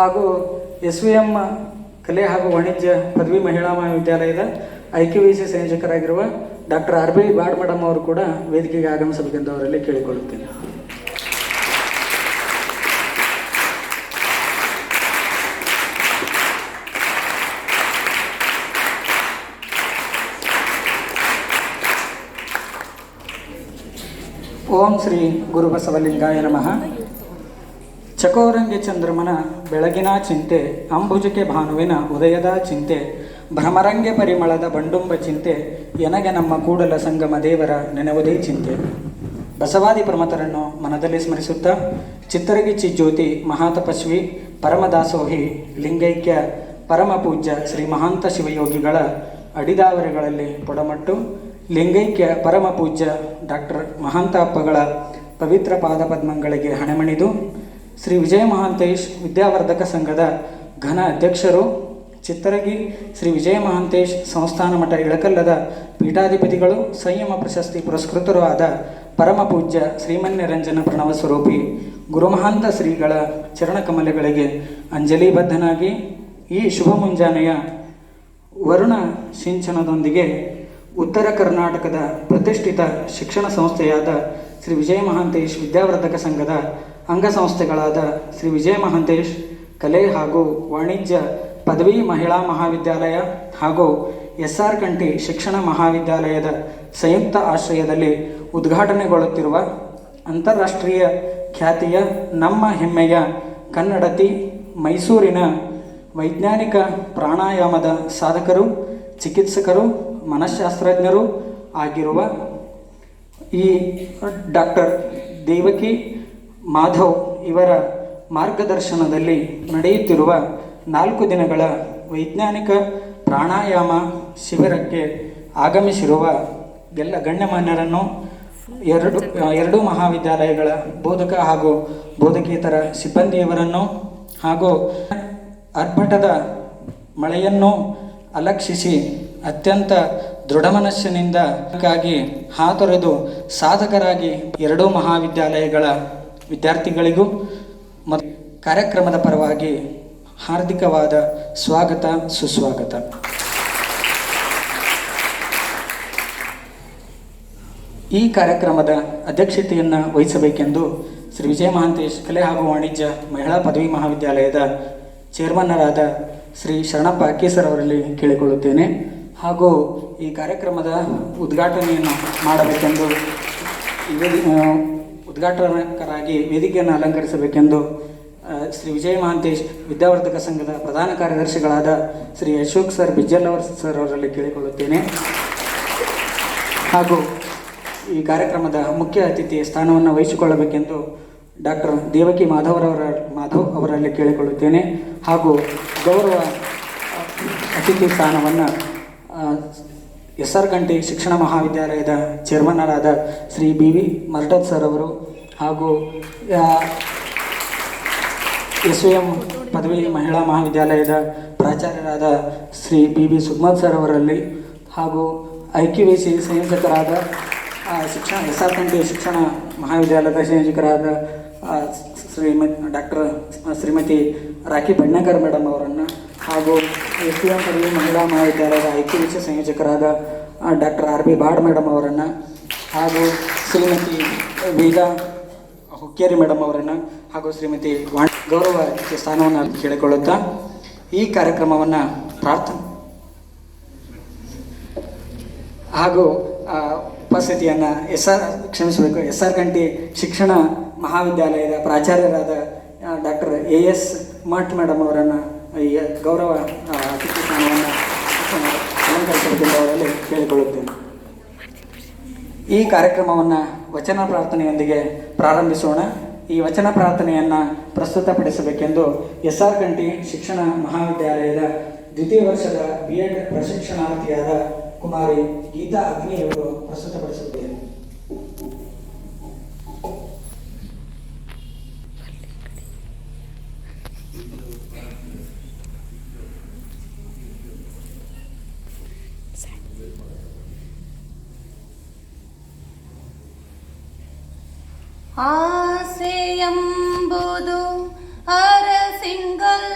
ಹಾಗೂ SVM ಕಲೆ ಹಾಗೂ ವಾಣಿಜ್ಯ ಪದವಿ ಮಹಿಳಾ ಮಹಾವಿದ್ಯಾಲಯದ IQVC ಸಂಯೋಜಕರಾಗಿರುವ ಡಾಕ್ಟರ್ RB ಬಾಡ್ ಮೇಡಮ್ ಅವರು ಕೂಡ ವೇದಿಕೆಗೆ ಆಗಮಿಸಬೇಕೆಂದು ಅವರಲ್ಲಿ ಕೇಳಿಕೊಳ್ಳುತ್ತೇನೆ. ಓಂ ಶ್ರೀ ಗುರುಬಸವಲಿಂಗಾಯ ನಮಃ. ಚಕೋರಂಗಿ ಚಂದ್ರಮನ ಬೆಳಗಿನ ಚಿಂತೆ, ಅಂಬುಜಕ್ಕೆ ಭಾನುವಿನ ಉದಯದ ಚಿಂತೆ, ಭ್ರಮರಂಗೆ ಪರಿಮಳದ ಬಂಡುಂಬ ಚಿಂತೆ, ಎನಗೆ ನಮ್ಮ ಕೂಡಲ ಸಂಗಮ ದೇವರ ನೆನವುದೇ ಚಿಂತೆ. ಬಸವಾದಿ ಪ್ರಮತರನ್ನು ಮನದಲ್ಲಿ ಸ್ಮರಿಸುತ್ತಾ ಚಿತ್ತರಗಿ ಜ್ಯೋತಿ ಮಹಾತಪಸ್ವಿ ಪರಮದಾಸೋಹಿ ಲಿಂಗೈಕ್ಯ ಪರಮ ಪೂಜ್ಯ ಶ್ರೀ ಮಹಾಂತ ಶಿವಯೋಗಿಗಳ ಅಡಿದಾವರೆಗಳಲ್ಲಿ ಪೊಡಮಟ್ಟು ಲಿಂಗೈಕ್ಯ ಪರಮ ಪೂಜ್ಯ ಡಾಕ್ಟರ್ ಮಹಾಂತ ಅಪ್ಪಗಳ ಪವಿತ್ರ ಪಾದಪದ್ಮಗಳಿಗೆ ಹಣೆಮಣಿದು ಶ್ರೀ ವಿಜಯ ಮಹಾಂತೇಶ್ ವಿದ್ಯಾವರ್ಧಕ ಸಂಘದ ಘನ ಅಧ್ಯಕ್ಷರು, ಚಿತ್ತರಗಿ ಶ್ರೀ ವಿಜಯ ಮಹಾಂತೇಶ್ ಸಂಸ್ಥಾನ ಮಠ ಇಳಕಲ್ಲದ ಪೀಠಾಧಿಪತಿಗಳು, ಸಂಯಮ ಪ್ರಶಸ್ತಿ ಪುರಸ್ಕೃತರೂ ಆದ ಪರಮ ಪೂಜ್ಯ ಶ್ರೀಮನ್ಯರಂಜನ ಪ್ರಣವ ಸ್ವರೂಪಿ ಗುರುಮಹಾಂತ ಶ್ರೀಗಳ ಚರಣಕಮಲಗಳಿಗೆ ಅಂಜಲಿಬದ್ಧನಾಗಿ ಈ ಶುಭ ಮುಂಜಾನೆಯ ವರುಣ ಸಿಂಚನದೊಂದಿಗೆ ಉತ್ತರ ಕರ್ನಾಟಕದ ಪ್ರತಿಷ್ಠಿತ ಶಿಕ್ಷಣ ಸಂಸ್ಥೆಯಾದ ಶ್ರೀ ವಿಜಯ ಮಹಾಂತೇಶ್ ವಿದ್ಯಾವರ್ಧಕ ಸಂಘದ ಅಂಗಸಂಸ್ಥೆಗಳಾದ ಶ್ರೀ ವಿಜಯ ಮಹಾಂತೇಶ್ ಕಲೆ ಹಾಗೂ ವಾಣಿಜ್ಯ ಪದವಿ ಮಹಿಳಾ ಮಹಾವಿದ್ಯಾಲಯ ಹಾಗೂ SR ಕಂಠಿ ಶಿಕ್ಷಣ ಮಹಾವಿದ್ಯಾಲಯದ ಸಂಯುಕ್ತ ಆಶ್ರಯದಲ್ಲಿ ಉದ್ಘಾಟನೆಗೊಳ್ಳುತ್ತಿರುವ ಅಂತಾರಾಷ್ಟ್ರೀಯ ಖ್ಯಾತಿಯ ನಮ್ಮ ಹೆಮ್ಮೆಯ ಕನ್ನಡತಿ ಮೈಸೂರಿನ ವೈಜ್ಞಾನಿಕ ಪ್ರಾಣಾಯಾಮದ ಸಾಧಕರು, ಚಿಕಿತ್ಸಕರು, ಮನಃಶಾಸ್ತ್ರಜ್ಞರು ಆಗಿರುವ ಈ ಡಾಕ್ಟರ್ ದೇವಕಿ ಮಾಧವ್ ಇವರ ಮಾರ್ಗದರ್ಶನದಲ್ಲಿ ನಡೆಯುತ್ತಿರುವ 4 ದಿನಗಳ ವೈಜ್ಞಾನಿಕ ಪ್ರಾಣಾಯಾಮ ಶಿಬಿರಕ್ಕೆ ಆಗಮಿಸಿರುವ ಎಲ್ಲ ಗಣ್ಯಮಾನ್ಯರನ್ನು, ಎರಡು ಮಹಾವಿದ್ಯಾಲಯಗಳ ಬೋಧಕ ಹಾಗೂ ಬೋಧಕೇತರ ಸಿಬ್ಬಂದಿಯವರನ್ನು ಹಾಗೂ ಅರ್ಭಟದ ಮಳೆಯನ್ನು ಅಲಕ್ಷಿಸಿ ಅತ್ಯಂತ ದೃಢಮನಸ್ಸಿನಿಂದ ಹಾತೊರೆದು ಸಾಧಕರಾಗಿ 2 ಮಹಾವಿದ್ಯಾಲಯಗಳ ವಿದ್ಯಾರ್ಥಿಗಳಿಗೂ ಮತ್ತು ಕಾರ್ಯಕ್ರಮದ ಪರವಾಗಿ ಹಾರ್ದಿಕವಾದ ಸ್ವಾಗತ, ಸುಸ್ವಾಗತ. ಈ ಕಾರ್ಯಕ್ರಮದ ಅಧ್ಯಕ್ಷತೆಯನ್ನು ವಹಿಸಬೇಕೆಂದು ಶ್ರೀ ವಿಜಯ ಮಹಾಂತೇಶ್ ಕಲೆ ಹಾಗೂ ವಾಣಿಜ್ಯ ಮಹಿಳಾ ಪದವಿ ಮಹಾವಿದ್ಯಾಲಯದ ಚೇರ್ಮನ್ನರಾದ ಶ್ರೀ ಶರಣಪ್ಪ ಅಕ್ಕೀಸರ್ ಅವರಲ್ಲಿ ಕೇಳಿಕೊಳ್ಳುತ್ತೇನೆ. ಹಾಗೂ ಈ ಕಾರ್ಯಕ್ರಮದ ಉದ್ಘಾಟನೆಯನ್ನು ಮಾಡಬೇಕೆಂದು ಉದ್ಘಾಟಕರಾಗಿ ವೇದಿಕೆಯನ್ನು ಅಲಂಕರಿಸಬೇಕೆಂದು ಶ್ರೀ ವಿಜಯ ಮಹಾಂತೇಶ್ ವಿದ್ಯಾವರ್ಧಕ ಸಂಘದ ಪ್ರಧಾನ ಕಾರ್ಯದರ್ಶಿಗಳಾದ ಶ್ರೀ ಅಶೋಕ್ ಸರ್ ಬಿಜ್ಜಲ್ ಸರ್ ಅವರಲ್ಲಿ ಕೇಳಿಕೊಳ್ಳುತ್ತೇನೆ. ಹಾಗೂ ಈ ಕಾರ್ಯಕ್ರಮದ ಮುಖ್ಯ ಅತಿಥಿ ಸ್ಥಾನವನ್ನು ವಹಿಸಿಕೊಳ್ಳಬೇಕೆಂದು ಡಾಕ್ಟರ್ ದೇವಕಿ ಮಾಧವ್ ಅವರಲ್ಲಿ ಕೇಳಿಕೊಳ್ಳುತ್ತೇನೆ. ಹಾಗೂ ಗೌರವ ಅತಿಥಿ ಸ್ಥಾನವನ್ನು SR ಕಂಠಿ ಶಿಕ್ಷಣ ಮಹಾವಿದ್ಯಾಲಯದ ಚೇರ್ಮನ್ನರಾದ ಶ್ರೀ BV ಮರ್ಟದ್ ಸರ್ ಅವರು ಹಾಗೂ SVM ಪದವಿ ಮಹಿಳಾ ಮಹಾವಿದ್ಯಾಲಯದ ಪ್ರಾಚಾರ್ಯರಾದ ಶ್ರೀ BB ಸುಗ್ಮತ್ ಸರ್ ಅವರಲ್ಲಿ ಹಾಗೂ IQVC ಸಂಯೋಜಕರಾದ SR ಕಂಠಿ ಶಿಕ್ಷಣ ಮಹಾವಿದ್ಯಾಲಯದ ಸಂಯೋಜಕರಾದ ಶ್ರೀಮತಿ ರಾಖಿ ಬಣ್ಣಕರ್ ಮೇಡಮ್ ಅವರನ್ನು ಹಾಗೂ SVM ಪದವಿ ಮಹಿಳಾ ಮಹಾವಿದ್ಯಾಲಯದ IQVC ಸಂಯೋಜಕರಾದ ಡಾಕ್ಟರ್ RB ಬಾಡ್ ಮೇಡಮ್ ಅವರನ್ನು ಹಾಗೂ ಶ್ರೀಮತಿ ವೇದಾ ಹುಕ್ಕೇರಿ ಮೇಡಮ್ ಅವರನ್ನು ಹಾಗೂ ಶ್ರೀಮತಿ ಗೌರವ ಸ್ಥಾನವನ್ನು ಕೇಳಿಕೊಳ್ಳುತ್ತಾ ಈ ಕಾರ್ಯಕ್ರಮವನ್ನು ಹಾಗೂ ಉಪಸ್ಥಿತಿಯನ್ನು SR ಕಂಠಿ ಶಿಕ್ಷಣ ಮಹಾವಿದ್ಯಾಲಯದ ಪ್ರಾಚಾರ್ಯರಾದ ಡಾಕ್ಟರ್ AS ಮಠ್ ಮೇಡಮ್ ಅವರನ್ನು ಈ ಗೌರವ ಅತಿಥಿ ಸ್ಥಾನವನ್ನು ಅಲಂಕರಿಸಬೇಕೆಂದು ಅವರಲ್ಲಿ ಕೇಳಿಕೊಳ್ಳುತ್ತೇನೆ. ಈ ಕಾರ್ಯಕ್ರಮವನ್ನು ವಚನ ಪ್ರಾರ್ಥನೆಯೊಂದಿಗೆ ಪ್ರಾರಂಭಿಸೋಣ. ಈ ವಚನ ಪ್ರಾರ್ಥನೆಯನ್ನು ಪ್ರಸ್ತುತಪಡಿಸಬೇಕೆಂದು SR ಕಂಠಿ ಶಿಕ್ಷಣ ಮಹಾವಿದ್ಯಾಲಯದ ದ್ವಿತೀಯ ವರ್ಷದ B.Ed ಪ್ರಶಿಕ್ಷಣಾರ್ಥಿಯಾದ ಕುಮಾರಿ ಗೀತಾ ಅಗ್ನಿಯವರು ಪ್ರಸ್ತುತಪಡಿಸುತ್ತಾರೆ. ಆಸೆಯೆಂಬುದು ಅರಸಿಂಗಲ್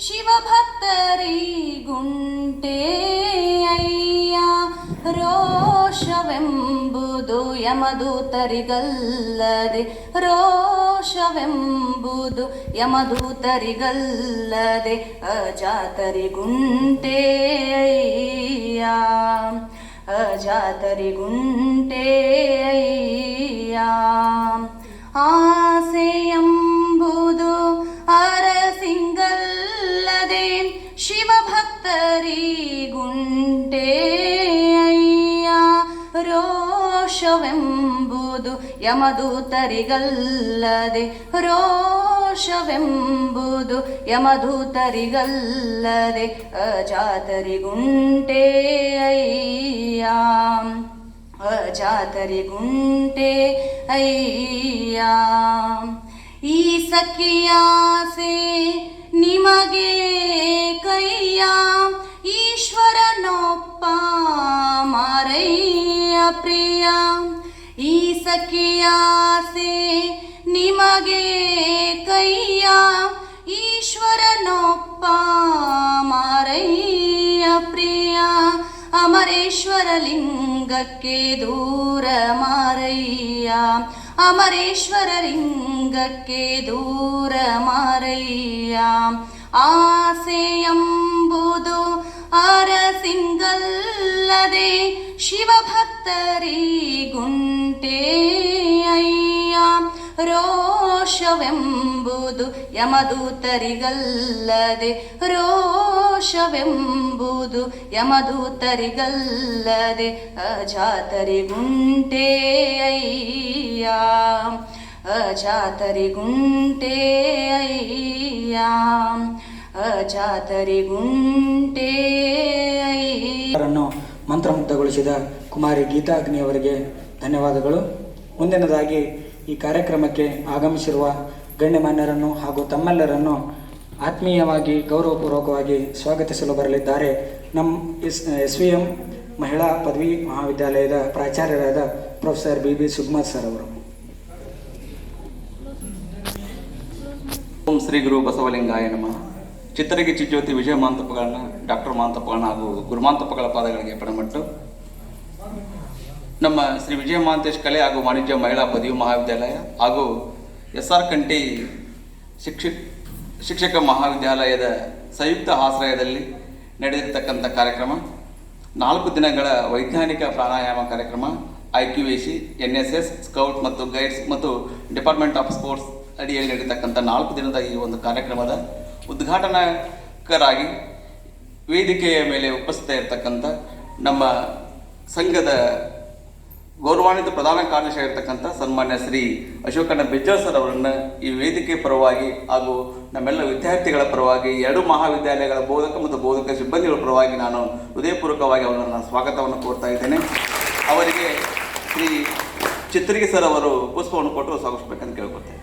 ಶಿವಭಕ್ತರಿಗುಂಟೆ ಅಯ್ಯ ರೋಷವೆಂಬುದು ಯಮದೂತರಿಗಲ್ಲದೆ ರೋಷವೆಂಬುದು ಯಮದೂತರಿಗಲ್ಲದೆ ಅಜಾತರಿಗುಂಟೆ ಅಯ್ಯ ಅಜಾತರಿಗುಂಟೆ ಅಯ್ಯ ಆಸೆಯೆಂಬುದು ಅರಸಿಂಗಲ್ಲದೆ ಶಿವಭಕ್ತರಿಗುಂಟೆ ಅಯ್ಯ ರೋಷವೆಂಬುದು ಯಮದೂತರಿಗಲ್ಲದೆ ರೋಷವೆಂಬುದು ಯಮದೂತರಿಗಲ್ಲದೆ ಅಜಾತರಿಗುಂಟೆ ಅಯ್ಯ ಅಜಾತರಿಗುಂಟೆ ಅಯ್ಯ ಈ ಸಖಿಯಾಸೆ ನಿಮಗೆ ಕೈಯ ಈಶ್ವರನೊಪ್ಪ ಮಾರಯ್ಯ ಪ್ರಿಯ ಈ ಸಖಿಯಾಸೆ ನಿಮಗೆ ಕೈಯ ಈಶ್ವರನೊಪ್ಪ ಮಾರಯ್ಯ ಪ್ರಿಯ ಅಮರೇಶ್ವರ ಲಿಂಗಕ್ಕೆ ದೂರ ಮಾರಯ್ಯ ಅಮರೇಶ್ವರ ಲಿಂಗಕ್ಕೆ ದೂರ ಮಾರಯ್ಯ ಆಸೆಯೆಂಬುದು ಅರಸಿಂಗಲ್ಲದೆ ಶಿವಭಕ್ತರಿಗುಂಟೆ ಅಯ್ಯ ರೋಷವೆಂಬುದು ಯಮದೂತರಿಗಲ್ಲದೆ ರೋಷವೆಂಬುದು ಯಮದೂತರಿಗಲ್ಲದೆ ಅಜಾತರಿಗುಂಟೆ ಅಯ್ಯ ಅಜಾತರಿಗುಂಟೆ ಅಯ್ಯ ಅಜಾತರಿಗುಂಟೆ ಅಯ್ಯ ಮಂತ್ರಮುಗ್ಧಗೊಳಿಸಿದ ಕುಮಾರಿ ಗೀತಾ ಅಗ್ನಿಯವರಿಗೆ ಧನ್ಯವಾದಗಳು. ಮುಂದಿನದಾಗಿ ಈ ಕಾರ್ಯಕ್ರಮಕ್ಕೆ ಆಗಮಿಸಿರುವ ಗಣ್ಯಮಾನ್ಯರನ್ನು ಹಾಗೂ ತಮ್ಮೆಲ್ಲರನ್ನು ಆತ್ಮೀಯವಾಗಿ ಗೌರವಪೂರ್ವಕವಾಗಿ ಸ್ವಾಗತಿಸಲು ಬರಲಿದ್ದಾರೆ ನಮ್ಮ SVM ಮಹಿಳಾ ಪದವಿ ಮಹಾವಿದ್ಯಾಲಯದ ಪ್ರಾಚಾರ್ಯರಾದ ಪ್ರೊಫೆಸರ್ BB ಸುಗ್ಮತ್ ಸರ್ ಅವರು. ಓಂ ಶ್ರೀ ಗುರು ಬಸವಲಿಂಗಾಯ ನಮಃ. ಚಿತ್ರಗಿ ಚಿಜ್ಯೋತಿ ವಿಜಯ ಮಾಂತಪ್ಪಗಳನ್ನ ಡಾಕ್ಟರ್ ಮಾಂತಪ್ಪಗಳನ್ನ ಹಾಗೂ ಗುರುಮಾಂತಪ್ಪಗಳ ಪಾದಗಳಿಗೆ ಪಣಮಟ್ಟು ನಮ್ಮ ಶ್ರೀ ವಿಜಯ ಮಹಾಂತೇಶ್ ಕಲೆ ಹಾಗೂ ವಾಣಿಜ್ಯ ಮಹಿಳಾ ಪದವಿ ಮಹಾವಿದ್ಯಾಲಯ ಹಾಗೂ SR ಕಂಠಿ ಶಿಕ್ಷಕ ಮಹಾವಿದ್ಯಾಲಯದ ಸಂಯುಕ್ತ ಆಶ್ರಯದಲ್ಲಿ ನಡೆದಿರ್ತಕ್ಕಂಥ ಕಾರ್ಯಕ್ರಮ 4 ದಿನಗಳ ವೈಜ್ಞಾನಿಕ ಪ್ರಾಣಾಯಾಮ ಕಾರ್ಯಕ್ರಮ IQAC, NSS, ಸ್ಕೌಟ್ ಮತ್ತು ಗೈಡ್ಸ್ ಮತ್ತು ಡಿಪಾರ್ಟ್ಮೆಂಟ್ ಆಫ್ ಸ್ಪೋರ್ಟ್ಸ್ ಅಡಿಯಲ್ಲಿ ನಡೆಯತಕ್ಕಂಥ 4 ದಿನದ ಈ ಒಂದು ಕಾರ್ಯಕ್ರಮದ ಉದ್ಘಾಟನಕರಾಗಿ ವೇದಿಕೆಯ ಮೇಲೆ ಉಪಸ್ಥಿತ ಇರತಕ್ಕಂಥ ನಮ್ಮ ಸಂಘದ ಗೌರವಾನ್ವಿತ ಪ್ರಧಾನ ಕಾರ್ಯದರ್ಶಿ ಇರತಕ್ಕಂಥ ಸನ್ಮಾನ್ಯ ಶ್ರೀ ಅಶೋಕಣ್ಣ ಬೆಜ್ಜರ್ ಸರ್ ಅವರನ್ನು ಈ ವೇದಿಕೆ ಪರವಾಗಿ ಹಾಗೂ ನಮ್ಮೆಲ್ಲ ವಿದ್ಯಾರ್ಥಿಗಳ ಪರವಾಗಿ 2 ಮಹಾವಿದ್ಯಾಲಯಗಳ ಬೋಧಕ ಮತ್ತು ಬೋಧಕ ಸಿಬ್ಬಂದಿಗಳ ಪರವಾಗಿ ನಾನು ಹೃದಯಪೂರ್ವಕವಾಗಿ ಅವರನ್ನು ಸ್ವಾಗತವನ್ನು ಕೋರ್ತಾ ಇದ್ದೇನೆ. ಅವರಿಗೆ ಶ್ರೀ ಚಿತ್ರಗಿ ಸರ್ ಅವರು ಪುಷ್ಪವನ್ನು ಕೊಟ್ಟು ಸ್ವಾಗತಿಸಬೇಕಂತ ಕೇಳ್ಕೊಳ್ತೇನೆ.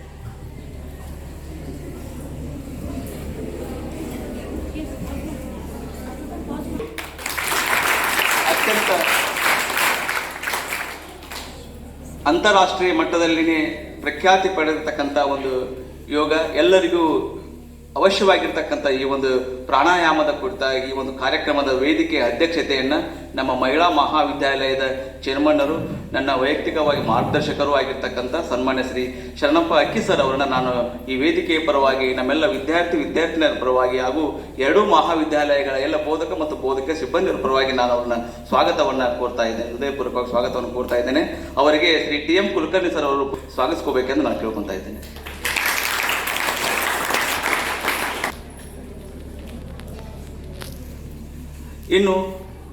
ಅತ್ಯಂತ ಅಂತಾರಾಷ್ಟ್ರೀಯ ಮಟ್ಟದಲ್ಲಿನೇ ಪ್ರಖ್ಯಾತಿ ಪಡೆದಿರ್ತಕ್ಕಂಥ ಒಂದು ಯೋಗ, ಎಲ್ಲರಿಗೂ ಅವಶ್ಯವಾಗಿರ್ತಕ್ಕಂಥ ಈ ಒಂದು ಪ್ರಾಣಾಯಾಮದ ಕುರಿತಾಗಿ ಈ ಒಂದು ಕಾರ್ಯಕ್ರಮದ ವೇದಿಕೆಯ ಅಧ್ಯಕ್ಷತೆಯನ್ನು ನಮ್ಮ ಮಹಿಳಾ ಮಹಾವಿದ್ಯಾಲಯದ ಚೇರ್ಮನ್ನರು, ನನ್ನ ವೈಯಕ್ತಿಕವಾಗಿ ಮಾರ್ಗದರ್ಶಕರು ಆಗಿರ್ತಕ್ಕಂಥ ಸನ್ಮಾನ್ಯ ಶ್ರೀ ಶರಣಪ್ಪ ಅಕ್ಕಿ ಸರ್ ಅವರನ್ನು ನಾನು ಈ ವೇದಿಕೆಯ ಪರವಾಗಿ ನಮ್ಮೆಲ್ಲ ವಿದ್ಯಾರ್ಥಿನಿಯರ ಪರವಾಗಿ ಹಾಗೂ 2 ಮಹಾವಿದ್ಯಾಲಯಗಳ ಎಲ್ಲ ಬೋಧಕ ಮತ್ತು ಬೋಧಕ ಸಿಬ್ಬಂದಿಯರ ಪರವಾಗಿ ನಾನು ಅವ್ರನ್ನ ಸ್ವಾಗತವನ್ನು ಕೋರ್ತಾ ಇದ್ದೇನೆ, ಹೃದಯಪೂರ್ವಕವಾಗಿ ಸ್ವಾಗತವನ್ನು ಕೋರ್ತಾ ಇದ್ದೇನೆ. ಅವರಿಗೆ ಶ್ರೀ TM ಕುಲಕರ್ಣಿ ಸರ್ ಅವರು ಸ್ವಾಗತಿಸ್ಕೋಬೇಕೆಂದು ನಾನು ಕೇಳ್ಕೊತಾ ಇದ್ದೇನೆ. ಇನ್ನು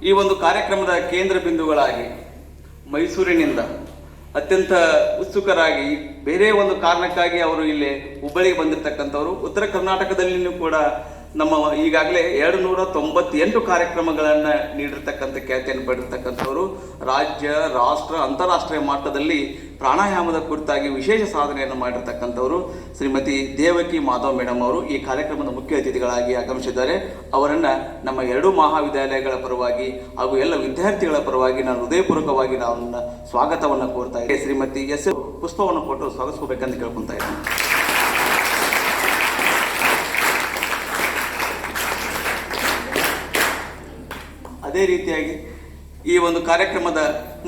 ಈ ಒಂದು ಕಾರ್ಯಕ್ರಮದ ಕೇಂದ್ರ ಬಿಂದುಗಳಾಗಿ ಮೈಸೂರಿನಿಂದ ಅತ್ಯಂತ ಉತ್ಸುಕರಾಗಿ ಬೇರೆ ಒಂದು ಕಾರಣಕ್ಕಾಗಿ ಅವರು ಇಲ್ಲಿ ಹುಬ್ಬಳ್ಳಿಗೆ ಬಂದಿರತಕ್ಕಂಥವರು, ಉತ್ತರ ಕರ್ನಾಟಕದಲ್ಲಿಯೂ ಕೂಡ ನಮ್ಮ ಈಗಾಗಲೇ 298 ಕಾರ್ಯಕ್ರಮಗಳನ್ನು ನೀಡಿರ್ತಕ್ಕಂಥ ಖ್ಯಾತಿಯನ್ನು ಪಡೆದಿರ್ತಕ್ಕಂಥವರು, ರಾಜ್ಯ, ರಾಷ್ಟ್ರ, ಅಂತಾರಾಷ್ಟ್ರೀಯ ಮಟ್ಟದಲ್ಲಿ ಪ್ರಾಣಾಯಾಮದ ಕುರಿತಾಗಿ ವಿಶೇಷ ಸಾಧನೆಯನ್ನು ಮಾಡಿರ್ತಕ್ಕಂಥವರು ಶ್ರೀಮತಿ ದೇವಕಿ ಮಾಧವ್ ಮೇಡಮ್ ಅವರು ಈ ಕಾರ್ಯಕ್ರಮದ ಮುಖ್ಯ ಅತಿಥಿಗಳಾಗಿ ಆಗಮಿಸಿದ್ದಾರೆ. ಅವರನ್ನು ನಮ್ಮ 2 ಮಹಾವಿದ್ಯಾಲಯಗಳ ಪರವಾಗಿ ಹಾಗೂ ಎಲ್ಲ ವಿದ್ಯಾರ್ಥಿಗಳ ಪರವಾಗಿ ನಾನು ಹೃದಯಪೂರ್ವಕವಾಗಿ ನಾನು ಸ್ವಾಗತವನ್ನು ಕೋರ್ತಾ ಇದ್ದೇನೆ. ಶ್ರೀಮತಿ ಎಸ್ ಪುಷ್ಪವನ್ನು ಕೊಟ್ಟು ಸ್ವಾಗತಿಸಬೇಕಂತ ಕೇಳ್ಕೊತಾ ಇದ್ದೇನೆ. ಅದೇ ರೀತಿಯಾಗಿ ಈ ಒಂದು ಕಾರ್ಯಕ್ರಮದ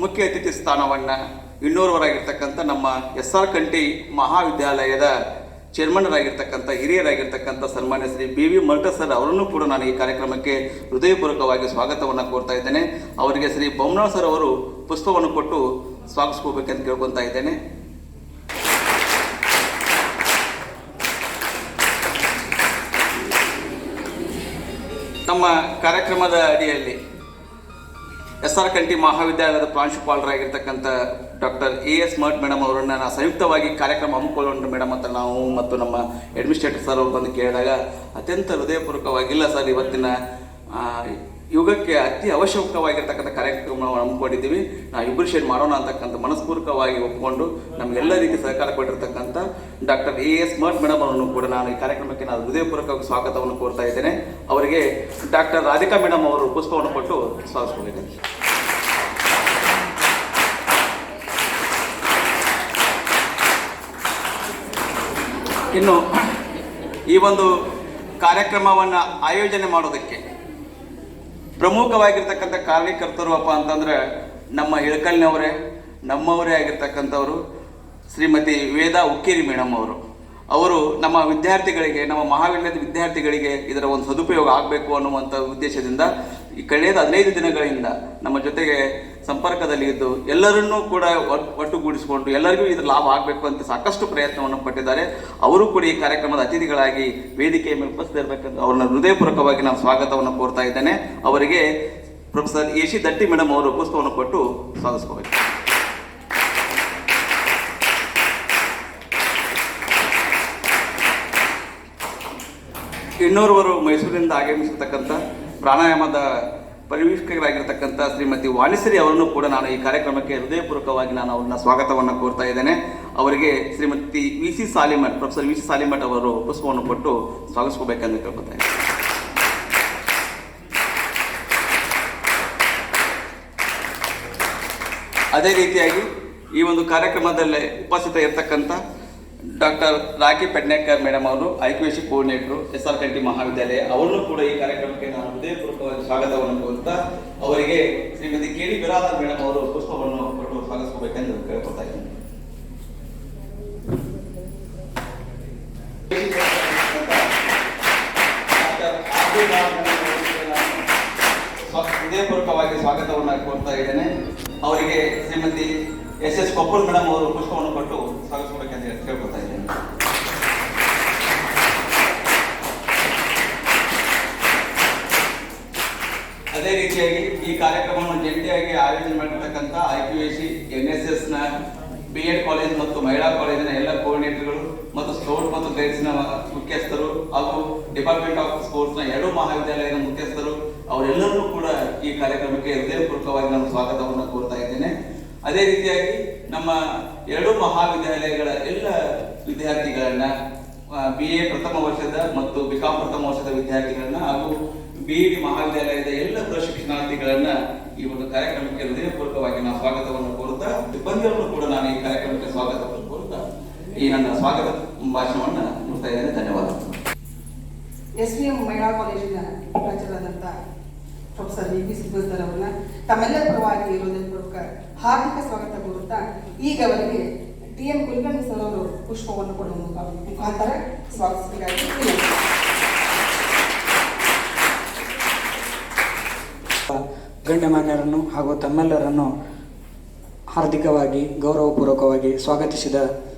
ಮುಖ್ಯ ಅತಿಥಿ ಸ್ಥಾನವನ್ನು ಇನ್ನೋರ್ವರಾಗಿರ್ತಕ್ಕಂಥ ನಮ್ಮ SR ಕಂಠಿ ಮಹಾವಿದ್ಯಾಲಯದ ಚೇರ್ಮನ್ರಾಗಿರ್ತಕ್ಕಂಥ ಹಿರಿಯರಾಗಿರ್ತಕ್ಕಂಥ ಸನ್ಮಾನ್ಯ ಶ್ರೀ BV ಮಲ್ಟ ಸರ್ ಅವರನ್ನು ಕೂಡ ನಾನು ಈ ಕಾರ್ಯಕ್ರಮಕ್ಕೆ ಹೃದಯಪೂರ್ವಕವಾಗಿ ಸ್ವಾಗತವನ್ನು ಕೋರ್ತಾ ಇದ್ದೇನೆ. ಅವರಿಗೆ ಶ್ರೀ ಬೊಮ್ಮನಾಳ್ ಸರ್ ಅವರು ಪುಷ್ಪವನ್ನು ಕೊಟ್ಟು ಸ್ವಾಗತಿಸ್ಕೋಬೇಕಂತ ಕೇಳ್ಕೊತಾ ಇದ್ದೇನೆ. ನಮ್ಮ ಕಾರ್ಯಕ್ರಮದ ಅಡಿಯಲ್ಲಿ SR ಕಂಠಿ ಮಹಾವಿದ್ಯಾಲಯದ ಪ್ರಾಂಶುಪಾಲರಾಗಿರ್ತಕ್ಕಂಥ ಡಾಕ್ಟರ್ AS ಮಠ್ ಮೇಡಮ್ ಅವರನ್ನು ನಾವು ಸಂಯುಕ್ತವಾಗಿ ಕಾರ್ಯಕ್ರಮ ಹಮ್ಮಿಕೊಳ್ಳೋಣ ಮೇಡಮ್ ಅಂತ ನಾವು ಮತ್ತು ನಮ್ಮ ಅಡ್ಮಿನಿಸ್ಟ್ರೇಟರ್ ಸರ್ ಅವರು ಬಂದು ಕೇಳಿದಾಗ ಅತ್ಯಂತ ಹೃದಯಪೂರ್ವಕವಾಗಿಲ್ಲ ಸರ್, ಇವತ್ತಿನ ಯುಗಕ್ಕೆ ಅತಿ ಅವಶ್ಯಕವಾಗಿರ್ತಕ್ಕಂಥ ಕಾರ್ಯಕ್ರಮ ಹಮ್ಮಿಕೊಂಡಿದ್ದೀವಿ, ನಾವು ಇಬ್ಬರು ಶೇರ್ ಮಾಡೋಣ ಅಂತಕ್ಕಂಥ ಮನಸ್ಪೂರ್ವಕವಾಗಿ ಒಪ್ಪಿಕೊಂಡು ನಮಗೆಲ್ಲ ರೀತಿ ಸಹಕಾರ ಕೊಟ್ಟಿರ್ತಕ್ಕಂಥ ಡಾಕ್ಟರ್ AS ಮಠ್ ಮೇಡಮ್ ಅವರನ್ನು ಕೂಡ ನಾನು ಈ ಕಾರ್ಯಕ್ರಮಕ್ಕೆ ನಾನು ಹೃದಯಪೂರ್ವಕವಾಗಿ ಸ್ವಾಗತವನ್ನು ಕೋರ್ತಾ ಇದ್ದೇನೆ. ಅವರಿಗೆ ಡಾಕ್ಟರ್ ರಾಧಿಕಾ ಮೇಡಮ್ ಅವರು ಪುಷ್ಪವನ್ನು ಕೊಟ್ಟು ಸ್ವಾಗತಿಸಬೇಕು. ಇನ್ನು ಈ ಒಂದು ಕಾರ್ಯಕ್ರಮವನ್ನು ಆಯೋಜನೆ ಮಾಡೋದಕ್ಕೆ ಪ್ರಮುಖವಾಗಿರ್ತಕ್ಕಂಥ ಕಾರ್ಯಕರ್ತರು ಅಂತಂದ್ರೆ ನಮ್ಮ ಇಳಕಲ್ನವರೇ, ನಮ್ಮವರೇ ಆಗಿರ್ತಕ್ಕಂಥವರು ಶ್ರೀಮತಿ ವೇದಾ ಉಕ್ಕೇರಿ ಮೇಡಮ್ ಅವರು ನಮ್ಮ ವಿದ್ಯಾರ್ಥಿಗಳಿಗೆ, ನಮ್ಮ ಮಹಾವಿದ್ಯಾಲಯದ ವಿದ್ಯಾರ್ಥಿಗಳಿಗೆ ಇದರ ಒಂದು ಸದುಪಯೋಗ ಆಗಬೇಕು ಅನ್ನುವಂಥ ಉದ್ದೇಶದಿಂದ ಈ ಕಳೆದ 15 ದಿನಗಳಿಂದ ನಮ್ಮ ಜೊತೆಗೆ ಸಂಪರ್ಕದಲ್ಲಿ ಇದ್ದು ಎಲ್ಲರನ್ನೂ ಕೂಡ ಒಟ್ಟುಗೂಡಿಸಿಕೊಂಡು ಎಲ್ಲರಿಗೂ ಇದರ ಲಾಭ ಆಗಬೇಕು ಅಂತ ಸಾಕಷ್ಟು ಪ್ರಯತ್ನವನ್ನು ಪಟ್ಟಿದ್ದಾರೆ. ಅವರು ಕೂಡ ಈ ಕಾರ್ಯಕ್ರಮದ ಅತಿಥಿಗಳಾಗಿ ವೇದಿಕೆಯ ಮೇಲೆ ಉಪಸ್ಥಿತರಿರಬೇಕಂತ ಅವ್ರನ್ನ ಹೃದಯಪೂರ್ವಕವಾಗಿ ನಾನು ಸ್ವಾಗತವನ್ನು ಕೋರ್ತಾ ಇದ್ದೇನೆ. ಅವರಿಗೆ ಪ್ರೊಫೆಸರ್ AC ದಟ್ಟಿ ಮೇಡಮ್ ಅವರು ಪುಷ್ಪವನ್ನು ಕೊಟ್ಟು ಸ್ವಾಗತಿಸಬೇಕು. ಇನ್ನೋರ್ವರು ಮೈಸೂರಿನಿಂದ ಆಗಮಿಸಿರ್ತಕ್ಕಂಥ ಪ್ರಾಣಾಯಾಮದ ಪರಿವೀಕ್ಷಕರಾಗಿರ್ತಕ್ಕಂಥ ಶ್ರೀಮತಿ ವಾಣಿಶ್ರೀ ಅವರನ್ನು ಕೂಡ ನಾನು ಈ ಕಾರ್ಯಕ್ರಮಕ್ಕೆ ಹೃದಯಪೂರ್ವಕವಾಗಿ ನಾನು ಅವ್ರನ್ನ ಸ್ವಾಗತವನ್ನು ಕೋರ್ತಾ ಇದ್ದೇನೆ. ಅವರಿಗೆ Shrimati VC Salimath, professor VC Salimath ಅವರು ಪುಷ್ಪವನ್ನು ಕೊಟ್ಟು ಸ್ವಾಗತಿಸಬೇಕೆಂದು ಕೇಳ್ಕೊತಾ ಇದ್ದೇನೆ. ಅದೇ ರೀತಿಯಾಗಿ ಈ ಒಂದು ಕಾರ್ಯಕ್ರಮದಲ್ಲಿ ಉಪಸ್ಥಿತ ಇರತಕ್ಕಂಥ ಡಾಕ್ಟರ್ ರಾಖಿ ಪೆಡ್ನೇಕರ್ ಮೇಡಮ್ ಅವರು IQAC ಕೋಆರ್ಡಿನೇಟರು SR ಕಂಠಿ ಮಹಾವಿದ್ಯಾಲಯ, ಅವರನ್ನು ಕೂಡ ಈ ಕಾರ್ಯಕ್ರಮಕ್ಕೆ ನಾನು ಹೃದಯಪೂರ್ವಕವಾಗಿ ಸ್ವಾಗತವನ್ನು ಕೋರುತ್ತಾ ಅವರಿಗೆ ಶ್ರೀಮತಿ KD ಬಿರಾದರ್ ಮೇಡಮ್ ಅವರು ಪುಷ್ಪವನ್ನು ಕೊಟ್ಟು ಸ್ವಾಗತಿಸಬೇಕೆಂದು ಕೇಳ್ಕೊತಾ ಇದ್ದೀನಿ. ಹೃದಯಪೂರ್ವಕವಾಗಿ ಸ್ವಾಗತವನ್ನು ಕೋರ್ತಾ ಇದ್ದೇನೆ. ಅವರಿಗೆ ಶ್ರೀಮತಿ SS ಕೊಪ್ಪಲ್ ಮೇಡಮ್ ಅವರು ಪುಷ್ಪವನ್ನು ಕೊಟ್ಟು ಸ್ವಾಗತಿಸಬೇಕೆಂದು ಕೇಳ್ಕೊತಾ ಇದ್ದೇನೆ. ಅದೇ ರೀತಿಯಾಗಿ ಈ ಕಾರ್ಯಕ್ರಮವನ್ನು ಜಂಟಿಯಾಗಿ ಆಯೋಜನೆ ಮಾಡಿರ್ತಕ್ಕಂಥ IQAC NSS ನ B.Ed ಕಾಲೇಜ್ ಮತ್ತು ಮಹಿಳಾ ಕಾಲೇಜಿನ ಎಲ್ಲ ಕೋಆರ್ಡಿನೇಟರ್ಗಳು ಮತ್ತು ಸ್ಕೌಟ್ ಮತ್ತು ಗೈಡ್ಸ್ನ ಮುಖ್ಯಸ್ಥರು ಹಾಗೂ ಡಿಪಾರ್ಟ್ಮೆಂಟ್ ಆಫ್ ಸ್ಪೋರ್ಟ್ಸ್ನ 2 ಮಹಾವಿದ್ಯಾಲಯದ ಮುಖ್ಯಸ್ಥರು ಅವರೆಲ್ಲರೂ ಕೂಡ ಈ ಕಾರ್ಯಕ್ರಮಕ್ಕೆ ಹೃದಯಪೂರ್ವಕವಾಗಿ ನಾನು ಸ್ವಾಗತವನ್ನು ಕೋರ್ತಾ ಇದ್ದೇನೆ. ಅದೇ ರೀತಿಯಾಗಿ ನಮ್ಮ 2 ಮಹಾವಿದ್ಯಾಲಯಗಳ ಎಲ್ಲ ವಿದ್ಯಾರ್ಥಿಗಳನ್ನ, BA ಪ್ರಥಮ ವರ್ಷದ ಮತ್ತು BCom ಪ್ರಥಮ ವರ್ಷದ ವಿದ್ಯಾರ್ಥಿಗಳನ್ನ ಹಾಗೂ BEd ಮಹಾವಿದ್ಯಾಲಯದ ಎಲ್ಲ ಪ್ರಶಿಕ್ಷಣಾರ್ಥಿಗಳನ್ನ ಈ ಒಂದು ಕಾರ್ಯಕ್ರಮಕ್ಕೆ ಹೃದಯಪೂರ್ವಕವಾಗಿ ನಾನು ಸ್ವಾಗತವನ್ನು ಕೋರುತ್ತಾ, ಸಿಬ್ಬಂದಿಯನ್ನು ಕೂಡ ನಾನು ಈ ಕಾರ್ಯಕ್ರಮಕ್ಕೆ ಸ್ವಾಗತವನ್ನು ಕೋರುತ್ತಾ ಈ ನನ್ನ ಸ್ವಾಗತ ಭಾಷಣವನ್ನು ಮುಗಿಸ್ತಾ ಇದ್ದೇನೆ. ಧನ್ಯವಾದಗಳು. SVM ಮಹಿಳಾ ಕಾಲೇಜಿನ ಪ್ರಾಚಾರ್ಯರಾದಂಥ ಪ್ರೊಫೆಸರ್ VP ಸುಬ್ಬಸರ್ ಅವರನ್ನ ತಮ್ಮೆಲ್ಲರ ಪರವಾಗಿ ಹೃದಯಪೂರ್ವಕ ಹಾರ್ದಿಕ ಸ್ವಾಗತ ಕೋರುತ್ತಾ ಈಗ ಅವರಿಗೆ TM ಕುಲಕರ್ಣಿ ಸರ್ ಅವರು ಪುಷ್ಪವನ್ನು ಕೊಡುವ ಮುಖಾಂತರ ಸ್ವಾಗತಿಸಬೇಕಾಗಿ ಗಣ್ಯಮಾನ್ಯರನ್ನು ಹಾಗೂ ತಮ್ಮೆಲ್ಲರನ್ನು ಹಾರ್ದಿಕವಾಗಿ ಗೌರವಪೂರ್ವಕವಾಗಿ ಸ್ವಾಗತಿಸಿದ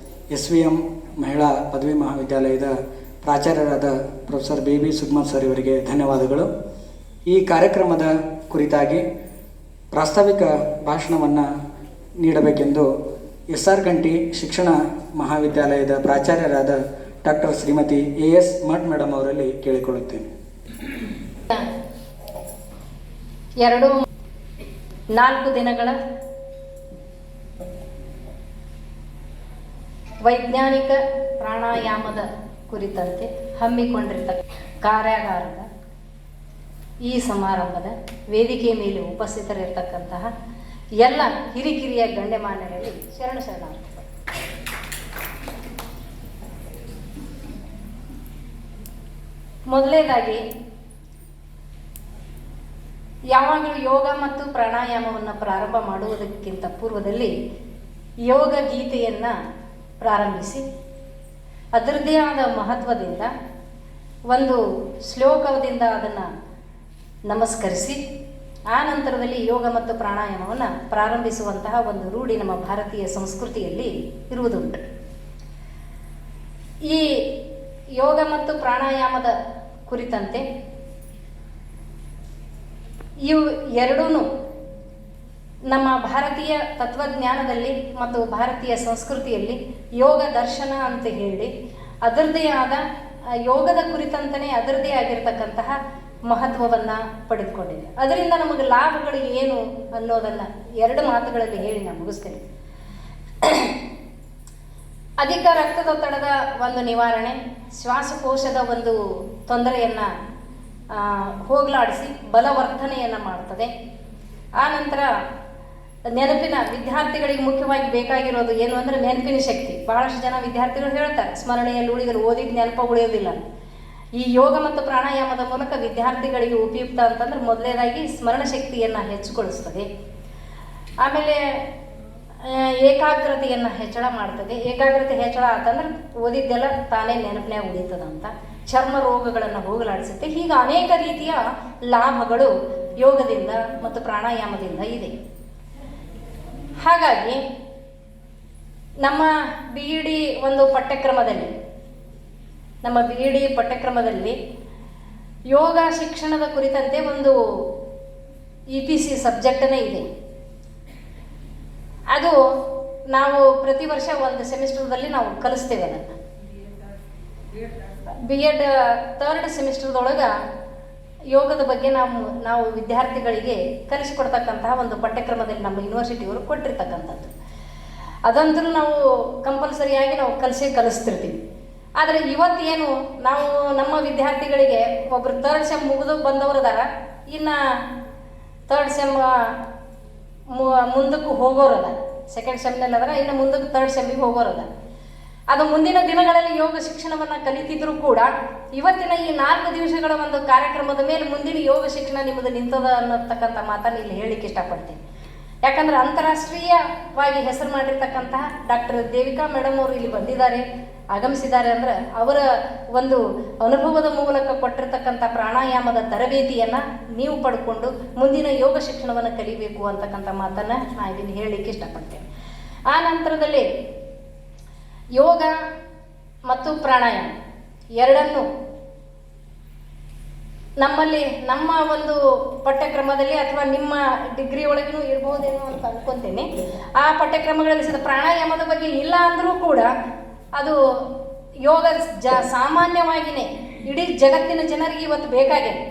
SVM ಮಹಿಳಾ ಪದವಿ ಮಹಾವಿದ್ಯಾಲಯದ ಪ್ರಾಚಾರ್ಯರಾದ ಪ್ರೊಫೆಸರ್ BB ಸುಗ್ಮತ್ ಸರ್ ಇವರಿಗೆ ಧನ್ಯವಾದಗಳು. ಈ ಕಾರ್ಯಕ್ರಮದ ಕುರಿತಾಗಿ ಪ್ರಾಸ್ತಾವಿಕ ಭಾಷಣವನ್ನು ನೀಡಬೇಕೆಂದು SR ಕಂಠಿ ಶಿಕ್ಷಣ ಮಹಾವಿದ್ಯಾಲಯದ ಪ್ರಾಚಾರ್ಯರಾದ doctor Shrimati AS Math madam ಅವರಲ್ಲಿ ಕೇಳಿಕೊಳ್ಳುತ್ತೇನೆ. 4 ದಿನಗಳ ವೈಜ್ಞಾನಿಕ ಪ್ರಾಣಾಯಾಮದ ಕುರಿತಂತೆ ಹಮ್ಮಿಕೊಂಡಿರ್ತಕ್ಕ ಕಾರ್ಯಾಗಾರದ ಈ ಸಮಾರಂಭದ ವೇದಿಕೆಯ ಮೇಲೆ ಉಪಸ್ಥಿತರಿರ್ತಕ್ಕಂತಹ ಎಲ್ಲ ಹಿರಿಕಿರಿಯ ಗಣ್ಯಮಾನ್ಯರಲ್ಲಿ ಶರಣಾರ್ಥಿ. ಮೊದಲನೇದಾಗಿ ಯಾವಾಗಲೂ ಯೋಗ ಮತ್ತು ಪ್ರಾಣಾಯಾಮವನ್ನು ಪ್ರಾರಂಭ ಮಾಡುವುದಕ್ಕಿಂತ ಪೂರ್ವದಲ್ಲಿ ಯೋಗ ಗೀತೆಯನ್ನು ಪ್ರಾರಂಭಿಸಿ ಅದರದ್ದೇ ಆದ ಮಹತ್ವದಿಂದ ಒಂದು ಶ್ಲೋಕದಿಂದ ಅದನ್ನು ನಮಸ್ಕರಿಸಿ ಆ ನಂತರದಲ್ಲಿ ಯೋಗ ಮತ್ತು ಪ್ರಾಣಾಯಾಮವನ್ನು ಪ್ರಾರಂಭಿಸುವಂತಹ ಒಂದು ರೂಢಿ ನಮ್ಮ ಭಾರತೀಯ ಸಂಸ್ಕೃತಿಯಲ್ಲಿ ಇರುವುದುಂಟು. ಈ ಯೋಗ ಮತ್ತು ಪ್ರಾಣಾಯಾಮದ ಕುರಿತಂತೆ ಇವು ಎರಡೂ ನಮ್ಮ ಭಾರತೀಯ ತತ್ವಜ್ಞಾನದಲ್ಲಿ ಮತ್ತು ಭಾರತೀಯ ಸಂಸ್ಕೃತಿಯಲ್ಲಿ ಯೋಗ ದರ್ಶನ ಅಂತ ಹೇಳಿ ಅದರದ್ದೇ ಆದ ಯೋಗದ ಕುರಿತಂತನೇ ಅದರದ್ದೇ ಆಗಿರ್ತಕ್ಕಂತಹ ಮಹತ್ವವನ್ನು ಪಡೆದುಕೊಂಡಿದೆ. ಅದರಿಂದ ನಮಗೆ ಲಾಭಗಳು ಏನು ಅನ್ನೋದನ್ನು ಎರಡು ಮಾತುಗಳಲ್ಲಿ ಹೇಳಿ ನಾನು ಮುಗಿಸ್ತೇನೆ. ಅಧಿಕ ರಕ್ತದೊತ್ತಡದ ಒಂದು ನಿವಾರಣೆ, ಶ್ವಾಸಕೋಶದ ಒಂದು ತೊಂದರೆಯನ್ನು ಹೋಗಲಾಡಿಸಿ ಬಲವರ್ಧನೆಯನ್ನು ಮಾಡ್ತದೆ. ಆ ನಂತರ ನೆನಪಿನ ವಿದ್ಯಾರ್ಥಿಗಳಿಗೆ ಮುಖ್ಯವಾಗಿ ಬೇಕಾಗಿರೋದು ಏನು ಅಂದರೆ ನೆನಪಿನ ಶಕ್ತಿ. ಬಹಳಷ್ಟು ಜನ ವಿದ್ಯಾರ್ಥಿಗಳು ಹೇಳ್ತಾರೆ ಸ್ಮರಣೆಯಲ್ಲಿ ಉಳಿದರೆ ಓದಿದ ನೆನಪ ಉಳಿಯೋದಿಲ್ಲ. ಈ ಯೋಗ ಮತ್ತು ಪ್ರಾಣಾಯಾಮದ ಮೂಲಕ ವಿದ್ಯಾರ್ಥಿಗಳಿಗೆ ಉಪಯುಕ್ತ ಅಂತಂದ್ರೆ ಮೊದಲನೇದಾಗಿ ಸ್ಮರಣ ಶಕ್ತಿಯನ್ನು ಹೆಚ್ಚುಗೊಳಿಸ್ತದೆ. ಆಮೇಲೆ ಏಕಾಗ್ರತೆಯನ್ನು ಹೆಚ್ಚಳ ಮಾಡ್ತದೆ. ಏಕಾಗ್ರತೆ ಹೆಚ್ಚಳ ಆತಂದ್ರೆ ಓದಿದ್ದೆಲ್ಲ ತಾನೇ ನೆನಪಿನಾಗ ಉಳಿತದಂತ. ಚರ್ಮ ರೋಗಗಳನ್ನು ಹೋಗಲಾಡಿಸುತ್ತೆ. ಹೀಗೆ ಅನೇಕ ರೀತಿಯ ಲಾಭಗಳು ಯೋಗದಿಂದ ಮತ್ತು ಪ್ರಾಣಾಯಾಮದಿಂದ ಇದೆ. ಹಾಗಾಗಿ ನಮ್ಮ BEd ಒಂದು ಪಠ್ಯಕ್ರಮದಲ್ಲಿ ಯೋಗ ಶಿಕ್ಷಣದ ಕುರಿತಂತೆ ಒಂದು EPC ಸಬ್ಜೆಕ್ಟನೇ ಇದೆ. ಅದು ನಾವು ಪ್ರತಿ ವರ್ಷ ಒಂದು ಸೆಮಿಸ್ಟರ್ದಲ್ಲಿ ನಾವು ಕಲಿಸ್ತೇವೆ. ಅದನ್ನು BEd 3rd ಸೆಮಿಸ್ಟರ್ದೊಳಗೆ ಯೋಗದ ಬಗ್ಗೆ ನಾವು ವಿದ್ಯಾರ್ಥಿಗಳಿಗೆ ಕಲಿಸಿಕೊಡ್ತಕ್ಕಂತಹ ಒಂದು ಪಠ್ಯಕ್ರಮದಲ್ಲಿ ನಮ್ಮ ಯೂನಿವರ್ಸಿಟಿಯವರು ಕೊಟ್ಟಿರ್ತಕ್ಕಂಥದ್ದು. ಅದಂತೂ ನಾವು ಕಂಪಲ್ಸರಿಯಾಗಿ ನಾವು ಕಲಿಸ್ತಿರ್ತೀವಿ. ಆದರೆ ಇವತ್ತೇನು ನಾವು ನಮ್ಮ ವಿದ್ಯಾರ್ಥಿಗಳಿಗೆ ಒಬ್ಬರು 3rd ಸೆಮ್ ಮುಗಿದು ಬಂದವರದಾರ, ಇನ್ನು 3rd ಸೆಮ್ ಮುಂದಕ್ಕೆ ಹೋಗೋರದ, 2nd ಸೆಮ್ನಲ್ಲಿ ಅದರ, ಇನ್ನು ಮುಂದಕ್ಕೆ 3rd ಸೆಮ್ಮಿಗೆ ಹೋಗೋರದ. ಅದು ಮುಂದಿನ ದಿನಗಳಲ್ಲಿ ಯೋಗ ಶಿಕ್ಷಣವನ್ನು ಕಲಿತಿದ್ರು ಕೂಡ ಇವತ್ತಿನ ಈ 4 ದಿವಸಗಳ ಒಂದು ಕಾರ್ಯಕ್ರಮದ ಮೇಲೆ ಮುಂದಿನ ಯೋಗ ಶಿಕ್ಷಣ ನಿಮ್ಮದು ನಿಂತದ ಅನ್ನತಕ್ಕಂಥ ಮಾತನ್ನು ಇಲ್ಲಿ ಹೇಳಲಿಕ್ಕೆ ಇಷ್ಟಪಡ್ತೀನಿ. ಯಾಕಂದ್ರೆ ಅಂತಾರಾಷ್ಟ್ರೀಯವಾಗಿ ಹೆಸರು ಮಾಡಿರ್ತಕ್ಕಂತಹ ಡಾಕ್ಟರ್ ದೇವಿಕಾ ಮೇಡಮ್ ಅವರು ಇಲ್ಲಿ ಆಗಮಿಸಿದ್ದಾರೆ ಅಂದ್ರೆ ಅವರ ಒಂದು ಅನುಭವದ ಮೂಲಕ ಕೊಟ್ಟಿರ್ತಕ್ಕಂಥ ಪ್ರಾಣಾಯಾಮದ ತರಬೇತಿಯನ್ನು ನೀವು ಪಡ್ಕೊಂಡು ಮುಂದಿನ ಯೋಗ ಶಿಕ್ಷಣವನ್ನು ಕಲಿಬೇಕು ಅಂತಕ್ಕಂಥ ಮಾತನ್ನು ನಾನು ಇದನ್ನು ಹೇಳಲಿಕ್ಕೆ ಇಷ್ಟಪಡ್ತೇನೆ. ಆ ನಂತರದಲ್ಲಿ ಯೋಗ ಮತ್ತು ಪ್ರಾಣಾಯಾಮ ಎರಡನ್ನು ನಮ್ಮ ಒಂದು ಪಠ್ಯಕ್ರಮದಲ್ಲಿ ಅಥವಾ ನಿಮ್ಮ ಡಿಗ್ರಿ ಒಳಗೂ ಇರ್ಬೋದೇನೋ ಅಂತ ಅನ್ಕೊಂತೇನೆ. ಆ ಪಠ್ಯಕ್ರಮಗಳಲ್ಲಿ ಪ್ರಾಣಾಯಾಮದ ಬಗ್ಗೆ ಇಲ್ಲ ಅಂದರೂ ಕೂಡ ಅದು ಯೋಗ ಸಾಮಾನ್ಯವಾಗಿಯೇ ಇಡೀ ಜಗತ್ತಿನ ಜನರಿಗೆ ಇವತ್ತು ಬೇಕಾಗಿದೆ.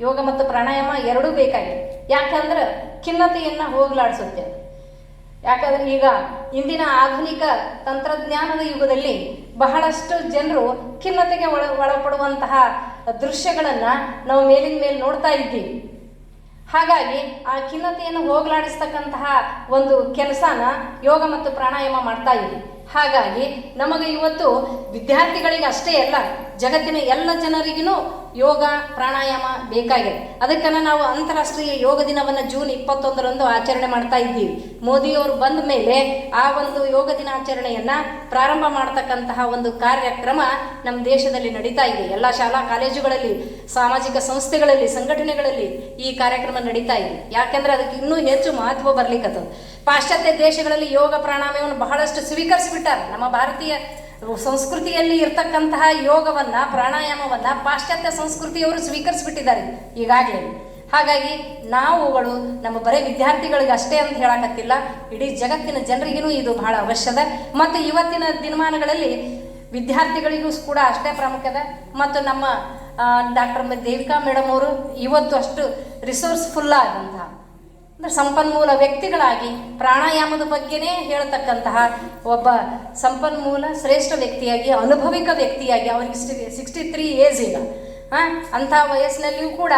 ಯೋಗ ಮತ್ತು ಪ್ರಾಣಾಯಾಮ ಎರಡೂ ಬೇಕಾಗಿದೆ. ಯಾಕಂದ್ರೆ ಖಿನ್ನತೆಯನ್ನು ಹೋಗಲಾಡಿಸುತ್ತೆ. ಯಾಕಂದರೆ ಈಗ ಇಂದಿನ ಆಧುನಿಕ ತಂತ್ರಜ್ಞಾನದ ಯುಗದಲ್ಲಿ ಬಹಳಷ್ಟು ಜನರು ಖಿನ್ನತೆಗೆ ಒಳಪಡುವಂತಹ ದೃಶ್ಯಗಳನ್ನು ನಾವು ಮೇಲಿನ ಮೇಲೆ ನೋಡ್ತಾ ಇದ್ದೀವಿ. ಹಾಗಾಗಿ ಆ ಖಿನ್ನತೆಯನ್ನು ಹೋಗಲಾಡಿಸ್ತಕ್ಕಂತಹ ಒಂದು ಕೆಲಸನ ಯೋಗ ಮತ್ತು ಪ್ರಾಣಾಯಾಮ ಮಾಡ್ತಾ ಇದ್ದೀವಿ. ಹಾಗಾಗಿ ನಮಗೆ ಇವತ್ತು ವಿದ್ಯಾರ್ಥಿಗಳಿಗೆ ಅಷ್ಟೇ ಅಲ್ಲ, ಜಗತ್ತಿನ ಎಲ್ಲ ಜನರಿಗೂ ಯೋಗ ಪ್ರಾಣಾಯಾಮ ಬೇಕಾಗಿದೆ. ಅದಕ್ಕನ್ನು ನಾವು ಅಂತಾರಾಷ್ಟ್ರೀಯ ಯೋಗ ದಿನವನ್ನು ಜೂನ್ 21ರಂದು ಆಚರಣೆ ಮಾಡ್ತಾ ಇದ್ದೀವಿ. ಮೋದಿಯವರು ಬಂದ ಮೇಲೆ ಆ ಒಂದು ಯೋಗ ದಿನಾಚರಣೆಯನ್ನು ಪ್ರಾರಂಭ ಮಾಡ್ತಕ್ಕಂತಹ ಒಂದು ಕಾರ್ಯಕ್ರಮ ನಮ್ಮ ದೇಶದಲ್ಲಿ ನಡೀತಾ ಇದೆ. ಎಲ್ಲ ಶಾಲಾ ಕಾಲೇಜುಗಳಲ್ಲಿ, ಸಾಮಾಜಿಕ ಸಂಸ್ಥೆಗಳಲ್ಲಿ, ಸಂಘಟನೆಗಳಲ್ಲಿ ಈ ಕಾರ್ಯಕ್ರಮ ನಡೀತಾ ಇದೆ. ಯಾಕೆಂದರೆ ಅದಕ್ಕೆ ಇನ್ನೂ ಹೆಚ್ಚು ಮಹತ್ವ ಬರ್ಲಿಕ್ಕತ್ತದ. ಪಾಶ್ಚಾತ್ಯ ದೇಶಗಳಲ್ಲಿ ಯೋಗ ಪ್ರಾಣಾಯಾಮವನ್ನು ಬಹಳಷ್ಟು ಸ್ವೀಕರಿಸಿಬಿಟ್ಟಾರೆ. ನಮ್ಮ ಭಾರತೀಯ ಸಂಸ್ಕೃತಿಯಲ್ಲಿ ಇರ್ತಕ್ಕಂತಹ ಯೋಗವನ್ನು, ಪ್ರಾಣಾಯಾಮವನ್ನು ಪಾಶ್ಚಾತ್ಯ ಸಂಸ್ಕೃತಿಯವರು ಸ್ವೀಕರಿಸಿಬಿಟ್ಟಿದ್ದಾರೆ ಈಗಾಗಲೇ. ಹಾಗಾಗಿ ನಾವುಗಳು ನಮ್ಮ ಬರೀ ವಿದ್ಯಾರ್ಥಿಗಳಿಗೆ ಅಷ್ಟೇ ಅಂತ ಹೇಳಕತ್ತಿಲ್ಲ, ಇಡೀ ಜಗತ್ತಿನ ಜನರಿಗೂ ಇದು ಬಹಳ ಅವಶ್ಯದ. ಮತ್ತು ಇವತ್ತಿನ ದಿನಮಾನಗಳಲ್ಲಿ ವಿದ್ಯಾರ್ಥಿಗಳಿಗೂ ಕೂಡ ಅಷ್ಟೇ ಪ್ರಾಮುಖ್ಯತೆ. ಮತ್ತು ನಮ್ಮ ಡಾಕ್ಟರ್ ದೇವಿಕಾ ಮೇಡಮ್ ಅವರು ಇವತ್ತು ಅಷ್ಟು ರಿಸೋರ್ಸ್ಫುಲ್ ಆದಂತಹ ಅಂದರೆ ಸಂಪನ್ಮೂಲ ವ್ಯಕ್ತಿಗಳಾಗಿ ಪ್ರಾಣಾಯಾಮದ ಬಗ್ಗೆನೇ ಹೇಳ್ತಕ್ಕಂತಹ ಒಬ್ಬ ಸಂಪನ್ಮೂಲ ಶ್ರೇಷ್ಠ ವ್ಯಕ್ತಿಯಾಗಿ, ಅನುಭವಿಕ ವ್ಯಕ್ತಿಯಾಗಿ, ಅವರಿಗೆ 63 ಏಜ್ ಈಗ, ಅಂಥ ವಯಸ್ಸಿನಲ್ಲಿಯೂ ಕೂಡ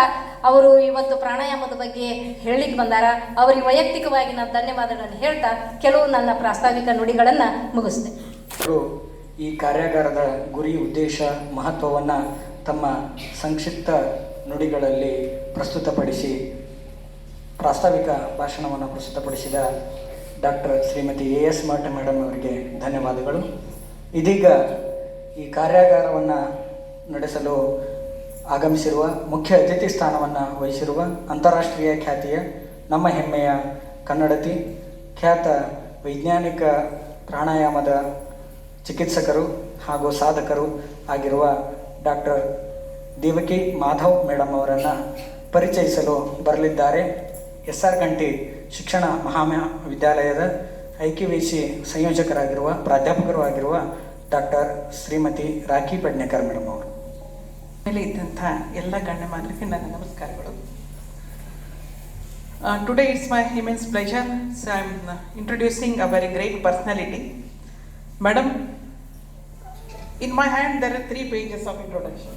ಅವರು ಇವತ್ತು ಪ್ರಾಣಾಯಾಮದ ಬಗ್ಗೆ ಹೇಳಲಿಕ್ಕೆ ಬಂದಾರ. ಅವರಿಗೆ ವೈಯಕ್ತಿಕವಾಗಿ ನಾನು ಧನ್ಯವಾದಗಳನ್ನು ಹೇಳ್ತಾ ಕೆಲವು ನನ್ನ ಪ್ರಾಸ್ತಾವಿಕ ನುಡಿಗಳನ್ನು ಮುಗಿಸ್ದೆ. ಈ ಕಾರ್ಯಾಗಾರದ ಗುರಿ, ಉದ್ದೇಶ, ಮಹತ್ವವನ್ನು ತಮ್ಮ ಸಂಕ್ಷಿಪ್ತ ನುಡಿಗಳಲ್ಲಿ ಪ್ರಸ್ತುತಪಡಿಸಿ ಪ್ರಾಸ್ತಾವಿಕ ಭಾಷಣವನ್ನು ಪ್ರಸ್ತುತಪಡಿಸಿದ ಡಾಕ್ಟರ್ ಶ್ರೀಮತಿ ಎಸ್ ಮಠ ಮೇಡಮ್ ಅವರಿಗೆ ಧನ್ಯವಾದಗಳು. ಇದೀಗ ಈ ಕಾರ್ಯಾಗಾರವನ್ನು ನಡೆಸಲು ಆಗಮಿಸಿರುವ ಮುಖ್ಯ ಅತಿಥಿ ಸ್ಥಾನವನ್ನು ವಹಿಸಿರುವ ಅಂತಾರಾಷ್ಟ್ರೀಯ ಖ್ಯಾತಿಯ ನಮ್ಮ ಹೆಮ್ಮೆಯ ಕನ್ನಡತಿ, ಖ್ಯಾತ ವೈಜ್ಞಾನಿಕ ಪ್ರಾಣಾಯಾಮದ ಚಿಕಿತ್ಸಕರು ಹಾಗೂ ಸಾಧಕರು ಆಗಿರುವ ಡಾಕ್ಟರ್ ದೇವಕಿ ಮಾಧವ್ ಮೇಡಮ್ ಅವರನ್ನು ಪರಿಚಯಿಸಲು ಬರಲಿದ್ದಾರೆ. SR ಗಂಟಿ ಶಿಕ್ಷಣ ಮಹಾವಿದ್ಯಾಲಯದ IQVC ಸಂಯೋಜಕರಾಗಿರುವ ಪ್ರಾಧ್ಯಾಪಕರು ಆಗಿರುವ ಡಾಕ್ಟರ್ ಶ್ರೀಮತಿ ರಾಖಿ ಪಡ್ನೇಕರ್ ಮೇಡಮ್ ಅವರು. ಮೇಲೆ ಇದ್ದಂಥ ಎಲ್ಲ ಗಣ್ಯಮಾನರಿಗೆ ನನ್ನ ನಮಸ್ಕಾರಗಳು. Today it's my immense pleasure, so I'm introducing a very great personality. Madam, in my hand there are 3 pages of introduction,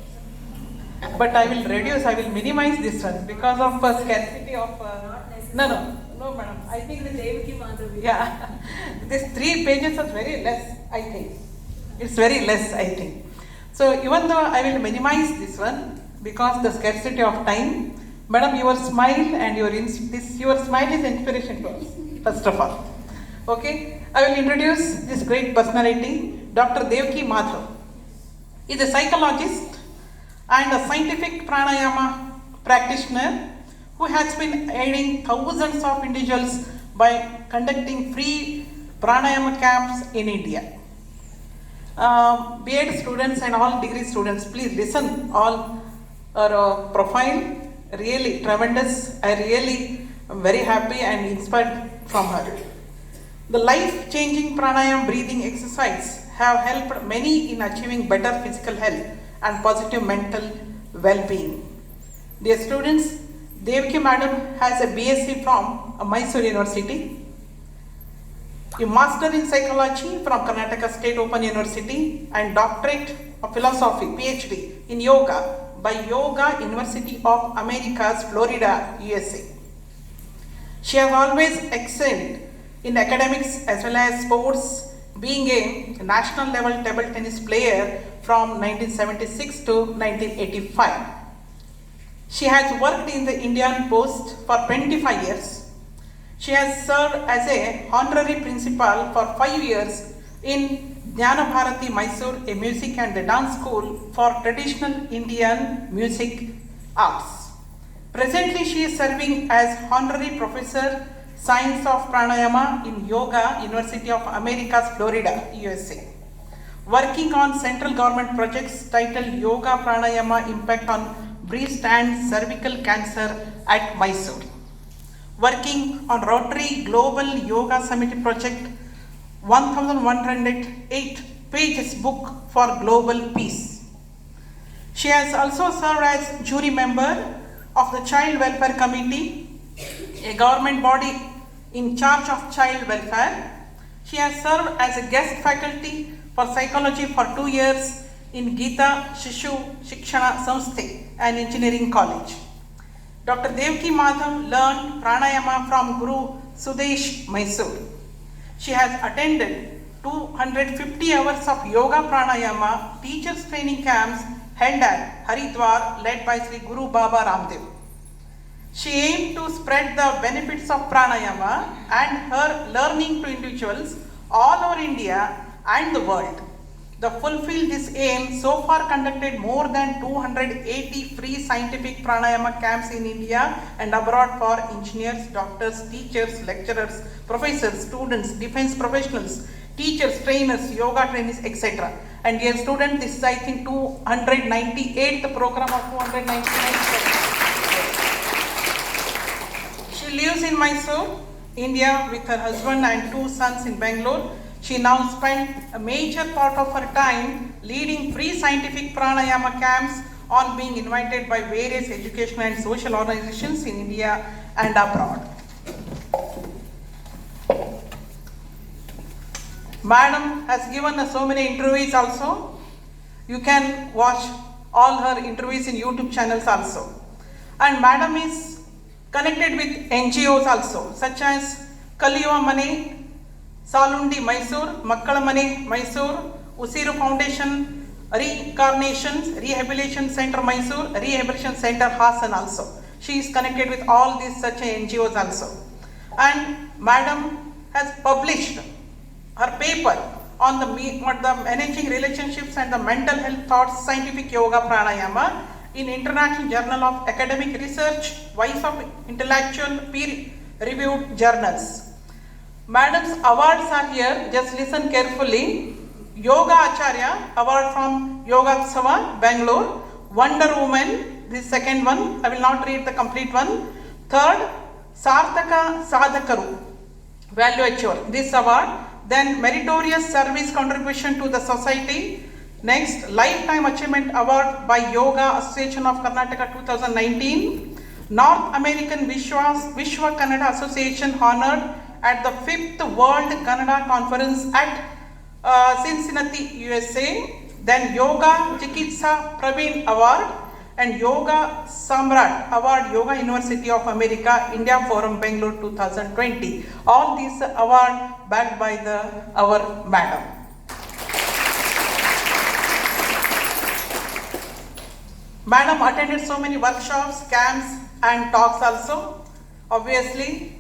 but I will minimize this one because of scarcity of no madam, I think the Devaki Madhavi, yeah, this 3 pages are very less, I think it's very less, I think. So even though I will minimize this one because the scarcity of time, madam, your smile and your smile is inspiration to us, first of all. Okay, I will introduce this great personality, Dr. Devaki Madhav. He is a psychologist and a scientific pranayama practitioner who has been aiding thousands of individuals by conducting free pranayama camps in India. B.Ed students and all degree students, please listen all her profile, really tremendous. I really am very happy and inspired from her. The life-changing pranayama breathing exercise have helped many in achieving better physical health and positive mental well-being. Dear students, Devaki Madam has a BSc from Mysore University, a Master in Psychology from Karnataka State Open University, and Doctorate of Philosophy, PhD in Yoga by Yoga University of Americas, Florida, USA. She has always excelled in academics as well as sports, being a national level table tennis player from 1976 to 1985. She has worked in the Indian Post for 25 years. She has served as a honorary principal for 5 years in Jnana Bharati Mysore, a music and a dance school for traditional Indian music arts. Presently, she is serving as honorary professor, Science of Pranayama in Yoga, University of Americas, Florida, USA. Working on central government projects titled Yoga Pranayama Impact on Breast and Cervical Cancer at Mysore. Working on Rotary Global Yoga Summit Project, 1108 pages book for global peace. She has also served as jury member of the Child Welfare Committee, a government body in charge of child welfare. She has served as a guest faculty for psychology for 2 years in Gita Shishu Shikshana Samsthe, an engineering college. Dr. Devaki Madhav learned pranayama from Guru Sudesh Mysore. She has attended 250 hours of yoga pranayama teachers training camps held at Haridwar led by Sri Guru Baba Ramdev. She aimed to spread the benefits of pranayama and her learning to individuals all over India and the world. To fulfill this aim, so far conducted more than 280 free scientific pranayama camps in India and abroad for engineers, doctors, teachers, lecturers, professors, students, defense professionals, teachers, trainers, yoga trainees, etc. And dear students, this is I think 298th program of 299. She lives in Mysore, India with her husband and 2 sons in Bangalore. She now spent a major part of her time leading free scientific pranayama camps on being invited by various educational and social organizations in India and abroad. Madam has given us so many interviews also. You can watch all her interviews in YouTube channels also. And Madam is connected with NGOs also, such as Kaliva Mane, Salundi Mysore, Makkala Mane Mysore, Usiru Foundation, Reincarnations Rehabilitation Center Mysore, Rehabilitation Center Hassan also. She is connected with all these such NGOs also. And Madam has published her paper on the managing relationships and the mental health thoughts, scientific yoga pranayama in International Journal of Academic Research, Voice of Intellectual, peer-reviewed journals. Madam's awards are here, just listen carefully. Yoga Acharya Award from Yogaksava, Bangalore. Wonder Woman, this second one, I will not read the complete one. Third, Sarthaka Sadhakaru, Value Achiever, this award. Then Meritorious Service Contribution to the Society. Next, Lifetime Achievement Award by Yoga Association of Karnataka 2019. North American Vishwa Kannada Association honored at the 5th World Kannada Conference at Cincinnati, USA. Then Yoga Chikitsa Praveen Award and Yoga Samrat Award, Yoga University of America, India Forum, Bangalore 2020. All these awards backed by our Madam. Madam attended so many workshops, camps and talks also, obviously.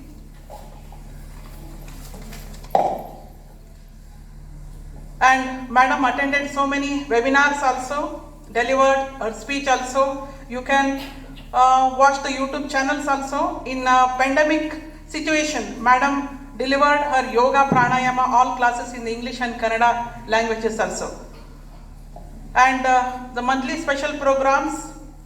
And Madam attended so many webinars also, delivered her speech also. You can watch the YouTube channels also. In a pandemic situation, Madam delivered her yoga pranayama, all classes in the English and Kannada languages also. And the monthly special programs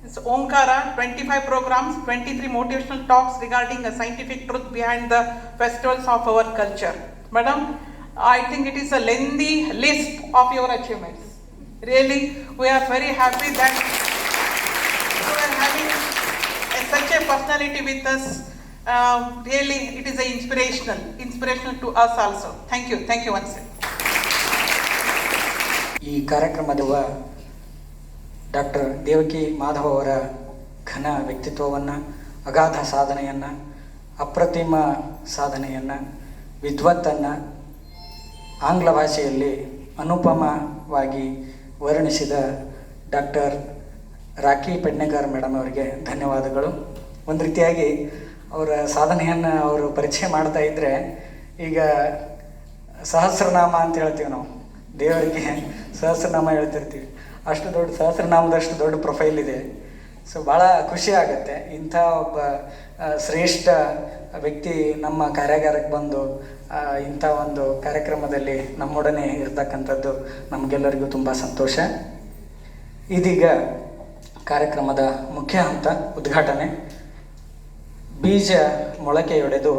is Omkara, 25 programs, 23 motivational talks regarding the scientific truth behind the festivals of our culture. Madam, I think it is a lengthy list of your achievements. Really, we are very happy that you are having such a personality with us. Really, it is inspirational to us also. Thank you once again. ಈ ಕಾರ್ಯಕ್ರಮದ doctor Devaki Madhav ಅವರ ಘನ ವ್ಯಕ್ತಿತ್ವವನ್ನು, ಅಗಾಧ ಸಾಧನೆಯನ್ನು, ಅಪ್ರತಿಮ ಸಾಧನೆಯನ್ನು, ವಿದ್ವತ್ತನ್ನು ಆಂಗ್ಲ ಭಾಷೆಯಲ್ಲಿ ಅನುಪಮವಾಗಿ ವರ್ಣಿಸಿದ ಡಾಕ್ಟರ್ ರಾಖಿ ಪೆಡ್ನೇಕರ್ ಮೇಡಮ್ ಅವರಿಗೆ ಧನ್ಯವಾದಗಳು. ಒಂದು ರೀತಿಯಾಗಿ ಅವರ ಸಾಧನೆಯನ್ನು ಅವರು ಪರಿಚಯ ಮಾಡ್ತಾ ಇದ್ದರೆ, ಈಗ ಸಹಸ್ರನಾಮ ಅಂತ ಹೇಳ್ತೀವಿ ನಾವು, ದೇವರಿಗೆ ಸಹಸ್ರನಾಮ ಹೇಳ್ತಿರ್ತೀವಿ, ಅಷ್ಟು ದೊಡ್ಡ ಸಹಸ್ರನಾಮದಷ್ಟು ದೊಡ್ಡ ಪ್ರೊಫೈಲ್ ಇದೆ. ಸೊ ಭಾಳ ಖುಷಿ ಆಗುತ್ತೆ ಇಂಥ ಒಬ್ಬ ಶ್ರೇಷ್ಠ ವ್ಯಕ್ತಿ ನಮ್ಮ ಕಾರ್ಯಾಗಾರಕ್ಕೆ ಬಂದು ಇಂಥ ಒಂದು ಕಾರ್ಯಕ್ರಮದಲ್ಲಿ ನಮ್ಮೊಡನೆ ಇರ್ತಕ್ಕಂಥದ್ದು ನಮಗೆಲ್ಲರಿಗೂ ತುಂಬ ಸಂತೋಷ. ಇದೀಗ ಕಾರ್ಯಕ್ರಮದ ಮುಖ್ಯ ಹಂತ ಉದ್ಘಾಟನೆ. ಬೀಜ ಮೊಳಕೆಯೊಡೆದು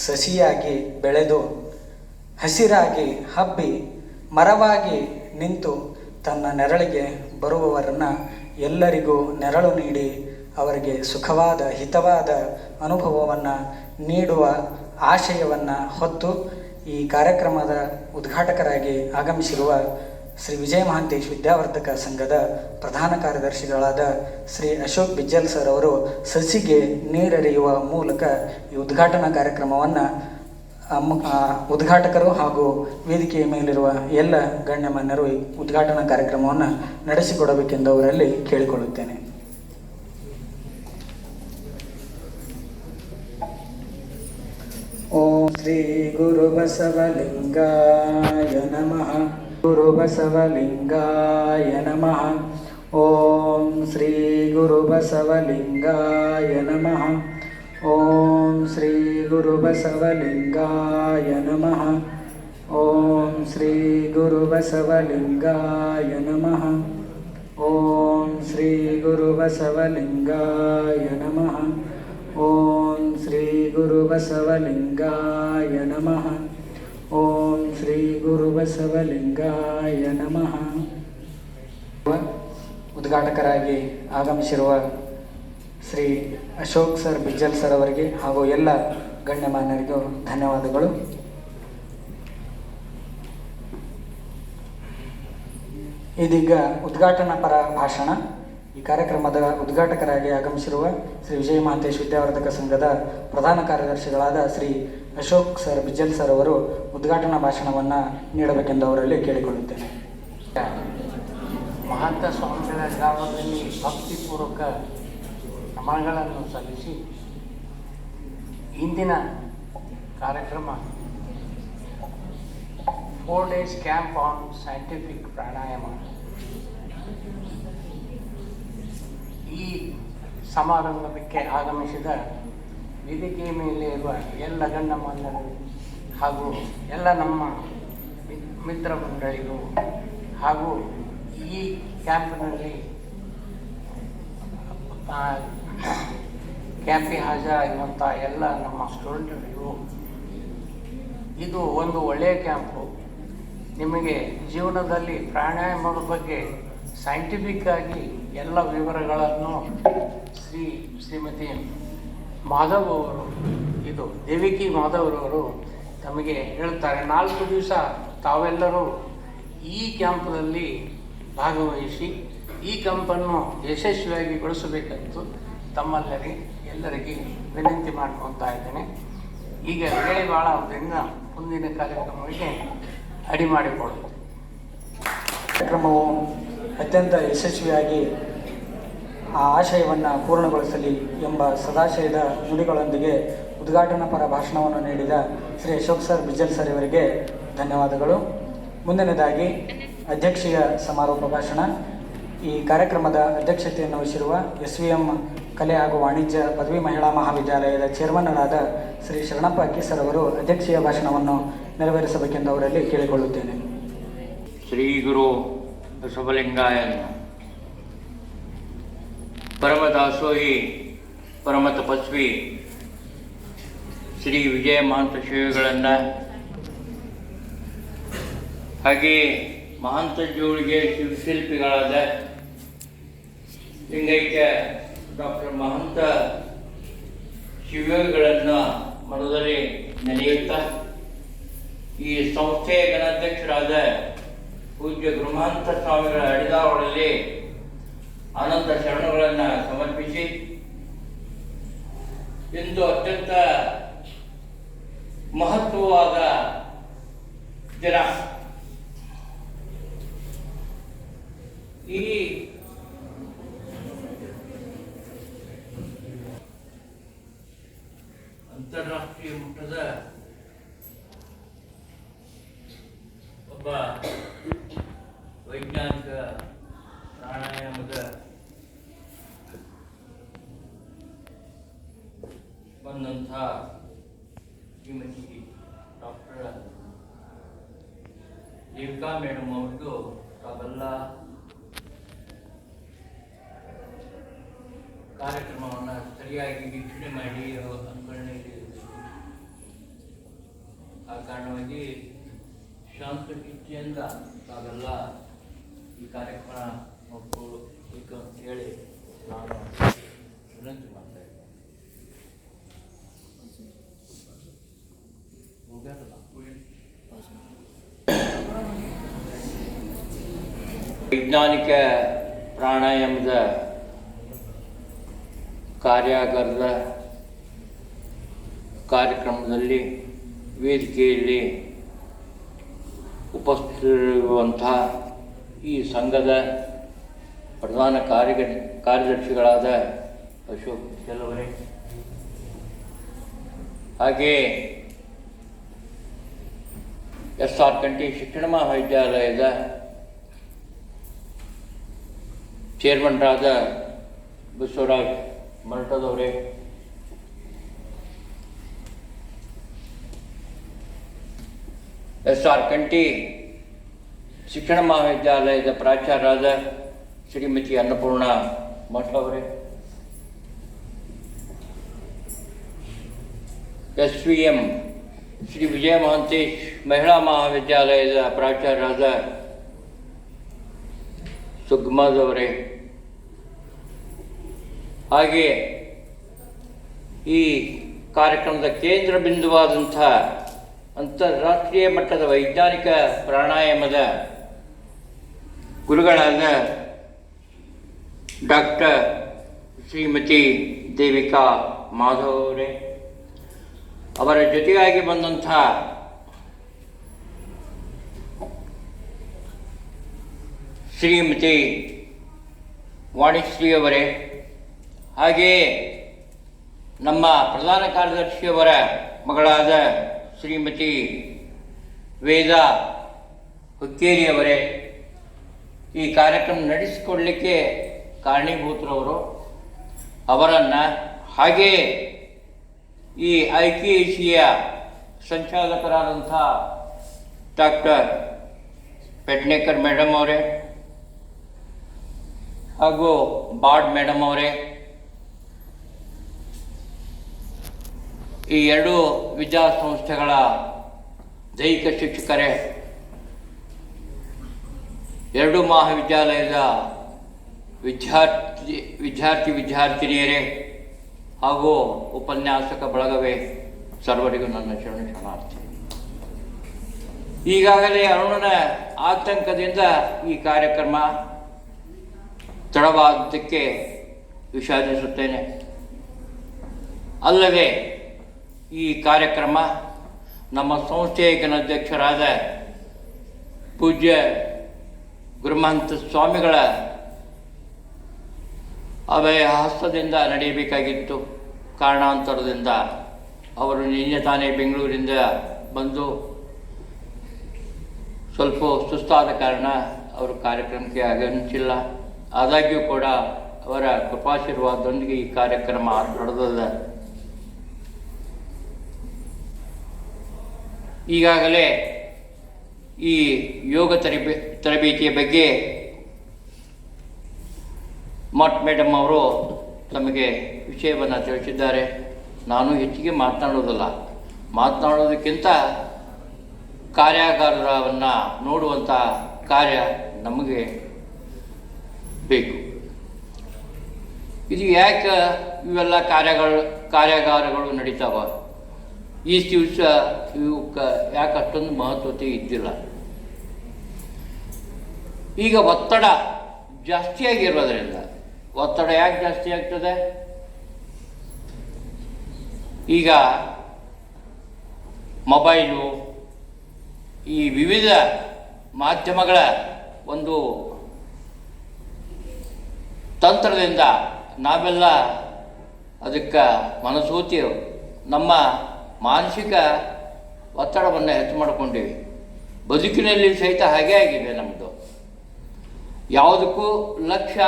ಸಸಿಯಾಗಿ ಬೆಳೆದು ಹಸಿರಾಗಿ ಹಬ್ಬಿ ಮರವಾಗಿ ನಿಂತು ತನ್ನ ನೆರಳಿಗೆ ಬರುವವರನ್ನು ಎಲ್ಲರಿಗೂ ನೆರಳು ನೀಡಿ ಅವರಿಗೆ ಸುಖವಾದ ಹಿತವಾದ ಅನುಭವವನ್ನು ನೀಡುವ ಆಶಯವನ್ನು ಹೊತ್ತು ಈ ಕಾರ್ಯಕ್ರಮದ ಉದ್ಘಾಟಕರಾಗಿ ಆಗಮಿಸಿರುವ ಶ್ರೀ ವಿಜಯ ಮಹಾಂತೇಶ್ ವಿದ್ಯಾವರ್ಧಕ ಸಂಘದ ಪ್ರಧಾನ ಕಾರ್ಯದರ್ಶಿಗಳಾದ ಶ್ರೀ ಅಶೋಕ್ ಬಿಜ್ಜಲ್ ಸರ್ ಅವರು ಸಸಿಗೆ ನೀರೆರೆಯುವ ಮೂಲಕ ಈ ಉದ್ಘಾಟನಾ ಕಾರ್ಯಕ್ರಮವನ್ನು ಉದ್ಘಾಟಕರು ಹಾಗೂ ವೇದಿಕೆಯ ಮೇಲಿರುವ ಎಲ್ಲ ಗಣ್ಯಮಾನ್ಯರು ಈ ಉದ್ಘಾಟನಾ ಕಾರ್ಯಕ್ರಮವನ್ನು ನಡೆಸಿಕೊಡಬೇಕೆಂದು ಅವರಲ್ಲಿ ಕೇಳಿಕೊಳ್ಳುತ್ತೇನೆ. ಓಂ ಶ್ರೀ ಗುರು ಬಸವಲಿಂಗಾಯ ನಮಃ. ಗುರು ಬಸವಲಿಂಗಾಯ ನಮಃ. ಓಂ ಶ್ರೀ ಗುರು ಬಸವಲಿಂಗಾಯ ನಮಃ. ಓಂ ಶ್ರೀ ಗುರು ಬಸವಲಿಂಗಾಯ ನಮಃ. ಓಂ ಶ್ರೀ ಗುರು ಬಸವಲಿಂಗಾಯ ನಮಃ. ಓಂ ಶ್ರೀ ಗುರು ಬಸವಲಿಂಗಾಯ ನಮಃ. ಓಂ ಶ್ರೀ ಗುರು ಬಸವಲಿಂಗಾಯ ನಮಃ. ಓಂ ಶ್ರೀ ಗುರು ಬಸವಲಿಂಗಾಯ ನಮಃ. ಉದ್ಘಾಟಕರಾಗಿ ಆಗಮಿಸಿರುವ ಶ್ರೀ ಅಶೋಕ್ ಸರ್ ಬಿಜ್ಜಲ್ ಸರ್ ಅವರಿಗೆ ಹಾಗೂ ಎಲ್ಲ ಗಣ್ಯಮಾನ್ಯರಿಗೂ ಧನ್ಯವಾದಗಳು. ಇದೀಗ ಉದ್ಘಾಟನಾ ಪರ ಭಾಷಣ. ಈ ಕಾರ್ಯಕ್ರಮದ ಉದ್ಘಾಟಕರಾಗಿ ಆಗಮಿಸಿರುವ ಶ್ರೀ ವಿಜಯ ಮಹಾಂತೇಶ್ ವಿದ್ಯಾವರ್ಧಕ ಸಂಘದ ಪ್ರಧಾನ ಕಾರ್ಯದರ್ಶಿಗಳಾದ ಶ್ರೀ ಅಶೋಕ್ ಸರ್ ಬಿಜ್ಜಲ್ ಸರ್ ಅವರು ಉದ್ಘಾಟನಾ ಭಾಷಣವನ್ನು ನೀಡಬೇಕೆಂದು ಅವರಲ್ಲಿ ಕೇಳಿಕೊಳ್ಳುತ್ತೇನೆ. ಮಹಾಂತ ಸ್ವಾಮಿಗಳ ಗ್ರಾಮದಲ್ಲಿ ಭಕ್ತಿಪೂರ್ವಕ ನಮನಗಳನ್ನು ಸಲ್ಲಿಸಿ ಇಂದಿನ ಕಾರ್ಯಕ್ರಮ 4 days ಕ್ಯಾಂಪ್ ಆನ್ ಸೈಂಟಿಫಿಕ್ ಪ್ರಾಣಾಯಾಮ. ಈ ಸಮಾರಂಭಕ್ಕೆ ಆಗಮಿಸಿದ ವೇದಿಕೆ ಮೇಲೆ ಇರುವ ಎಲ್ಲ ಗಣ್ಯಮಾನ್ಯರು ಹಾಗೂ ಎಲ್ಲ ನಮ್ಮ ಮಿತ್ರ ಮಂಡಳಿಗಳು ಹಾಗೂ ಈ ಕ್ಯಾಂಪಿನಲ್ಲಿ ಕ್ಯಾಂಪಿಗೆ ಹಾಜರಾಗಿರುವಂಥ ಎಲ್ಲ ನಮ್ಮ ಸ್ಟೂಡೆಂಟ್ಗಳಿಗೂ ಇದು ಒಂದು ಒಳ್ಳೆಯ ಕ್ಯಾಂಪು. ನಿಮಗೆ ಜೀವನದಲ್ಲಿ ಪ್ರಾಣಾಯಾಮದ ಬಗ್ಗೆ ಸೈಂಟಿಫಿಕ್ ಆಗಿ ಎಲ್ಲ ವಿವರಗಳನ್ನು ಶ್ರೀಮತಿ ಮಾಧವ್ ಅವರು, ಇದು ದೇವಿಕಿ ಮಾಧವ್ರವರು ತಮಗೆ ಹೇಳ್ತಾರೆ. 4 ದಿವಸ ತಾವೆಲ್ಲರೂ ಈ ಕ್ಯಾಂಪ್ನಲ್ಲಿ ಭಾಗವಹಿಸಿ ಈ ಕ್ಯಾಂಪನ್ನು ಯಶಸ್ವಿಯಾಗಿ ಗೊಳಿಸಬೇಕೆಂದು ಎಲ್ಲರಿಗೆ ವಿನಂತಿ ಮಾಡ್ಕೊತಾ ಇದ್ದೇನೆ. ಈಗ ವೇಳೆ ಭಾಳ ಆದ್ದರಿಂದ ಮುಂದಿನ ಕಾರ್ಯಕ್ರಮಕ್ಕೆ ಅಡಿ ಮಾಡಿಕೊಳ್ಳುತ್ತೆ. ಕಾರ್ಯಕ್ರಮವು ಅತ್ಯಂತ ಯಶಸ್ವಿಯಾಗಿ ಆ ಆಶಯವನ್ನು ಪೂರ್ಣಗೊಳಿಸಲಿ ಎಂಬ ಸದಾಶಯದ ನುಡಿಗಳೊಂದಿಗೆ ಉದ್ಘಾಟನಾ ಪರ ಭಾಷಣವನ್ನು ನೀಡಿದ ಶ್ರೀ ಅಶೋಕ್ ಸರ್ ಬಿಜ್ಜಲ್ ಸರ್ ಇವರಿಗೆ ಧನ್ಯವಾದಗಳು. ಮುಂದಿನದಾಗಿ ಅಧ್ಯಕ್ಷೀಯ ಸಮಾರೋಪ ಭಾಷಣ. ಈ ಕಾರ್ಯಕ್ರಮದ ಅಧ್ಯಕ್ಷತೆಯನ್ನು ವಹಿಸಿರುವ SVM ಕಲೆ ಹಾಗೂ ವಾಣಿಜ್ಯ ಪದವಿ ಮಹಿಳಾ ಮಹಾವಿದ್ಯಾಲಯದ ಚೇರ್ಮನ್ನರಾದ ಶ್ರೀ ಶರಣಪ್ಪ ಅಕ್ಕಿ ಸರ್ ಅವರು ಅಧ್ಯಕ್ಷೀಯ ಭಾಷಣವನ್ನು ನೆರವೇರಿಸಬೇಕೆಂದು ಅವರಲ್ಲಿ ಕೇಳಿಕೊಳ್ಳುತ್ತೇನೆ. ಶ್ರೀ ಗುರು ಬಸವಲಿಂಗಾಯ ಪರಮದಾಸೋಹಿ ಪರಮ ತಪಸ್ವಿ ಶ್ರೀ ವಿಜಯ ಮಹಾಂತ ಶಿವಗಳನ್ನು ಹಾಗೆಯೇ ಮಹಾಂತ ಜೋಳಿಗೆ ಶಿವಶಿಲ್ಪಿಗಳಾದ ಲಿಂಗೈಕ್ಯ ಡಾಕ್ಟರ್ ಮಹಾಂತ ಶಿವಗಳನ್ನು ಮನದಲ್ಲಿ ನೆನೆಯುತ್ತಾ ಈ ಸಂಸ್ಥೆಯ ಗಣಾಧ್ಯಕ್ಷರಾದ ಪೂಜ್ಯ ಗುರುಮಹಂತ ಸ್ವಾಮಿಗಳ ಅಡಿದಾವಳಲ್ಲಿ ಅನಂತ ಶರಣಗಳನ್ನು ಸಮರ್ಪಿಸಿ ಇಂದು ಅತ್ಯಂತ ಮಹತ್ವವಾದ ದಿನ. ಈ ಅಂತಾರಾಷ್ಟ್ರೀಯ ಮಟ್ಟದ ಒಬ್ಬ ವೈಜ್ಞಾನಿಕ ಪ್ರಾಣಾಯಾಮದ ಬಂದಂಥ ಶ್ರೀಮತಿ ಡಾಕ್ಟರ್ ದೇವಿಕಾ ಮೇಡಮ್ ಅವ್ರದ್ದು ತಾವೆಲ್ಲ ಕಾರ್ಯಕ್ರಮವನ್ನು ಸರಿಯಾಗಿ ವೀಕ್ಷಣೆ ಮಾಡಿ ಅನುಕರಣೆ ಆ ಕಾರಣವಾಗಿ ಶಾಂತ ಚಿತ್ತಿಯಿಂದ ತಾವೆಲ್ಲ ಈ ಕಾರ್ಯಕ್ರಮ ನೋಡ್ಕೊಳ್ಬೇಕು ಅಂತ ಹೇಳಿ ನಾನು ವಿನಂತಿ ಮಾಡ್ತಾ ಇದ್ದೇನೆ. ವೈಜ್ಞಾನಿಕ ಪ್ರಾಣಾಯಾಮದ ಕಾರ್ಯಾಗಾರದ ಕಾರ್ಯಕ್ರಮದಲ್ಲಿ ವೇದಿಕೆಯಲ್ಲಿ ಉಪಸ್ಥಿತರಿರುವಂಥ ಈ ಸಂಘದ ಪ್ರಧಾನ ಕಾರ್ಯದರ್ಶಿಗಳಾದ ಅಶೋಕ್ ಕೆಲವರೇ, ಹಾಗೆಯೇ SR ಕಂಠಿ ಶಿಕ್ಷಣ ಮಹಾವಿದ್ಯಾಲಯದ ಚೇರ್ಮನ್ರಾದ ಬಸವರಾಜ್ ಮರಟದವರೇ, SR ಕಂಠಿ ಶಿಕ್ಷಣ ಮಹಾವಿದ್ಯಾಲಯದ ಪ್ರಾಚಾರ್ಯರಾದ ಶ್ರೀಮತಿ ಅನ್ನಪೂರ್ಣ ಮಠ ಅವರೇ, SVM ಶ್ರೀ ವಿಜಯ ಮಹಾಂತೇಶ್ ಮಹಿಳಾ ಮಹಾವಿದ್ಯಾಲಯದ ಪ್ರಾಚಾರ್ಯರಾದ ಸುಗ್ಮದವರೇ, ಹಾಗೆಯೇ ಈ ಕಾರ್ಯಕ್ರಮದ ಕೇಂದ್ರ ಬಿಂದುವಾದಂಥ ಅಂತಾರಾಷ್ಟ್ರೀಯ ಮಟ್ಟದ ವೈಜ್ಞಾನಿಕ ಪ್ರಾಣಾಯಾಮದ ಗುರುಗಳಾದ ಡಾಕ್ಟರ್ ಶ್ರೀಮತಿ ದೇವಿಕಾ ಮಾಧವ್ ಅವರೇ, ಅವರ ಜೊತೆಯಾಗಿ ಬಂದಂಥ ಶ್ರೀಮತಿ ವಾಣಿಶ್ರೀ ಅವರೇ, ಹಾಗೆಯೇ ನಮ್ಮ ಪ್ರಧಾನ ಕಾರ್ಯದರ್ಶಿಯವರ ಮಗಳಾದ ಶ್ರೀಮತಿ ವೇದಾ ಹುಕ್ಕೇರಿಯವರೇ ಈ ಕಾರ್ಯಕ್ರಮ ನಡೆಸಿಕೊಡಲಿಕ್ಕೆ ಕಾರಣೀಭೂತರವರು, ಅವರನ್ನು ಹಾಗೆಯೇ ಈ IKECಯ ಸಂಚಾಲಕರಾದಂಥ ಡಾಕ್ಟರ್ ಪೆಡ್ನೇಕರ್ ಮೇಡಮ್ ಅವರೇ ಹಾಗೂ ಬಾಡ್ ಮೇಡಮ್ ಅವರೇ, ಈ ಎರಡೂ ವಿದ್ಯಾಸಂಸ್ಥೆಗಳ ದೈಹಿಕ ಶಿಕ್ಷಕರೇ, ಎರಡೂ ಮಹಾವಿದ್ಯಾಲಯದ ವಿದ್ಯಾರ್ಥಿನಿಯರೇ ಹಾಗೂ ಉಪನ್ಯಾಸಕ ಬಳಗವೇ, ಸರ್ವರಿಗೂ ನನ್ನ ಶರಣಾರ್ಥಿ. ಈಗಾಗಲೇ ಅರುಣನ ಆತಂಕದಿಂದ ಈ ಕಾರ್ಯಕ್ರಮ ತಡವಾದಕ್ಕೆ ವಿಷಾದಿಸುತ್ತೇನೆ. ಅಲ್ಲದೆ ಈ ಕಾರ್ಯಕ್ರಮ ನಮ್ಮ ಸಂಸ್ಥೆಯ ಅಧ್ಯಕ್ಷರಾದ ಪೂಜ್ಯ ಗುರುಮಹಂತ ಸ್ವಾಮಿಗಳ ಅಭಯ ಹಸ್ತದಿಂದ ನಡೆಯಬೇಕಾಗಿತ್ತು. ಕಾರಣಾಂತರದಿಂದ ಅವರು ನಿನ್ನೆ ತಾನೇ ಬೆಂಗಳೂರಿಂದ ಬಂದು ಸ್ವಲ್ಪ ಸುಸ್ತಾದ ಕಾರಣ ಅವರು ಕಾರ್ಯಕ್ರಮಕ್ಕೆ ಆಗಮಿಸಿಲ್ಲ. ಆದಾಗ್ಯೂ ಕೂಡ ಅವರ ಕೃಪಾಶೀರ್ವಾದದೊಂದಿಗೆ ಈ ಕಾರ್ಯಕ್ರಮ ನಡೆದಿದೆ. ಈಗಾಗಲೇ ಈ ಯೋಗ ತರಬೇತಿಯ ಬಗ್ಗೆ ಮಠ್ ಮೇಡಮ್ ಅವರು ತಮಗೆ ವಿಷಯವನ್ನು ತಿಳಿಸಿದ್ದಾರೆ. ನಾನು ಹೆಚ್ಚಿಗೆ ಮಾತನಾಡೋದಕ್ಕಿಂತ ಕಾರ್ಯಾಗಾರವನ್ನು ನೋಡುವಂಥ ಕಾರ್ಯ ನಮಗೆ ಬೇಕು. ಇದು ಯಾಕೆ ಇವೆಲ್ಲ ಕಾರ್ಯಾಗಾರಗಳು ನಡೀತಾವ? ಈ ದಿವಸ ಇವಕ್ಕೆ ಯಾಕೆ ಅಷ್ಟೊಂದು ಮಹತ್ವತೆ ಇದ್ದಿಲ್ಲ. ಈಗ ಒತ್ತಡ ಜಾಸ್ತಿಯಾಗಿರೋದ್ರಿಂದ, ಒತ್ತಡ ಯಾಕೆ ಜಾಸ್ತಿ ಆಗ್ತದೆ? ಈಗ ಮೊಬೈಲು, ಈ ವಿವಿಧ ಮಾಧ್ಯಮಗಳ ಒಂದು ತಂತ್ರದಿಂದ ನಾವೆಲ್ಲ ಅದಕ್ಕೆ ಮನಸೋತಿ ನಮ್ಮ ಮಾನಸಿಕ ಒತ್ತಡವನ್ನು ಹೆಚ್ಚು ಮಾಡಿಕೊಂಡಿವಿ. ಬದುಕಿನಲ್ಲಿ ಸಹಿತ ಹಾಗೇ ಆಗಿದೆ ನಮ್ಮದು. ಯಾವುದಕ್ಕೂ ಲಕ್ಷ್ಯ,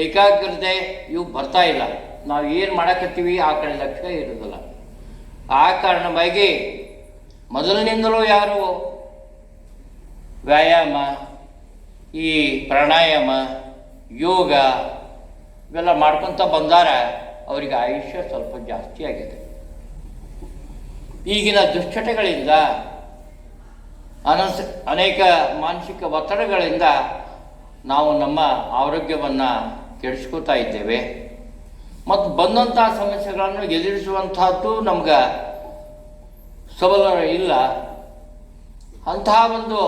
ಏಕಾಗ್ರತೆ ಇವು ಬರ್ತಾ ಇಲ್ಲ. ನಾವು ಏನು ಮಾಡಕತ್ತೀವಿ ಆ ಕಡೆ ಲಕ್ಷ್ಯ ಇರೋದಿಲ್ಲ. ಆ ಕಾರಣವಾಗಿ ಮೊದಲಿನಿಂದಲೂ ಯಾರು ವ್ಯಾಯಾಮ, ಈ ಪ್ರಾಣಾಯಾಮ, ಯೋಗ ಇವೆಲ್ಲ ಮಾಡ್ಕೊತ ಬಂದಾರ, ಅವರಿಗೆ ಆಯುಷ್ಯ ಸ್ವಲ್ಪ ಜಾಸ್ತಿ ಆಗಿದೆ. ಈಗಿನ ದುಶ್ಚಟಗಳಿಂದ, ಅನೇಕ ಮಾನಸಿಕ ಒತ್ತಡಗಳಿಂದ ನಾವು ನಮ್ಮ ಆರೋಗ್ಯವನ್ನು ಕೆಡಿಸ್ಕೋತಾ ಇದ್ದೇವೆ. ಮತ್ತು ಬಂದಂಥ ಸಮಸ್ಯೆಗಳನ್ನು ಎದುರಿಸುವಂಥದ್ದು ನಮ್ಗೆ ಸಬಲರ ಇಲ್ಲ. ಅಂತಹ ಒಂದು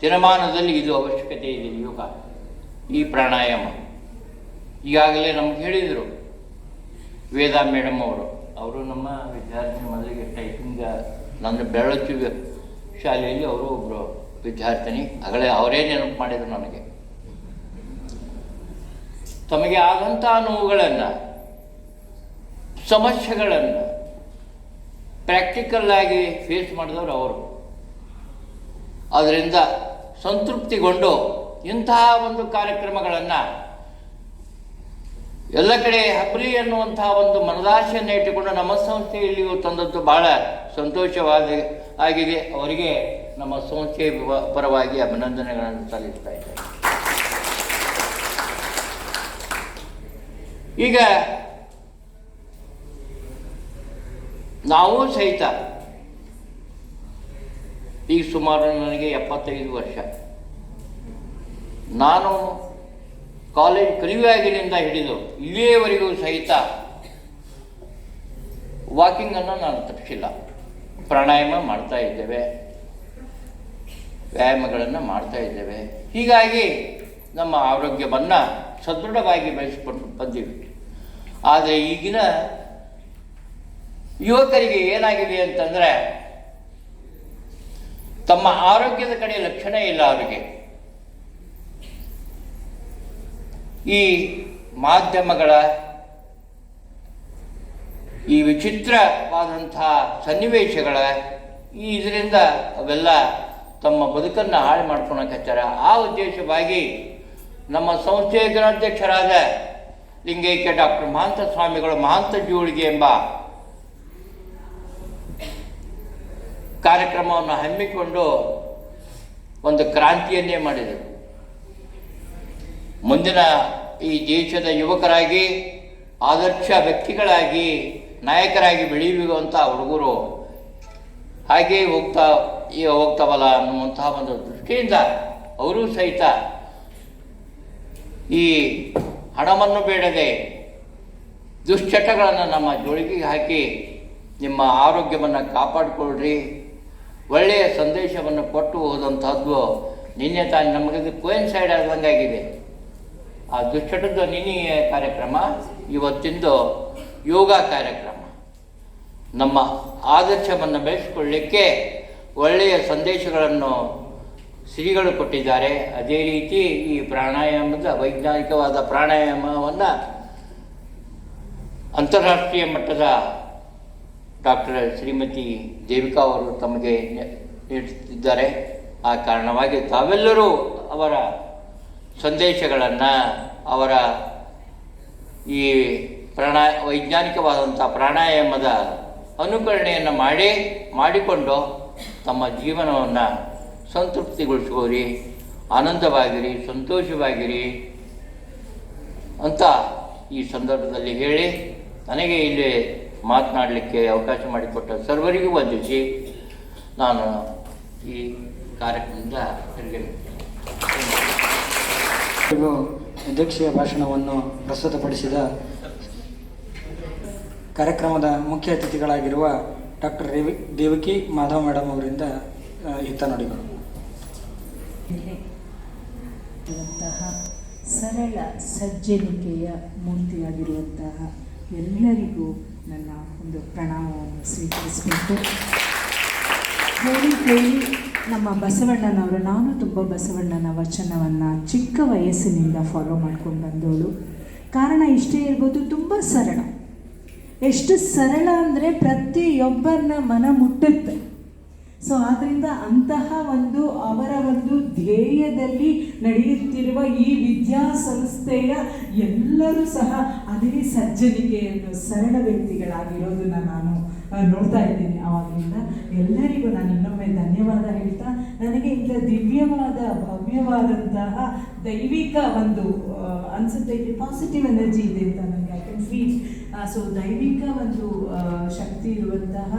ದಿನಮಾನದಲ್ಲಿ ಇದು ಅವಶ್ಯಕತೆ ಇದೆ. ಯೋಗ, ಈ ಪ್ರಾಣಾಯಾಮ ಈಗಾಗಲೇ ನಮ್ಗೆ ಹೇಳಿದರು ವೇದಾ ಮೇಡಮ್ ಅವರು ನಮ್ಮ ವಿದ್ಯಾರ್ಥಿನಿ. ಮೊದಲಿಗೆ ಟೈಪಿಂಗ್ ನನ್ನ ಬೆಳಚು ಶಾಲೆಯಲ್ಲಿ ಅವರು ಒಬ್ಬರು ವಿದ್ಯಾರ್ಥಿನಿ. ಅವರೇ ನೆನಪು ಮಾಡಿದರು ನನಗೆ. ತಮಗೆ ಆದಂಥ ನೋವುಗಳನ್ನು, ಸಮಸ್ಯೆಗಳನ್ನು ಪ್ರಾಕ್ಟಿಕಲ್ ಆಗಿ ಫೇಸ್ ಮಾಡಿದವರು ಅವರು. ಅದರಿಂದ ಸಂತೃಪ್ತಿಗೊಂಡು ಇಂತಹ ಒಂದು ಕಾರ್ಯಕ್ರಮಗಳನ್ನು ಎಲ್ಲ ಕಡೆ ಹಬ್ಬಲಿ ಅನ್ನುವಂತಹ ಒಂದು ಮನದಾಶೆಯನ್ನು ಇಟ್ಟುಕೊಂಡು ನಮ್ಮ ಸಂಸ್ಥೆಯಲ್ಲಿ ತಂದದ್ದು ಬಹಳ ಆಗಿದೆ. ಅವರಿಗೆ ನಮ್ಮ ಸಂಸ್ಥೆಯ ಪರವಾಗಿ ಅಭಿನಂದನೆಗಳನ್ನು ಸಲ್ಲಿಸ್ತಾ ಇದ್ದೇನೆ. ಈಗ ನಾವು ಸಹಿತ ಈಗ ಸುಮಾರು ನನಗೆ 75 ವರ್ಷ. ನಾನು ಕಾಲೇಜ್ ಕಲಿಯುವಾಗಿನಿಂದ ಹಿಡಿದು ಇಲ್ಲಿಯವರೆಗೂ ಸಹಿತ ವಾಕಿಂಗನ್ನು ನಾನು ತಪ್ಪಿಸಿಲ್ಲ. ಪ್ರಾಣಾಯಾಮ ಮಾಡ್ತಾ ಇದ್ದೇವೆ, ವ್ಯಾಯಾಮಗಳನ್ನು ಮಾಡ್ತಾ ಇದ್ದೇವೆ. ಹೀಗಾಗಿ ನಮ್ಮ ಆರೋಗ್ಯವನ್ನು ಸದೃಢವಾಗಿ ಬೆಳೆಸಿಕೊಂಡು ಬಂದೀವಿ. ಆದರೆ ಈಗಿನ ಯುವಕರಿಗೆ ಏನಾಗಿದೆ ಅಂತಂದರೆ, ತಮ್ಮ ಆರೋಗ್ಯದ ಕಡೆ ಲಕ್ಷಣ ಇಲ್ಲ ಅವರಿಗೆ. ಈ ಮಾಧ್ಯಮಗಳ ಈ ವಿಚಿತ್ರವಾದಂಥ ಸನ್ನಿವೇಶಗಳ ಇದರಿಂದ ಅವೆಲ್ಲ ತಮ್ಮ ಬದುಕನ್ನು ಹಾಳು ಮಾಡ್ಕೊಳಕತ್ತಾರ. ಆ ಉದ್ದೇಶವಾಗಿ ನಮ್ಮ ಸಂಸ್ಥೆಯ ಗಣಾಧ್ಯಕ್ಷರಾದ ಲಿಂಗೈಕ್ಯ ಡಾಕ್ಟರ್ ಮಹಾಂತ ಸ್ವಾಮಿಗಳು ಮಹಾಂತ ಜೋಳಿಗೆ ಎಂಬ ಕಾರ್ಯಕ್ರಮವನ್ನು ಹಮ್ಮಿಕೊಂಡು ಒಂದು ಕ್ರಾಂತಿಯನ್ನೇ ಮಾಡಿದರು. ಮುಂದಿನ ಈ ದೇಶದ ಯುವಕರಾಗಿ ಆದರ್ಶ ವ್ಯಕ್ತಿಗಳಾಗಿ ನಾಯಕರಾಗಿ ಬೆಳೆಯುವಂಥ ಹುಡುಗರು ಹಾಗೇ ಹೋಗ್ತಾವಲ್ಲ ಅನ್ನುವಂತಹ ಒಂದು ದೃಷ್ಟಿಯಿಂದ ಅವರೂ ಸಹಿತ ಈ ಹಣವನ್ನು ಬೇಡದೆ ದುಶ್ಚಟಗಳನ್ನು ನಮ್ಮ ಜೋಳಿಗೆಗೆ ಹಾಕಿ ನಿಮ್ಮ ಆರೋಗ್ಯವನ್ನು ಕಾಪಾಡಿಕೊಳ್ಳ್ರಿ, ಒಳ್ಳೆಯ ಸಂದೇಶವನ್ನು ಕೊಟ್ಟು ಹೋದಂಥದ್ದು ನಿನ್ನೆ ತಾನು ನಮಗೆ ಕೋಯಿನ್ಸೈಡ್ ಆದಂಗಾಗಿದೆ. ಆ ದುಶ್ಚಟದ ನಿನ್ನೆ ಕಾರ್ಯಕ್ರಮ ಇವತ್ತಿಂದು ಯೋಗ ಕಾರ್ಯಕ್ರಮ. ನಮ್ಮ ಆದರ್ಶವನ್ನು ಬೆಳೆಸಿಕೊಳ್ಳಲಿಕ್ಕೆ ಒಳ್ಳೆಯ ಸಂದೇಶಗಳನ್ನು ಶ್ರೀಗಳು ಕೊಟ್ಟಿದ್ದಾರೆ. ಅದೇ ರೀತಿ ಈ ಪ್ರಾಣಾಯಾಮದ ವೈಜ್ಞಾನಿಕವಾದ ಪ್ರಾಣಾಯಾಮವನ್ನು ಅಂತಾರಾಷ್ಟ್ರೀಯ ಮಟ್ಟದ ಡಾಕ್ಟರ್ ಶ್ರೀಮತಿ ದೇವಿಕಾ ಅವರು ತಮಗೆ ನೀಡುತ್ತಿದ್ದಾರೆ. ಆ ಕಾರಣವಾಗಿ ತಾವೆಲ್ಲರೂ ಅವರ ಸಂದೇಶಗಳನ್ನು ಅವರ ಈ ವೈಜ್ಞಾನಿಕವಾದಂಥ ಪ್ರಾಣಾಯಾಮದ ಅನುಕರಣೆಯನ್ನು ಮಾಡಿಕೊಂಡು ತಮ್ಮ ಜೀವನವನ್ನು ಸಂತೃಪ್ತಿಗೊಳಿಸ್ಕೋರಿ, ಆನಂದವಾಗಿರಿ, ಸಂತೋಷವಾಗಿರಿ ಅಂತ ಈ ಸಂದರ್ಭದಲ್ಲಿ ಹೇಳಿ ನನಗೆ ಇಲ್ಲಿ ಮಾತನಾಡಲಿಕ್ಕೆ ಅವಕಾಶ ಮಾಡಿಕೊಟ್ಟ ಸರ್ವರಿಗೂ ವಂದಿಸಿ ನಾನು ಈ ಕಾರ್ಯಕ್ರಮದಿಂದ ಅಧ್ಯಕ್ಷೀಯ ಭಾಷಣವನ್ನು ಪ್ರಸ್ತುತಪಡಿಸಿದ ಕಾರ್ಯಕ್ರಮದ ಮುಖ್ಯ ಅತಿಥಿಗಳಾಗಿರುವ ಡಾಕ್ಟರ್ ದೇವಕಿ ಮಾಧವ್ ಮೇಡಮ್ ಅವರಿಂದ ಹಿತನುಡಿಗಳು. ಸರಳ ಸಜ್ಜನಿಕೆಯ ಮೂರ್ತಿಯಾಗಿರುವಂತಹ ಎಲ್ಲರಿಗೂ ನನ್ನ ಒಂದು ಪ್ರಣಾಮವನ್ನು ಸ್ವೀಕರಿಸಬೇಕು. ಹೇಳಿ ನಮ್ಮ ಬಸವಣ್ಣನವರು, ನಾನು ತುಂಬ ಬಸವಣ್ಣನ ವಚನವನ್ನು ಚಿಕ್ಕ ವಯಸ್ಸಿನಿಂದ ಫಾಲೋ ಮಾಡ್ಕೊಂಡು ಬಂದವಳು. ಕಾರಣ ಇಷ್ಟೇ ಇರ್ಬೋದು, ತುಂಬ ಸರಳ. ಎಷ್ಟು ಸರಳ ಅಂದರೆ ಪ್ರತಿಯೊಬ್ಬರನ್ನ ಮನ ಮುಟ್ಟುತ್ತೆ. ಸೊ ಆದ್ದರಿಂದ ಅಂತಹ ಒಂದು ಅವರ ಒಂದು ಧ್ಯೇಯದಲ್ಲಿ ನಡೆಯುತ್ತಿರುವ ಈ ವಿದ್ಯಾಸಂಸ್ಥೆಯ ಎಲ್ಲರೂ ಸಹ ಅದೇ ಸಜ್ಜನಿಕೆಯನ್ನು ಸರಳ ವ್ಯಕ್ತಿಗಳಾಗಿರೋದನ್ನು ನಾನು ನೋಡ್ತಾ ಇದ್ದೀನಿ. ಆವಾಗಿಂದ ಎಲ್ಲರಿಗೂ ನಾನು ಇನ್ನೊಮ್ಮೆ ಧನ್ಯವಾದ ಹೇಳ್ತಾ, ನನಗೆ ಇಂಥ ದಿವ್ಯವಾದ ಭವ್ಯವಾದಂತಹ ದೈವಿಕ ಒಂದು ಅನಿಸುತ್ತೆ, ಪಾಸಿಟಿವ್ ಎನರ್ಜಿ ಇದೆ ಅಂತ ನನಗೆ ಐ ಕ್ಯಾನ್ ಫೀಲ್. ಸೊ ದೈವಿಕ ಒಂದು ಶಕ್ತಿ ಇರುವಂತಹ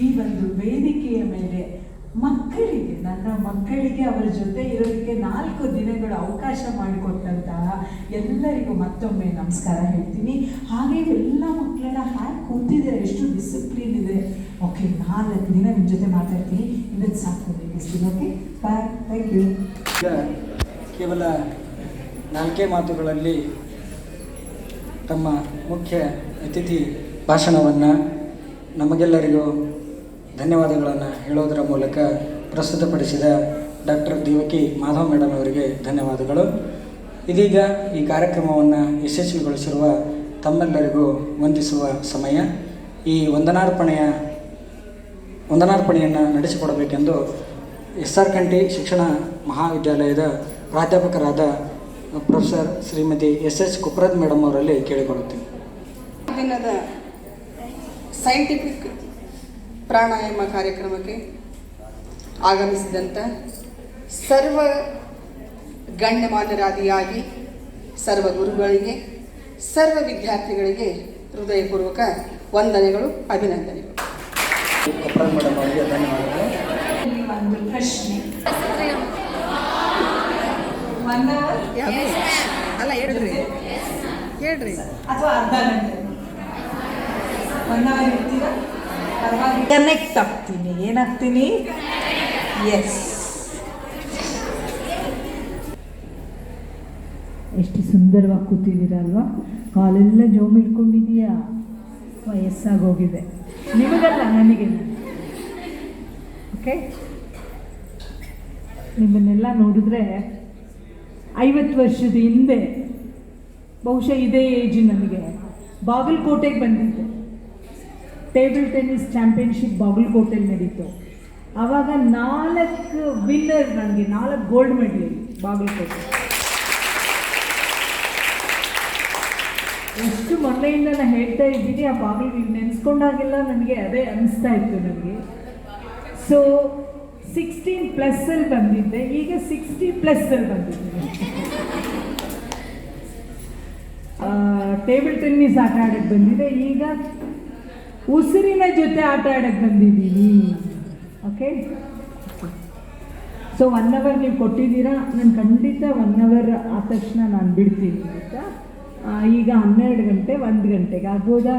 ಈ ಒಂದು ವೇದಿಕೆಯ ಮೇಲೆ ಮಕ್ಕಳಿಗೆ, ನನ್ನ ಮಕ್ಕಳಿಗೆ ಅವರ ಜೊತೆ ಇರೋದಕ್ಕೆ 4 ದಿನಗಳು ಅವಕಾಶ ಮಾಡಿಕೊಟ್ಟಂತಹ ಎಲ್ಲರಿಗೂ ಮತ್ತೊಮ್ಮೆ ನಮಸ್ಕಾರ ಹೇಳ್ತೀನಿ. ಹಾಗೆ ಎಲ್ಲ ಮಕ್ಕಳೆಲ್ಲ ಹ್ಯಾಕ್ ಕೂತಿದ್ದಾರೆ, ಎಷ್ಟು ಡಿಸಿಪ್ಲಿನ್ ಇದೆ. ಓಕೆ, 4 ದಿನ ನಿಮ್ಮ ಜೊತೆ ಮಾತಾಡ್ತೀನಿ, ಇನ್ನೊಂದು ಸಾಕು ಮುಗಿಸ್ತೀನಿ. Okay, bye, thank you. ಈಗ ಕೇವಲ 4 ಮಾತುಗಳಲ್ಲಿ ತಮ್ಮ ಮುಖ್ಯ ಅತಿಥಿ ಭಾಷಣವನ್ನು ನಮಗೆಲ್ಲರಿಗೂ ಧನ್ಯವಾದಗಳನ್ನು ಹೇಳೋದರ ಮೂಲಕ ಪ್ರಸ್ತುತಪಡಿಸಿದ ಡಾಕ್ಟರ್ ದೇವಕಿ ಮಾಧವ್ ಮೇಡಮ್ ಅವರಿಗೆ ಧನ್ಯವಾದಗಳು. ಇದೀಗ ಈ ಕಾರ್ಯಕ್ರಮವನ್ನು ಯಶಸ್ವಿಗೊಳಿಸಿರುವ ತಮ್ಮೆಲ್ಲರಿಗೂ ವಂದಿಸುವ ಸಮಯ. ಈ ವಂದನಾರ್ಪಣೆಯನ್ನು ನಡೆಸಿಕೊಡಬೇಕೆಂದು SR ಕಂಠಿ ಶಿಕ್ಷಣ ಮಹಾವಿದ್ಯಾಲಯದ ಪ್ರಾಧ್ಯಾಪಕರಾದ ಪ್ರೊಫೆಸರ್ ಶ್ರೀಮತಿ SS ಕುಪ್ರದ್ ಮೇಡಮ್ ಅವರಲ್ಲಿ ಕೇಳಿಕೊಳ್ಳುತ್ತೇನೆ. ದಿನದ ಸೈಂಟಿಫಿಕ್ ಪ್ರಾಣಾಯಾಮ ಕಾರ್ಯಕ್ರಮಕ್ಕೆ ಆಗಮಿಸಿದಂಥ ಸರ್ವ ಗಣ್ಯಮಾನ್ಯರಾದಿಯಾಗಿ ಸರ್ವ ಗುರುಗಳಿಗೆ, ಸರ್ವ ವಿದ್ಯಾರ್ಥಿಗಳಿಗೆ ಹೃದಯಪೂರ್ವಕ ವಂದನೆಗಳು, ಅಭಿನಂದನೆಗಳು. ಕುಪ್ರದ್ ಮೇಡಮ್ ಅವರಿಗೆ ಧನ್ಯವಾದಗಳು. ಒಂದು ಪ್ರಶ್ನೆ, ಅಲ್ಲ ಹೇಳ್ರಿ ಅಥವಾ ಅರ್ಧ ಗಂಟೆ 1 ಅವರ್ ಇರ್ತೀರಾ? ಪರವಾಗಿ ಕನೆಕ್ಟ್ ಆಗ್ತೀನಿ. ಏನಾಗ್ತೀನಿ? ಎಸ್. ಎಷ್ಟು ಸುಂದರವಾಗಿ ಕೂತಿದ್ದೀರಲ್ವಾ? ಕಾಲೆಲ್ಲ ಜೋಮ್ ಇಟ್ಕೊಂಡಿದೀಯಾ? ವಯಸ್ಸಾಗೋಗಿದೆ ನಿಮಗಲ್ಲ, ನನಗೆ. ಓಕೆ, ನಿಮ್ಮನ್ನೆಲ್ಲ ನೋಡಿದ್ರೆ 50 ವರ್ಷದ ಹಿಂದೆ, ಬಹುಶಃ ಇದೇ ಏಜ್, ನನಗೆ ಬಾಗಲಕೋಟೆಗೆ ಬಂದಿದ್ದೆ. ಟೇಬಲ್ ಟೆನ್ನಿಸ್ ಚಾಂಪಿಯನ್ಶಿಪ್ ಬಾಗಲಕೋಟೆಯಲ್ಲಿ ನಡೀತು. ಆವಾಗ 4 ವಿನ್ನರ್, ನನಗೆ 4 ಗೋಲ್ಡ್ ಮೆಡಲ್ ಬಾಗಲಕೋಟೆ. ಎಷ್ಟು ಮೊನ್ನೆಯಿಂದ ನಾನು ಹೇಳ್ತಾ ಇದ್ದೀನಿ, ಆ ಬಾಗಿಲು ನೆನೆಸ್ಕೊಂಡಾಗೆಲ್ಲ ನನಗೆ ಅದೇ ಅನಿಸ್ತಾ ಇತ್ತು ನನಗೆ. ಸೊ 16+ ಬಂದಿದ್ದೆ, ಈಗ 60+ ಬಂದಿದ್ದೀನಿ. ಟೇಬಲ್ ಟೆನ್ನಿಸ್ ಆಟ ಆಡೋಕ್ಕೆ ಬಂದಿದೆ, ಈಗ ಉಸಿರಿನ ಜೊತೆ ಆಟ ಆಡೋಕ್ಕೆ ಬಂದಿದ್ದೀನಿ. ಓಕೆ, ಸೊ 1 hour ನೀವು ಕೊಟ್ಟಿದ್ದೀರಾ, ನಾನು ಖಂಡಿತ 1 hour ಆದ ತಕ್ಷಣ ನಾನು ಬಿಡ್ತೀನಿ ಆಯಿತಾ. ಈಗ 12 ಗಂಟೆ 1 ಗಂಟೆಗೆ ಆಗ್ಬೋದಾ,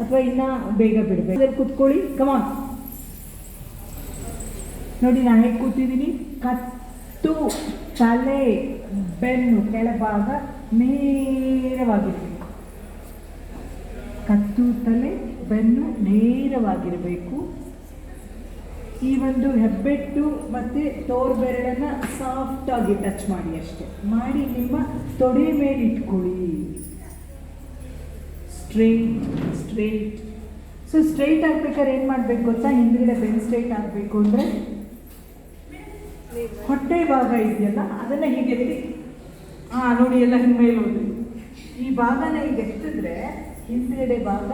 ಅಥವಾ ಇನ್ನೂ ಬೇಗ ಬಿಡಬೇಕು? ಅದ್ರಲ್ಲಿ ಕೂತ್ಕೊಳ್ಳಿ, ಕಮಾನ್. ನೋಡಿ ನಾನು ಹೇಗೆ ಕೂತಿದ್ದೀನಿ, ಕತ್ತು, ತಲೆ, ಬೆನ್ನು ಕೆಳಭಾಗ ನೇರವಾಗಿರಬೇಕು. ಕತ್ತು, ತಲೆ, ಬೆನ್ನು ನೇರವಾಗಿರಬೇಕು. ಈ ಒಂದು ಹೆಬ್ಬೆಟ್ಟು ಮತ್ತು ತೋರ್ಬೆರಳನ್ನು ಸಾಫ್ಟಾಗಿ ಟಚ್ ಮಾಡಿ, ಅಷ್ಟೇ ಮಾಡಿ ನಿಮ್ಮ ತೊಡೆ ಮೇಲೆ ಇಟ್ಕೊಳ್ಳಿ. ಸ್ಟ್ರೈಟ್. ಸೊ ಸ್ಟ್ರೈಟ್ ಆಗ್ಬೇಕಾದ್ರೆ ಏನು ಮಾಡಬೇಕು ಗೊತ್ತಾ? ಹಿಂದ್ಗಡೆ ಬೆನ್ನು ಸ್ಟ್ರೈಟ್ ಆಗಬೇಕು ಅಂದರೆ ಹೊಟ್ಟೆ ಭಾಗ ಇದೆಯಲ್ಲ ಅದನ್ನು ಹೀಗೆ ಎತ್ತಿ, ನೋಡಿ ಎಲ್ಲ ಮೇಲೆ ಹೋದ್ರಿ. ಈ ಭಾಗನ ಹೀಗೆ ಎತ್ತಿದ್ರೆ ಹಿಂದ್ಗಡೆ ಭಾಗ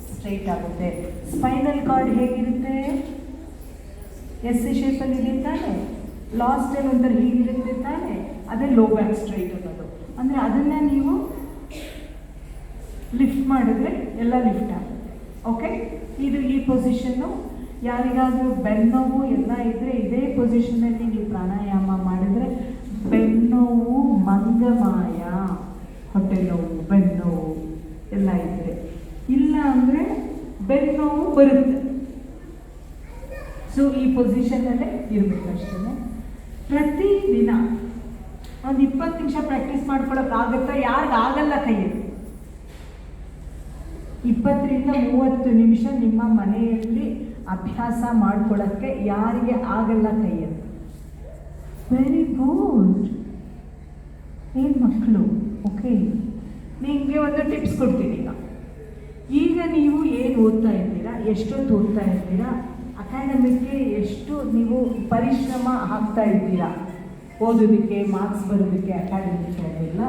ಸ್ಟ್ರೈಟ್ ಆಗುತ್ತೆ. ಸ್ಪೈನಲ್ ಕಾರ್ಡ್ ಹೇಗಿರುತ್ತೆ? ಎಸ್ ಶೇಪಲ್ಲಿ ಇದೆ ತಾನೆ, ಲಾಸ್ಟಲ್ಲಿ ಒಂಥರ ಹೀಗಿರುತ್ತೆ ತಾನೆ, ಅದೇ ಲೋ ಬ್ಯಾಕ್ ಸ್ಟ್ರೈಟ್ ಅನ್ನೋದು. ಅಂದರೆ ಅದನ್ನು ನೀವು ಲಿಫ್ಟ್ ಮಾಡಿದ್ರೆ ಎಲ್ಲ ಲಿಫ್ಟ್ ಆಗುತ್ತೆ. ಓಕೆ, ಇದು ಈ ಪೊಸಿಷನ್ನು. ಯಾರಿಗಾದರೂ ಬೆನ್ನೋವು ಎಲ್ಲ ಇದ್ದರೆ ಇದೇ ಪೊಸಿಷನಲ್ಲಿ ನೀವು ಪ್ರಾಣಾಯಾಮ ಮಾಡಿದ್ರೆ ಬೆನ್ನೋವು ಮಂಗಮಾಯ. ಹೊಟ್ಟೆ ನೋವು, ಬೆನ್ನೋವು ಎಲ್ಲ ಇದ್ದರೆ, ಇಲ್ಲ ಅಂದರೆ ಬೆನ್ನೋವು ಬರುತ್ತೆ. ಸೊ ಈ ಪೊಸಿಷನಲ್ಲೇ ಇರಬೇಕಷ್ಟೇ. ಪ್ರತಿದಿನ ಒಂದು 20 ನಿಮಿಷ ಪ್ರಾಕ್ಟೀಸ್ ಮಾಡ್ಕೊಳ್ಳೋಕ್ಕಾಗುತ್ತಾ? ಯಾರಿಗಾಗಲ್ಲ ಕೈಯಲ್ಲಿ 20 ರಿಂದ 30 ನಿಮಿಷ ನಿಮ್ಮ ಮನೆಯಲ್ಲಿ ಅಭ್ಯಾಸ ಮಾಡ್ಕೊಳ್ಳೋಕ್ಕೆ ಯಾರಿಗೆ ಆಗಲ್ಲ ಕೈಯಲ್ಲಿ? Very good. ಏನು ಮಕ್ಕಳು, ಓಕೆ, ನಿಮಗೆ ಒಂದು ಟಿಪ್ಸ್ ಕೊಡ್ತೀನಿ. ಈಗ ನೀವು ಏನು ಓದ್ತಾ ಇದ್ದೀರಾ, ಎಷ್ಟೊತ್ತು ಓದ್ತಾ ಇದ್ದೀರಾ, ಅಕಾಡೆಮಿಕ್ಗೆ ಎಷ್ಟು ನೀವು ಪರಿಶ್ರಮ ಹಾಕ್ತಾ ಇದ್ದೀರಾ ಓದೋದಕ್ಕೆ, ಮಾರ್ಕ್ಸ್ ಬರೋದಕ್ಕೆ, ಅಕಾಡೆಮಿಕ್ ಅದೆಲ್ಲ,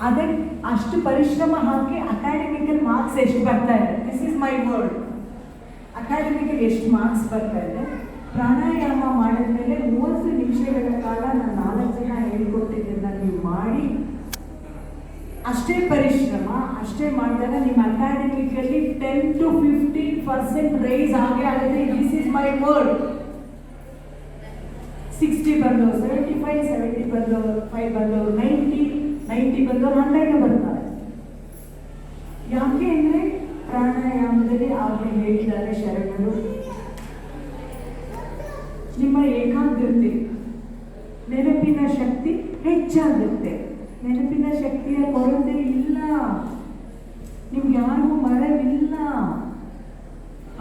ಅದಕ್ಕೆ ಅಷ್ಟು ಪರಿಶ್ರಮ ಹಾಕಿ ಅಕಾಡೆಮಿಕಲ್ ಮಾರ್ಕ್ಸ್ ಎಷ್ಟು ಬರ್ತಾ ಇದೆ? This is my word. Academical ಎಷ್ಟು ಮಾರ್ಕ್ಸ್ ಬರ್ತಾ ಇದೆ? ಪ್ರಾಣಾಯಾಮ ಮಾಡಿದ್ಮೇಲೆ 30 ನಿಮಿಷಗಳ ಕಾಲ ನಾನು 4 ಜನ ಹೇಳ್ಕೊಟ್ಟಿದ್ದನ್ನು ನೀವು ಮಾಡಿ, ಅಷ್ಟೇ ಪರಿಶ್ರಮ, ಅಷ್ಟೇ ಮಾಡಿದಾಗ ನಿಮ್ಮ ಅಕಾಡೆಮಿಕಲ್ಲಿ 10 to 15% ರೈಸ್ ಆಗೇ ಆಗುತ್ತೆ. This is my word. 60 ಬಂದವರು 75, 70 ಬಂದವರು 5 ಬಂದವರು 90 ಬಂದವರು 100 ಬರ್ತಾರೆ. ಯಾಕೆ ಅಂದರೆ ಪ್ರಾಣಾಯಾಮದಲ್ಲಿ ಆಗಲೇ ಹೇಳಿದ್ದಾರೆ ಶರಣರು, ನಿಮ್ಮ ಏಕಾಗ್ರತೆ, ನೆನಪಿನ ಶಕ್ತಿ ಹೆಚ್ಚಾಗುತ್ತೆ. ನೆನಪಿನ ಶಕ್ತಿಯ ಕೊರತೆ ಇಲ್ಲ, ನಿಮ್ಗೆ ಯಾರಿಗೂ ಮರವಿಲ್ಲ.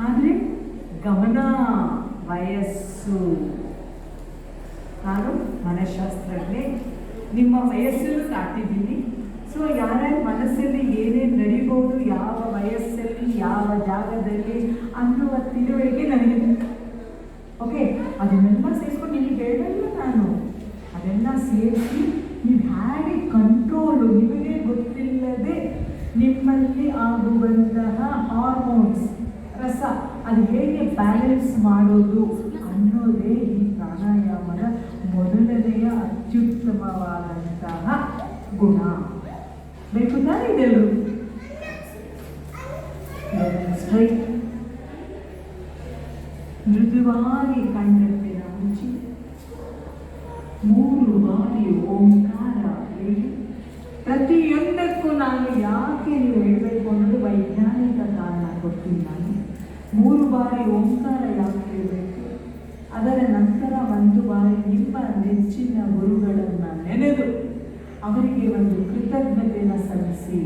ಆದರೆ ಗಮನ, ವಯಸ್ಸು. ನಾನು ಮನಃಶಾಸ್ತ್ರಜ್ಞೆ, ನಿಮ್ಮ ವಯಸ್ಸನ್ನು ದಾಟಿದ್ದೀನಿ. ಸೊ ಯಾರ್ಯಾರ ಮನಸ್ಸಲ್ಲಿ ಏನೇನು ನಡೀಬೋದು, ಯಾವ ವಯಸ್ಸಲ್ಲಿ ಯಾವ ಜಾಗದಲ್ಲಿ ಅನ್ನುವ ತಿಳುವಳಿಕೆ ನನಗಿದೆ. ಓಕೆ, ಅದನ್ನೆಲ್ಲ ಸೇರಿಸ್ಕೊಂಡು ನಿಮಗೆ ಹೇಳಲ್ಲ ನಾನು, ಅದೆಲ್ಲ ಸೇರಿಸಿ ನೀವು ಹೇಗೆ ಕಂಟ್ರೋಲು, ನಿಮಗೆ ಗೊತ್ತಿಲ್ಲದೆ ನಿಮ್ಮಲ್ಲಿ ಆಗುವಂತಹ ಹಾರ್ಮೋನ್ಸ್, ರಸ, ಅದು ಹೇಗೆ ಬ್ಯಾಲೆನ್ಸ್ ಮಾಡೋದು ಅನ್ನೋದೇ ಈ ಪ್ರಾಣಾಯಾಮದ ಮೊದಲನೆಯ ಅತ್ಯುತ್ತಮವಾದಂತಹ ಗುಣ. ಬೇಕು ತಾನೇ ಇದೆಲ್ಲರೂ? ಸ್ಟ್ರೈಟ್, ಮೃದುವಾಗಿ ಕಣ್ಣೆತ್ತಿನ ಮುಚ್ಚಿ 3 ಬಾರಿ ಓಂಕಾರ ಹೇಳಿ. ಪ್ರತಿಯೊಂದಕ್ಕೂ ನಾನು ಯಾಕೆ ನೀವು ಹೇಳಬೇಕು ಅನ್ನೋದು ವೈಜ್ಞಾನಿಕ ಕಾರಣ ಕೊಡ್ತೀನಿ. ನಾನು 3 ಬಾರಿ ಓಂಕಾರ ಯಾಕೆ ಹೇಳಬೇಕು, ಅದರ ನಂತರ 1 ಬಾರಿ ನಿಮ್ಮ ನೆಚ್ಚಿನ ಗುರುಗಳನ್ನು ನೆನೆದು ಅವರಿಗೆ ಒಂದು ಕೃತಜ್ಞತೆಯನ್ನು ಸಲ್ಲಿಸಿ.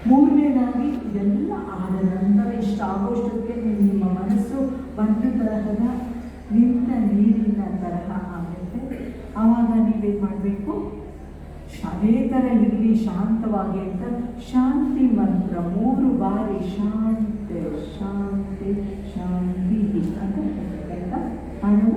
3ನೇದಾಗಿ ಇದೆಲ್ಲ ಆದ ನಂತರ ಇಷ್ಟ ಆಗೋಷ್ಟಕ್ಕೆ ನಿಮ್ಮ ಮನಸ್ಸು ಒಂದು ತರಹದ ನಿಂತ ನೀರಿನ ತರಹ ಆಗುತ್ತೆ. ಆವಾಗ ನೀವೇನು ಮಾಡಬೇಕು? ಅದೇ ಥರ ಇರಲಿ ಶಾಂತವಾಗಿ ಅಂತ ಶಾಂತಿ ಮಂತ್ರ 3 ಬಾರಿ ಶಾಂತಿ ಶಾಂತಿ ಶಾಂತಿ ಅಂತ ಆಯ್ತಾ ಮಾಡೋಣ.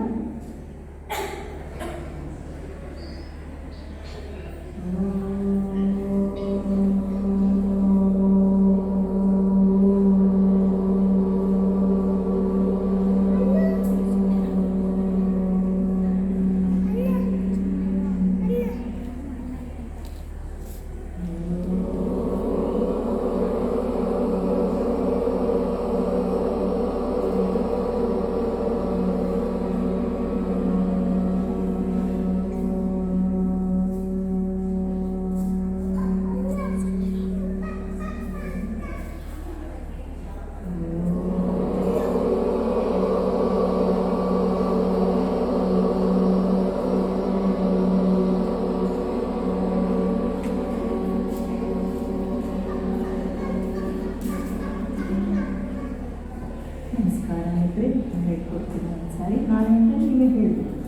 ನಮಸ್ಕಾರ ಇದ್ದರೆ ಹೇಳ್ಕೊಡ್ತೀನಿ ಒಂದ್ಸಾರಿ ನಾನೆಂದ್ರೆ ನಿಮಗೆ ಹೇಳಬೇಕು.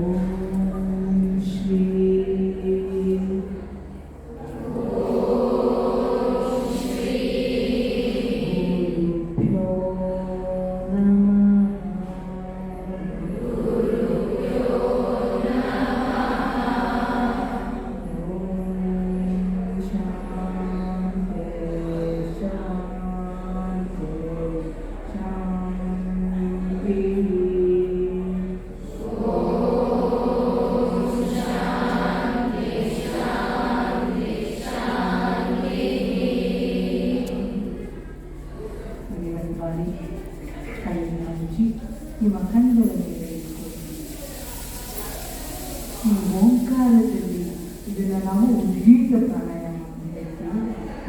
ಓಂ ಶ್ರೀ ಗುರುಭ್ಯೋ ನಮಃ. ಶಾಂತಿ ಶಾಂತಿ ಶಾಂತಿ. ಬಾರಿ ಕೈಯನ್ನು ಮುಚ್ಚಿ ನಿಮ್ಮ ಕಣ್ಣುಗಳ ಮೇಲೆ ಇಟ್ಕೊಳ್ಳಿ. ಈ ಓಂಕಾರದಲ್ಲಿ ಇದನ್ನು ನಾವು ಉದ್ಗೀತ ಪ್ರಾಣಾಯಾಮ ಅಂತ ಹೇಳ್ತೀವಿ.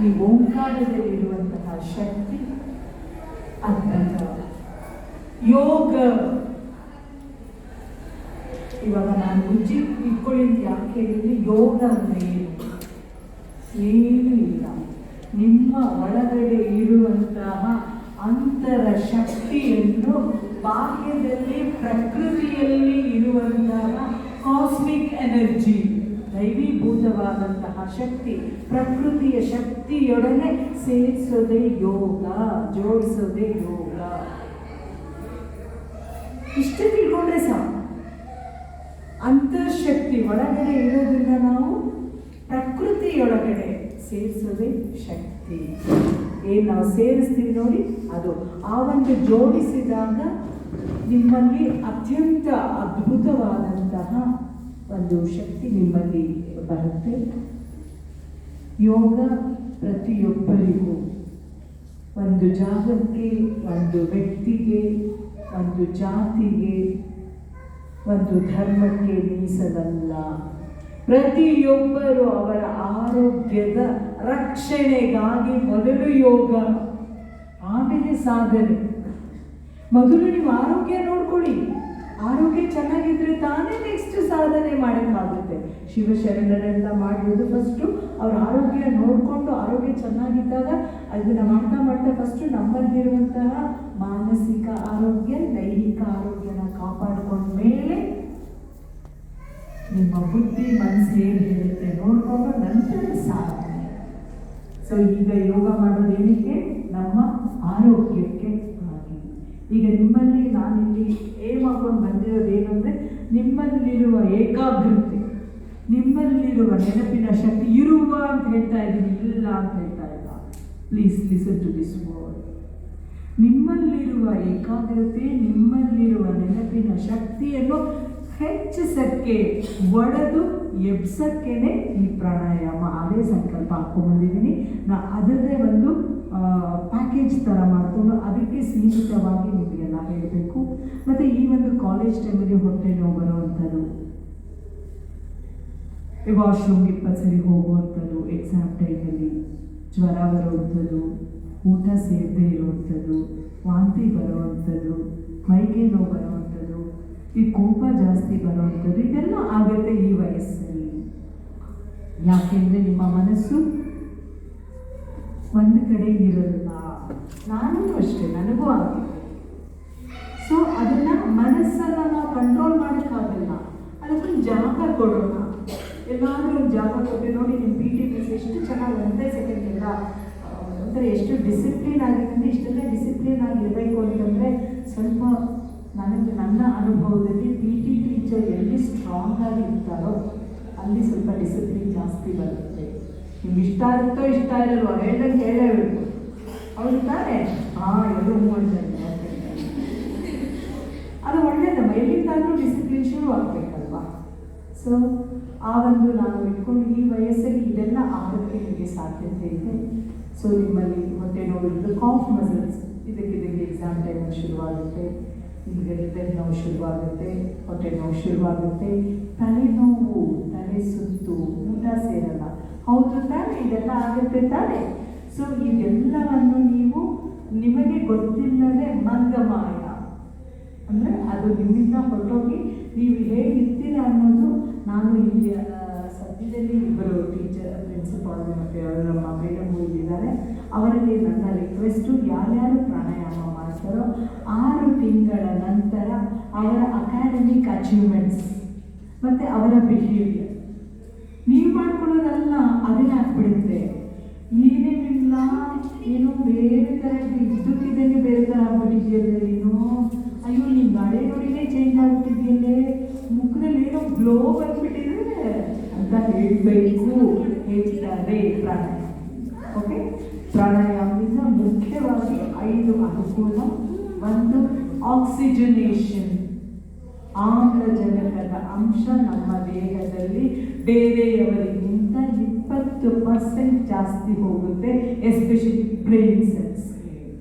ಈ ಓಂಕಾರದಲ್ಲಿರುವಂತಹ ಶಕ್ತಿ ಅದ್ಭುತ ಯೋಗ. ಇವಾಗ ನಾನು ಮುಚ್ಚಿ ಇಟ್ಕೊಳ್ಳಿ ಅಂತ ಯಾಕೆ ಹೇಳಿದ್ರೆ ಯೋಗ ಅಂದರೆ ಏನೂ ಇಲ್ಲ. ನಿಮ್ಮ ಒಳಗಡೆ ಇರುವಂತಹ ಅಂತರ ಶಕ್ತಿಯನ್ನು ಬಾಹ್ಯದಲ್ಲಿ ಪ್ರಕೃತಿಯಲ್ಲಿ ಇರುವಂತಹ ಕಾಸ್ಮಿಕ್ ಎನರ್ಜಿ, ದೈವೀಭೂತವಾದಂತಹ ಶಕ್ತಿ, ಪ್ರಕೃತಿಯ ಶಕ್ತಿಯೊಡನೆ ಸೇರಿಸೋದೇ ಯೋಗ, ಜೋಡಿಸೋದೇ ಯೋಗ. ಇಷ್ಟು ತಿಳ್ಕೊಂಡ್ರೆ ಸಾಕು. ಅಂತರ್ಶಕ್ತಿ ಒಳಗಡೆ ಇರೋದನ್ನ ನಾವು ಪ್ರಕೃತಿಯೊಳಗಡೆ ಸೇರಿಸೋದೇ ಶಕ್ತಿ. ಏನು ನಾವು ಸೇರಿಸ್ತೀವಿ ನೋಡಿ, ಅದು ಆ ಒಂದು ಜೋಡಿಸಿದಾಗ ನಿಮ್ಮಲ್ಲಿ ಅತ್ಯಂತ ಅದ್ಭುತವಾದಂತಹ ಒಂದು ಶಕ್ತಿ ನಿಮ್ಮಲ್ಲಿ ಬರುತ್ತೆ. ಯೋಗ ಪ್ರತಿಯೊಬ್ಬರಿಗೂ, ಒಂದು ಜಾಗಕ್ಕೆ, ಒಂದು ವ್ಯಕ್ತಿಗೆ, ಒಂದು ಜಾತಿಗೆ, ಒಂದು ಧರ್ಮಕ್ಕೆ ಮೀಸಲಲ್ಲ. ಪ್ರತಿಯೊಬ್ಬರು ಅವರ ಆರೋಗ್ಯದ ರಕ್ಷಣೆಗಾಗಿ ಮೊದಲು ಯೋಗ, ಆಮೇಲೆ ಸಾಧನೆ. ಮೊದಲು ನೀವು ಆರೋಗ್ಯ ನೋಡ್ಕೊಳ್ಳಿ. ಆರೋಗ್ಯ ಚೆನ್ನಾಗಿದ್ರೆ ತಾನೇ ನೆಕ್ಸ್ಟ್ ಸಾಧನೆ ಮಾಡೋಕ್ಕಾಗುತ್ತೆ. ಶಿವಶರಣರೆಲ್ಲ ಮಾಡಿರೋದು ಫಸ್ಟು ಅವ್ರ ಆರೋಗ್ಯ ನೋಡಿಕೊಂಡು, ಆರೋಗ್ಯ ಚೆನ್ನಾಗಿದ್ದಾಗ ಅದನ್ನು ಮಾಡ್ತಾ ಮಾಡ್ತಾ ಫಸ್ಟು ನಮ್ಮಲ್ಲಿರುವಂತಹ ಮಾನಸಿಕ ಆರೋಗ್ಯ, ದೈಹಿಕ ಆರೋಗ್ಯನ ಕಾಪಾಡಿಕೊಂಡ ಮೇಲೆ ನಿಮ್ಮ ಬುದ್ಧಿ ಮನಸ್ಸು ಏನು ಹೇಳುತ್ತೆ ನೋಡಿಕೊಂಡು ನಂತರ ಸಾಧನೆ. ಸೊ ಈಗ ಯೋಗ ಮಾಡೋದೇನಕ್ಕೆ? ನಮ್ಮ ಆರೋಗ್ಯಕ್ಕೆ ಆಗಿ. ಈಗ ನಿಮ್ಮಲ್ಲಿ ನಾನಿಲ್ಲಿ ಏಮ್ ಹಾಕೊಂಡು ಬಂದಿರೋದು ಏನಂದರೆ, ನಿಮ್ಮಲ್ಲಿರುವ ಏಕಾಗ್ರತೆ, ನಿಮ್ಮಲ್ಲಿರುವ ನೆನಪಿನ ಶಕ್ತಿ ಇರುವ ಅಂತ ಹೇಳ್ತಾ ಇದ್ದೀನಿ, ಇಲ್ಲ ಅಂತ ಹೇಳ್ತಾ ಇಲ್ಲ. Please listen to this word. ನಿಮ್ಮಲ್ಲಿರುವ ಏಕಾಗ್ರತೆ, ನಿಮ್ಮಲ್ಲಿರುವ ನೆನಪಿನ ಶಕ್ತಿಯನ್ನು ಹೆಚ್ಚಿಸಕ್ಕೆ, ಒಡೆದು ಎಬ್ಸಕ್ಕೇನೆ ಈ ಪ್ರಾಣಾಯಾಮ. ಅದೇ ಸಂಕಲ್ಪ ಹಾಕ್ಕೊಂಡ್ಬಂದಿದ್ದೀನಿ ನಾ. ಅದರದೇ ಒಂದು ಪ್ಯಾಕೇಜ್ ಥರ ಮಾಡಿಕೊಂಡು ಅದಕ್ಕೆ ಸೀಮಿತವಾಗಿ ನಿಮಗೆಲ್ಲ ಹೇಳಬೇಕು. ಮತ್ತು ಈ ಒಂದು ಕಾಲೇಜ್ ಟೈಮಲ್ಲಿ ಹೊಟ್ಟೆ ನೋವು ಬರೋವಂಥದ್ದು, ವಾಶ್ರೂಮ್ 20 ಸರಿ ಹೋಗುವಂಥದ್ದು, ಎಕ್ಸಾಮ್ ಟೈಮಲ್ಲಿ ಜ್ವರ ಬರುವಂಥದ್ದು, ಊಟ ಸೇರದೇ ಇರುವಂಥದ್ದು, ವಾಂತಿ ಬರುವಂಥದ್ದು, ಮೈಗೆ ನೋವು ಬರುವಂಥದ್ದು, ಈ ಕೋಪ ಜಾಸ್ತಿ ಬರುವಂಥದ್ದು, ಇದೆಲ್ಲ ಆಗುತ್ತೆ ಈ ವಯಸ್ಸಲ್ಲಿ. ಯಾಕೆಂದರೆ ನಿಮ್ಮ ಮನಸ್ಸು ಒಂದು ಕಡೆ ಇರಲ್ಲ. ನಾನು ಅಷ್ಟೇ, ನನಗೂ ಆಗಿದೆ. ಸೊ ಅದನ್ನು ಮನಸ್ಸನ್ನು ನಾವು ಕಂಟ್ರೋಲ್ ಮಾಡೋಕ್ಕಾಗಲ್ಲ. ಅದಕ್ಕೊಂದು ಜಾಗ ಕೊಡೋಣ. ಎಲ್ಲಾದರೂ ಒಂದು ಜಾಗ ಕೊಟ್ಟೆ ನೋಡಿ ನಿಮ್ಮ ಪಿ ಟಿ ಮಿಸ್ ಎಷ್ಟು ಚೆನ್ನಾಗಿ ಒಂದೇ ಸೆಕೆಂಡ್ ಎಲ್ಲ ಒಂಥರ ಎಷ್ಟು ಡಿಸಿಪ್ಲಿನ್ ಆಗಿರ್ತದೆ. ಇಷ್ಟೆಲ್ಲ ಡಿಸಿಪ್ಲಿನ್ ಆಗಿರಬೇಕು ಅಂತಂದರೆ ಸ್ವಲ್ಪ ನನಗೆ ನನ್ನ ಅನುಭವದಲ್ಲಿ ಪಿ ಟಿ ಟೀಚರ್ ಎಲ್ಲಿ ಸ್ಟ್ರಾಂಗ್ ಆಗಿ ಇರ್ತಾರೋ ಅಲ್ಲಿ ಸ್ವಲ್ಪ ಡಿಸಿಪ್ಲಿನ್ ಜಾಸ್ತಿ ಬರುತ್ತೆ. ನಿಮ್ಗೆ ಇಷ್ಟ ಇರುತ್ತೋ ಇಷ್ಟ ಇರಲ್ವೋ ಹೇಳ್ದಂಗೆ ಹೇಳಬೇಕು. ಅವ್ರು ತಾನೇ ಎಲ್ಲೂ ಮಾಡ್ತಾರೆ ಅದು ಒಳ್ಳೇದಮ್ಮ. ಎಲ್ಲಿಂದಾದರೂ ಡಿಸಿಪ್ಲಿನ್ ಶುರು ಆಗಬೇಕಲ್ವಾ. ಸೊ ಆ ಒಂದು ನಾನು ಇಟ್ಕೊಂಡು ಈ ವಯಸ್ಸಲ್ಲಿ ಇದೆಲ್ಲ ಆಗೋಕ್ಕೆ ನಿಮಗೆ ಸಾಧ್ಯತೆ ಇದೆ. ಸೊ ನಿಮ್ಮಲ್ಲಿ ಹೊಟ್ಟೆ ನೋವಿದ್ದು ಕಾಫ್ ಮಸಲ್ಸ್ ಇದಕ್ಕೆ ಎಕ್ಸಾಮ್ ಟೈಮಲ್ಲಿ ಶುರುವಾಗುತ್ತೆ, ಹಿಂಗೆ ನೋವು ಶುರುವಾಗುತ್ತೆ, ಹೊಟ್ಟೆ ನೋವು ಶುರುವಾಗುತ್ತೆ, ತಲೆನೋವು, ತಲೆ ಸುತ್ತು, ಊಟ ಸೇರಲ್ಲ. ಹೌದು ತಾನೇ, ಇದೆಲ್ಲ ಆಗುತ್ತೆ ತಾನೇ. ಸೊ ಇದೆಲ್ಲವನ್ನು ನೀವು ನಿಮಗೆ ಗೊತ್ತಿಲ್ಲದೆ ಮಂಗಮಾಯ ಅಂದರೆ ಅದು ನಿಮ್ಮಿಂದ ಹೊರಟೋಗಿ ನೀವು ಹೇಗಿರ್ತೀರ ಅನ್ನೋದು. ನಾನು ಇಲ್ಲಿ ಸದ್ಯದಲ್ಲಿ ಇಬ್ಬರು ಟೀಚರ್ ಪ್ರಿನ್ಸಿಪಾಲ್ ಮತ್ತು ಅವರು ನಮ್ಮ ಮೇಡಮ್ ಇದ್ದಾರೆ. ಅವರಲ್ಲಿ ನನ್ನ ರಿಕ್ವೆಸ್ಟು ಯಾರ್ಯಾರು ಪ್ರಾಣಾಯಾಮ ಮಾಡ್ತಾರೋ 6 ತಿಂಗಳ ನಂತರ ಅವರ ಅಕಾಡೆಮಿಕ್ ಅಚೀವ್ಮೆಂಟ್ಸ್ ಮತ್ತು ಅವರ ಬಿಹೇವಿಯರ್ ನೀವು ಮಾಡ್ಕೊಳ್ಳೋದಲ್ಲ, ಅದೇ ಆಗ್ಬಿಡುತ್ತೆ. ಏನೇನಿಲ್ಲ ಏನೋ ಬೇರೆ ಥರ ಇದ್ದಕ್ಕಿದ್ದಂಗೆ ಬೇರೆ ಥರ ಆಗ್ಬಿಟ್ಟಿದೆಯಲ್ಲ ನೀನು. ಅಯ್ಯೋ ನಿನ್ನ ಗಾಡಿ ನೋಡಿನೇ ಚೇಂಜ್ ಆಗ್ಬಿಟ್ಟಿದೆಯಲ್ಲೇ, ಮುಖದಲ್ಲಿ ಏನೋ ಗ್ಲೋ ಬಂದ್ಬಿಟ್ಟಿದೆ ಅಂತ ಹೇಳಬೇಕು ಹೇಳ್ತಾರೆ ಪ್ರಾಣಾಯಾಮ. ಓಕೆ, ಪ್ರಾಣಾಯಾಮದಿಂದ ಮುಖ್ಯವಾಗಿ 5 ಅನುಕೂಲ. ಒಂದು ಆಕ್ಸಿಜನೇಷನ್, ಆಮ್ಲಜನಕದ ಅಂಶ ನಮ್ಮ ದೇಹದಲ್ಲಿ ಬೇರೆಯವರಿಗಿಂತ 20% ಜಾಸ್ತಿ ಹೋಗುತ್ತೆ, ಎಸ್ಪೆಷಲಿ ಬ್ರೈನ್ ಸೆಲ್ಸ್.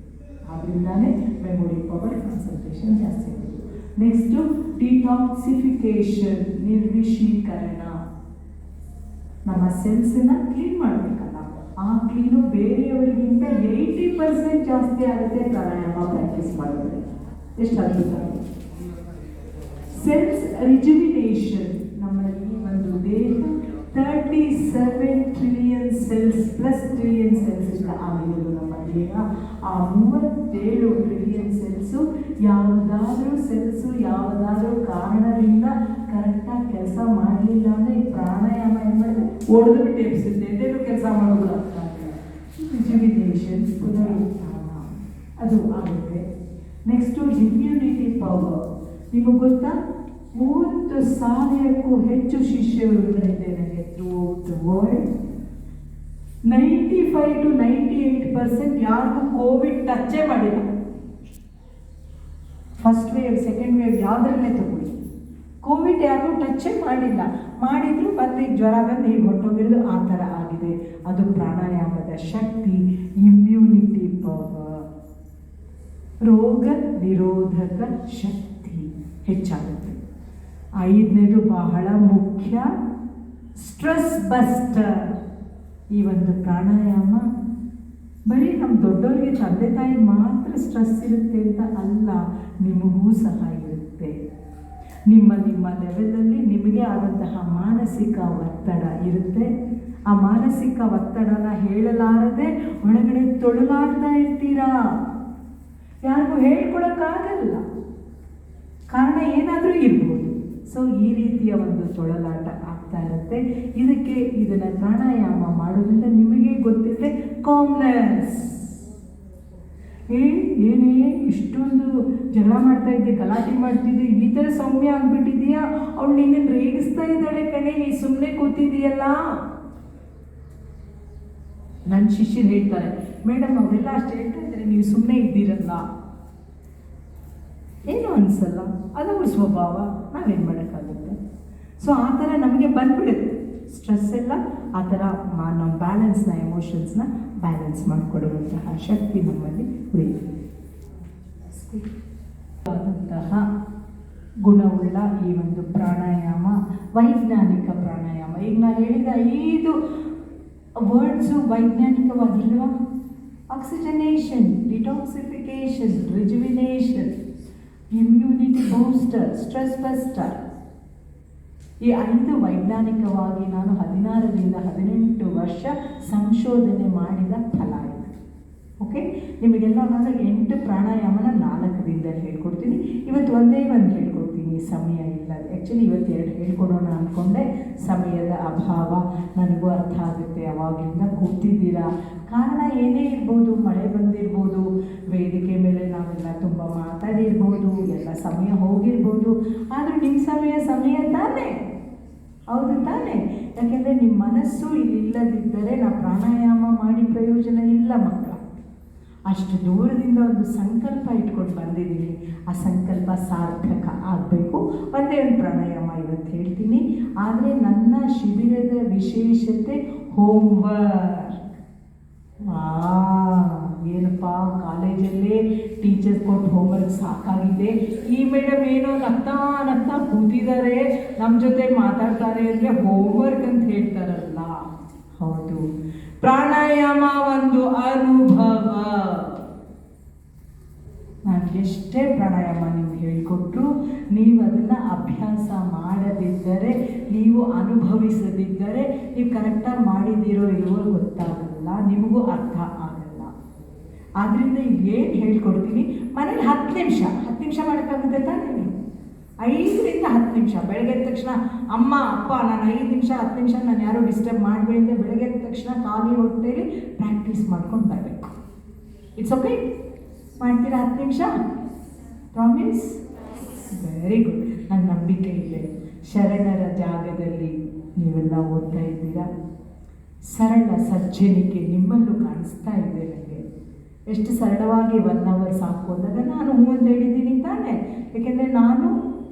ಅದರಿಂದಾನೇ ಮೆಮೊರಿ ಪವರ್, ಕಾನ್ಸಂಟ್ರೇಷನ್ ಜಾಸ್ತಿ ಆಗುತ್ತೆ. ನೆಕ್ಸ್ಟು ಡಿಟಾಕ್ಸಿಫಿಕೇಶನ್, ನಿರ್ವಿಷೀಕರಣ. ನಮ್ಮ ಸೆಲ್ಸನ್ನು ಕ್ಲೀನ್ ಮಾಡಬೇಕಲ್ಲ, ಆ ಕ್ಲೀನು ಬೇರೆಯವರಿಗಿಂತ 80% ಜಾಸ್ತಿ ಆಗುತ್ತೆ ಪ್ರಾಣಾಯಾಮ ಪ್ರಾಕ್ಟೀಸ್ ಮಾಡಿದ್ರೆ. ಎಷ್ಟು ಅದ್ಭುತ. ಸೆಲ್ಸ್ ರಿಜುವಿನೇಷನ್, ನಮ್ಮಲ್ಲಿ ಒಂದು ದೇಹ 37 trillion cells plus trillion cells ಇಂದ ಆಗಿರೋದು ನಮ್ಮ ದೇಹ. ಆ 37 ಟ್ರಿಲಿಯನ್ ಸೆಲ್ಸು ಯಾವುದಾದ್ರೂ ಕಾರಣದಿಂದ ಕರೆಕ್ಟಾಗಿ ಕೆಲಸ ಮಾಡಲಿಲ್ಲ ಅಂದರೆ ಪ್ರಾಣಾಯಾಮ ಏನು ಮಾಡಿದ್ರೆ ಓಡಿದು ಬಿಟ್ಟು ಎಬ್ಸುತ್ತೆ, ಎದ್ದೇಳು ಕೆಲಸ ಮಾಡೋದು ಅಂತ. ರಿಜುವಿನೇಷನ್, ಪುನರುತ್ಥಾನ ಅದು ಆಗುತ್ತೆ. Next immunity power. ನಿಮಗೆ ಗೊತ್ತಾ 30,000ಕ್ಕೂ ಹೆಚ್ಚು ಶಿಷ್ಯವೃಂದರಿದೆ ನನಗೆ through out the world. 95 to 98% ಯಾರಿಗೂ ಕೋವಿಡ್ ಟಚ್ಚೇ ಮಾಡಿಲ್ಲ. ಫಸ್ಟ್ ವೇವ್, ಸೆಕೆಂಡ್ ವೇವ್ ಯಾವುದರಲ್ಲೇ ತಗೊಳ್ಳಿ, ಕೋವಿಡ್ ಯಾರಿಗೂ ಟಚ್ಚೇ ಮಾಡಿಲ್ಲ. ಮಾಡಿದ್ರು ಮತ್ತೆ ಜ್ವರ ಬಂದು ಹೀಗೆ ಹೊರಟೋಗಿರೋದು ಆ ಥರ ಆಗಿದೆ. ಅದು ಪ್ರಾಣಾಯಾಮದ ಶಕ್ತಿ, ಇಮ್ಯುನಿಟಿ ಪವರ್, ರೋಗ ನಿರೋಧಕ ಶಕ್ತಿ ಹೆಚ್ಚಾಗುತ್ತೆ. 5ನೇದು ಬಹಳ ಮುಖ್ಯ, ಸ್ಟ್ರೆಸ್ ಬಸ್ಟರ್. ಈ ಒಂದು ಪ್ರಾಣಾಯಾಮ ಬರೀ ನಮ್ಮ ದೊಡ್ಡವರಿಗೆ, ತಂದೆ ತಾಯಿಗೆ ಮಾತ್ರ ಸ್ಟ್ರೆಸ್ ಇರುತ್ತೆ ಅಂತ ಅಲ್ಲ, ನಿಮಗೂ ಸಹ ಇರುತ್ತೆ. ನಿಮ್ಮ ಲೆವೆಲಲ್ಲಿ ನಿಮಗೆ ಆದಂತಹ ಮಾನಸಿಕ ಒತ್ತಡ ಇರುತ್ತೆ. ಆ ಮಾನಸಿಕ ಒತ್ತಡನ ಹೇಳಲಾರದೆ ಒಳಗಡೆ ತೊಳಲಾಡ್ತಾ ಇರ್ತೀರಾ. ಯಾರಿಗೂ ಹೇಳ್ಕೊಳಕ್ಕಾಗಲ್ಲ, ಕಾರಣ ಏನಾದರೂ ಇರ್ಬೋದು. ಸೊ ಈ ರೀತಿಯ ಒಂದು ತೊಳಲಾಟ ಆಗ್ತಾ ಇರುತ್ತೆ. ಇದನ್ನು ಪ್ರಾಣಾಯಾಮ ಮಾಡೋದ್ರಿಂದ ನಿಮಗೆ ಗೊತ್ತಿದೆ ಕಾಮ್ನೆಸ್. ಏನೇ ಇಷ್ಟೊಂದು ಜಗಳ ಮಾಡ್ತಾ ಇದ್ದೆ, ಗಲಾಟೆ ಮಾಡ್ತಿದ್ದೆ, ಈ ಥರ ಸೌಮ್ಯ ಆಗ್ಬಿಟ್ಟಿದೆಯಾ, ಅವಳು ನಿನ್ನನ್ನು ರೇಗಿಸ್ತಾ ಇದ್ದಾಳೆ ಕಣೆ, ನೀ ಸುಮ್ಮನೆ ಕೂತಿದೆಯಲ್ಲ. ನನ್ನ ಶಿಷ್ಯರು ಹೇಳ್ತಾರೆ, ಮೇಡಮ್ ಅವರೆಲ್ಲ ಅಷ್ಟು ಹೇಳ್ತಾ ಇದ್ದಾರೆ, ನೀವು ಸುಮ್ಮನೆ ಇದ್ದೀರಲ್ಲ, ಏನು ಅನಿಸಲ್ಲ, ಅದು ಅವ್ರ ಸ್ವಭಾವ, ನಾವೇನು ಮಾಡೋಕ್ಕಾಗುತ್ತೆ. ಸೊ ಆ ಥರ ನಮಗೆ ಬಂದ್ಬಿಡುತ್ತೆ ಸ್ಟ್ರೆಸ್ ಎಲ್ಲ. ಆ ಥರ ನಮ್ಮ ಬ್ಯಾಲೆನ್ಸ್ನ, ಎಮೋಷನ್ಸ್ನ ಬ್ಯಾಲೆನ್ಸ್ ಮಾಡಿಕೊಡುವಂತಹ ಶಕ್ತಿ ನಮ್ಮಲ್ಲಿ ಉಳಿದಂತಹ ಗುಣವುಳ್ಳ ಈ ಒಂದು ಪ್ರಾಣಾಯಾಮ ವೈಜ್ಞಾನಿಕ ಪ್ರಾಣಾಯಾಮ. ಈಗ ನಾನು ಹೇಳಿದ 5 ವರ್ಡ್ಸು ವೈಜ್ಞಾನಿಕವಾಗಿಲ್ವಾ? Oxygenation, detoxification, rejuvenation, immunity booster, stress buster. ಈ 5 ವೈಜ್ಞಾನಿಕವಾಗಿ ನಾನು 16ರಿಂದ 18 ವರ್ಷ ಸಂಶೋಧನೆ ಮಾಡಿದ ಫಲ ಇದೆ. ಓಕೆ, ನಿಮಗೆಲ್ಲ ನಾನು 8 ಪ್ರಾಣಾಯಾಮನ 4 ದಿನದಲ್ಲಿ ಹೇಳ್ಕೊಡ್ತೀನಿ. ಇವತ್ತು ಒಂದೇ ಒಂದು ಹೇಳ್ಕೊಡ್ತೀನಿ. ಮಾಡ್ತೀನಿ, ಸಮಯ ಇಲ್ಲ. ಆ್ಯಕ್ಚುಲಿ ಇವತ್ತು 2 ಹೇಳ್ಕೊಡೋಣ ಅಂದ್ಕೊಂಡೆ, ಸಮಯದ ಅಭಾವ. ನನಗೂ ಅರ್ಥ ಆಗುತ್ತೆ. ಅವಾಗಿಂದ ಕೂತಿದ್ದೀರಾ, ಕಾರಣ ಏನೇ ಇರ್ಬೋದು, ಮಳೆ ಬಂದಿರ್ಬೋದು, ವೇದಿಕೆ ಮೇಲೆ ನಾವೆಲ್ಲ ತುಂಬ ಮಾತಾಡಿರ್ಬೋದು, ಎಲ್ಲ ಸಮಯ ಹೋಗಿರ್ಬೋದು. ಆದರೂ ನಿಮ್ಮ ಸಮಯ ತಾನೇ, ಹೌದು ತಾನೇ? ಯಾಕೆಂದರೆ ನಿಮ್ಮ ಮನಸ್ಸು ಇಲ್ಲಿಲ್ಲದಿದ್ದರೆ ನಾ ಪ್ರಾಣಾಯಾಮ ಮಾಡಿ ಪ್ರಯೋಜನ ಇಲ್ಲ ಮಕ್ಕಳ. ಅಷ್ಟು ದೂರದಿಂದ ಒಂದು ಸಂಕಲ್ಪ ಇಟ್ಕೊಂಡು ಬಂದಿದ್ದೀನಿ. ಆ ಸಂಕಲ್ಪ ಸಾರ್ಥಕ ಆಗಬೇಕು. ಒಂದೇ ಒಂದು ಪ್ರಾಣಾಯಾಮ ಇವತ್ತು ಹೇಳ್ತೀನಿ. ಆದರೆ ನನ್ನ ಶಿಬಿರದ ವಿಶೇಷತೆ ಹೋಮ್ವರ್ಕ್. ಏನಪ್ಪ, ಕಾಲೇಜಲ್ಲೇ ಟೀಚರ್ಸ್ ಕೊಟ್ಟು ಹೋಮ್ವರ್ಕ್ ಸಾಕಾಗಿದೆ. ಈ ಮೇಡಮ್ ಏನೋ ನಗ್ತಾ ಕೂತಿದ್ದಾರೆ, ನಮ್ಮ ಜೊತೆ ಮಾತಾಡ್ತಾರೆ ಅಂದರೆ ಹೋಮ್ವರ್ಕ್ ಅಂತ ಹೇಳ್ತಾರಲ್ಲ. ಹೌದು, ಪ್ರಾಣಾಯಾಮ ಒಂದು ಅನುಭವ. ನಾನು ಎಷ್ಟೇ ಪ್ರಾಣಾಯಾಮ ನಿಮ್ಗೆ ಹೇಳಿಕೊಟ್ರು, ನೀವು ಅದನ್ನು ಅಭ್ಯಾಸ ಮಾಡದಿದ್ದರೆ, ನೀವು ಅನುಭವಿಸದಿದ್ದರೆ, ನೀವು ಕರೆಕ್ಟಾಗಿ ಮಾಡಿದ್ದೀರೋ ಇಲ್ವೋ ಗೊತ್ತಾಗಲ್ಲ, ನಿಮಗೂ ಅರ್ಥ ಆಗಲ್ಲ. ಆದ್ದರಿಂದ ಏನು ಹೇಳ್ಕೊಡ್ತೀನಿ, ಮನೇಲಿ 10 ನಿಮಿಷ ಮಾಡೋಕ್ಕಾಗುತ್ತೆ ತಾನೇ? 5 ರಿಂದ 10 ನಿಮಿಷ. ಬೆಳಗ್ಗೆ ಎದ್ದ ತಕ್ಷಣ ಅಮ್ಮ ಅಪ್ಪ ನಾನು 5 ನಿಮಿಷ 10 ನಿಮಿಷ ನಾನು ಯಾರೂ ಡಿಸ್ಟರ್ಬ್ ಮಾಡಬೇಡಿ ಅಂದರೆ ಬೆಳಗ್ಗೆ ಎದ್ದ ತಕ್ಷಣ ಖಾಲಿ ಹೊಟ್ಟೆಯಲ್ಲಿ ಪ್ರಾಕ್ಟೀಸ್ ಮಾಡ್ಕೊಂಡು ಬರಬೇಕು. It's okay? ಮಾಡ್ತೀರಾ 10 ನಿಮಿಷ? ಪ್ರಾಮಿಸ್? Very good. ನನ್ನ ನಂಬಿಕೆ ಇದೆ. ಶರಣರ ಜಾಗದಲ್ಲಿ ನೀವೆಲ್ಲ ಓದ್ತಾ ಇದ್ದೀರಾ. ಸರಳ ಸಜ್ಜನಿಕೆ ನಿಮ್ಮಲ್ಲೂ ಕಾಣಿಸ್ತಾ ಇದೆ ನನಗೆ. ಎಷ್ಟು ಸರಳವಾಗಿ 1 ಅವರ್ ಸಾಕು ಅಂದಾಗ ನಾನು ಹೂ ಅಂತ ಹೇಳಿದ್ದೀನಿ ತಾನೇ? ಏಕೆಂದರೆ ನಾನು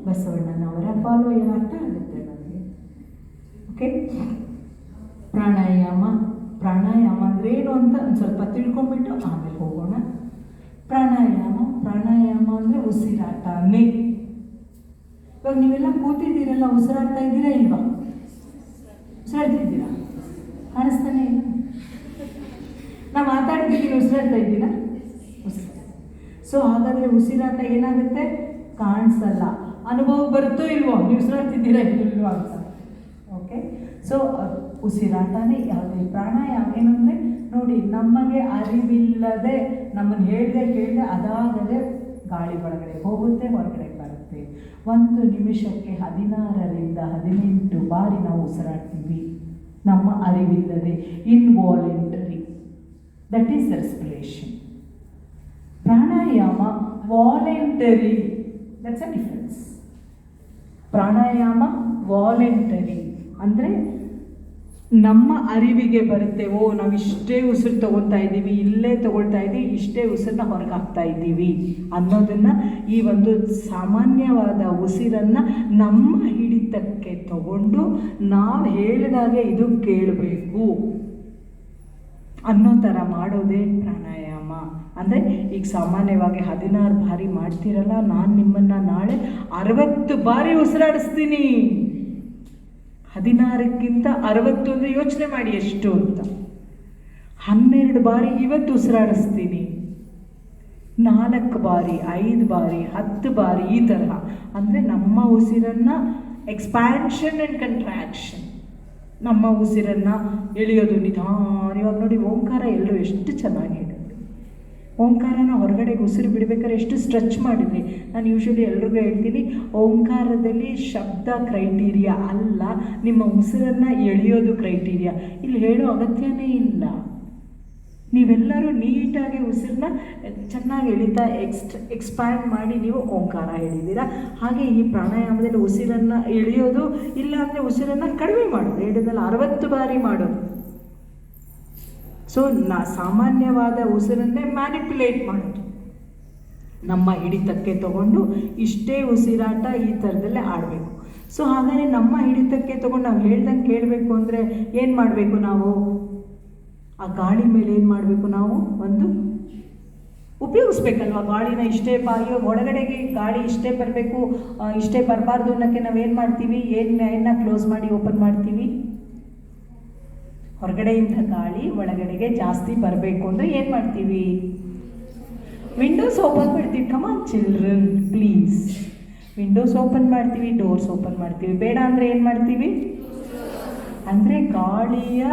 ಬಸವಣ್ಣನವರ ಫಾಲೋಯರ್. ಅರ್ಥ ಆಗುತ್ತೆ ನನಗೆ. ಓಕೆ, ಪ್ರಾಣಾಯಾಮ ಅಂದರೆ ಏನು ಅಂತ ಒಂದು ಸ್ವಲ್ಪ ತಿಳ್ಕೊಂಬಿಟ್ಟು ಆಮೇಲೆ ಹೋಗೋಣ. ಪ್ರಾಣಾಯಾಮ ಅಂದರೆ ಉಸಿರಾಟನೇ. ಇವಾಗ ನೀವೆಲ್ಲ ಕೂತಿದ್ದೀರಲ್ಲ, ಉಸಿರಾಡ್ತಾ ಇದ್ದೀರಾ ಇಲ್ವಾ? ಉಸಿರಾಡ್ತಿದ್ದೀರಾ? ಕಾಣಿಸ್ತಾನೆ ಇಲ್ಲ. ನಾವು ಮಾತಾಡ್ತಿದ್ದೀನಿ, ಉಸಿರಾಡ್ತಾ ಇದ್ದೀರಾ? ಸೊ ಹಾಗಾದರೆ ಉಸಿರಾಟ ಏನಾಗುತ್ತೆ? ಕಾಣಿಸಲ್ಲ. ಅನುಭವ ಬರುತ್ತೋ ಇಲ್ವೋ, ನೀವು ಉಸಿರಾಡ್ತಿದ್ದೀರಾ ಇಲ್ವೋ ಅಂತ. ಓಕೆ, ಸೊ ಉಸಿರಾಟನೇ ಯಾವುದೇ ಪ್ರಾಣಾಯಾಮ. ಏನಂದರೆ ನೋಡಿ, ನಮಗೆ ಅರಿವಿಲ್ಲದೆ ನಮ್ಮನ್ನು ಹೇಳ್ದೆ ಅದಾಗಲೇ ಗಾಳಿ ಒಳಗಡೆ ಹೋಗುತ್ತೆ, ಹೊರಗಡೆ ಬರುತ್ತೆ. 1 ನಿಮಿಷಕ್ಕೆ 16 ರಿಂದ 18 ಬಾರಿ ನಾವು ಉಸಿರಾಡ್ತೀವಿ ನಮ್ಮ ಅರಿವಿಲ್ಲದೆ, involuntary. That is respiration. Pranayama voluntary. That's a difference. Pranayama voluntary ಅಂದರೆ ನಮ್ಮ ಅರಿವಿಗೆ ಬರುತ್ತೆ. ಓ, ನಾವು ಇಷ್ಟೇ ಉಸಿರು ತಗೊಳ್ತಾ ಇದ್ದೀವಿ, ಇಲ್ಲೇ ತಗೊಳ್ತಾ ಇದ್ದೀವಿ, ಇಷ್ಟೇ ಉಸಿರನ್ನ ಹೊರಗೆ ಹಾಕ್ತಾ ಇದ್ದೀವಿ ಅನ್ನೋದನ್ನು, ಈ ಒಂದು ಸಾಮಾನ್ಯವಾದ ಉಸಿರನ್ನು ನಮ್ಮ ಹಿಡಿತಕ್ಕೆ ತಗೊಂಡು ನಾವು ಹೇಳಿದಾಗೆ ಇದು ಕೇಳಬೇಕು ಅನ್ನೋ ಥರ ಮಾಡೋದೇ ಪ್ರಾಣಾಯಾಮ. ಅಂದರೆ ಈಗ ಸಾಮಾನ್ಯವಾಗಿ 16 ಬಾರಿ ಮಾಡ್ತೀರಲ್ಲ, ನಾನು ನಿಮ್ಮನ್ನು ನಾಳೆ 60 ಬಾರಿ ಉಸಿರಾಡಿಸ್ತೀನಿ. 16ಕ್ಕಿಂತ 60 ಅಂದರೆ ಯೋಚನೆ ಮಾಡಿ ಎಷ್ಟು ಅಂತ. 12 ಬಾರಿ ಇವತ್ತು ಉಸಿರಾಡಿಸ್ತೀನಿ, 4 ಬಾರಿ, 5 ಬಾರಿ, 10 ಬಾರಿ, ಈ ತರಹ. ಅಂದರೆ ನಮ್ಮ ಉಸಿರನ್ನು ಎಕ್ಸ್ಪ್ಯಾನ್ಷನ್ ಆ್ಯಂಡ್ ಕಂಟ್ರಾಕ್ಷನ್, ನಮ್ಮ ಉಸಿರನ್ನು ಎಳೆಯೋದು ನಿಧಾನ. ಇವಾಗ ನೋಡಿ, ಓಂಕಾರ ಎಲ್ಲರೂ ಎಷ್ಟು ಚೆನ್ನಾಗಿ ಹೇಳಿದ್ರು. ಓಂಕಾರನ ಹೊರಗಡೆಗೆ ಉಸಿರು ಬಿಡಬೇಕಾದ್ರೆ ಎಷ್ಟು ಸ್ಟ್ರೆಚ್ ಮಾಡಿದ್ರಿ. ನಾನು ಯೂಶ್ವಲಿ ಎಲ್ರಿಗೂ ಹೇಳ್ತೀನಿ, ಓಂಕಾರದಲ್ಲಿ ಶಬ್ದ ಕ್ರೈಟೀರಿಯಾ ಅಲ್ಲ, ನಿಮ್ಮ ಉಸಿರನ್ನು ಎಳೆಯೋದು ಕ್ರೈಟೀರಿಯಾ. ಇಲ್ಲಿ ಹೇಳೋ ಅಗತ್ಯನೇ ಇಲ್ಲ. ನೀವೆಲ್ಲರೂ ನೀಟಾಗಿ ಉಸಿರನ್ನ ಚೆನ್ನಾಗಿ ಎಳಿತಾ ಎಕ್ಸ್ಪ್ಯಾಂಡ್ ಮಾಡಿ ನೀವು ಓಂಕಾರ ಹೇಳಿದ್ದೀರಾ. ಹಾಗೆ ಈ ಪ್ರಾಣಾಯಾಮದಲ್ಲಿ ಉಸಿರನ್ನು ಎಳೆಯೋದು, ಇಲ್ಲ ಅಂದರೆ ಉಸಿರನ್ನು ಕಡಿಮೆ ಮಾಡೋದು, ಹೇಳಿದ್ರಲ್ಲಿ 60 ಬಾರಿ ಮಾಡೋದು. ಸೊ ಸಾಮಾನ್ಯವಾದ ಉಸಿರನ್ನೇ ಮ್ಯಾನಿಪ್ಯುಲೇಟ್ ಮಾಡೋದು, ನಮ್ಮ ಹಿಡಿತಕ್ಕೆ ತಗೊಂಡು ಇಷ್ಟೇ ಉಸಿರಾಟ ಈ ಥರದಲ್ಲೇ ಆಡಬೇಕು. ಸೊ ಹಾಗಾದರೆ ನಮ್ಮ ಹಿಡಿತಕ್ಕೆ ತಗೊಂಡು ನಾವು ಹೇಳ್ದಂಗೆ ಕೇಳಬೇಕು ಅಂದರೆ ಏನು ಮಾಡಬೇಕು? ನಾವು ಆ ಗಾಳಿ ಮೇಲೆ ಏನು ಮಾಡಬೇಕು? ನಾವು ಒಂದು ಉಪಯೋಗಿಸ್ಬೇಕಲ್ವ ಗಾಳಿನ. ಇಷ್ಟೇ ಇವಾಗ ಒಳಗಡೆಗೆ ಗಾಳಿ ಇಷ್ಟೇ ಬರಬೇಕು, ಇಷ್ಟೇ ಬರಬಾರ್ದು ಅನ್ನೋಕ್ಕೆ ನಾವೇನು ಮಾಡ್ತೀವಿ? ಏನ ಕ್ಲೋಸ್ ಮಾಡಿ ಓಪನ್ ಮಾಡ್ತೀವಿ? ಹೊರಗಡೆಯಿಂದ ಗಾಳಿ ಒಳಗಡೆಗೆ ಜಾಸ್ತಿ ಬರಬೇಕು ಅಂದರೆ ಏನು ಮಾಡ್ತೀವಿ? ವಿಂಡೋಸ್ ಓಪನ್ ಮಾಡ್ತೀವಿ. Come on children please. Windows open ಮಾಡ್ತೀವಿ, ಡೋರ್ಸ್ ಓಪನ್ ಮಾಡ್ತೀವಿ. ಬೇಡ ಅಂದರೆ ಏನು ಮಾಡ್ತೀವಿ? ಅಂದರೆ ಗಾಳಿಯ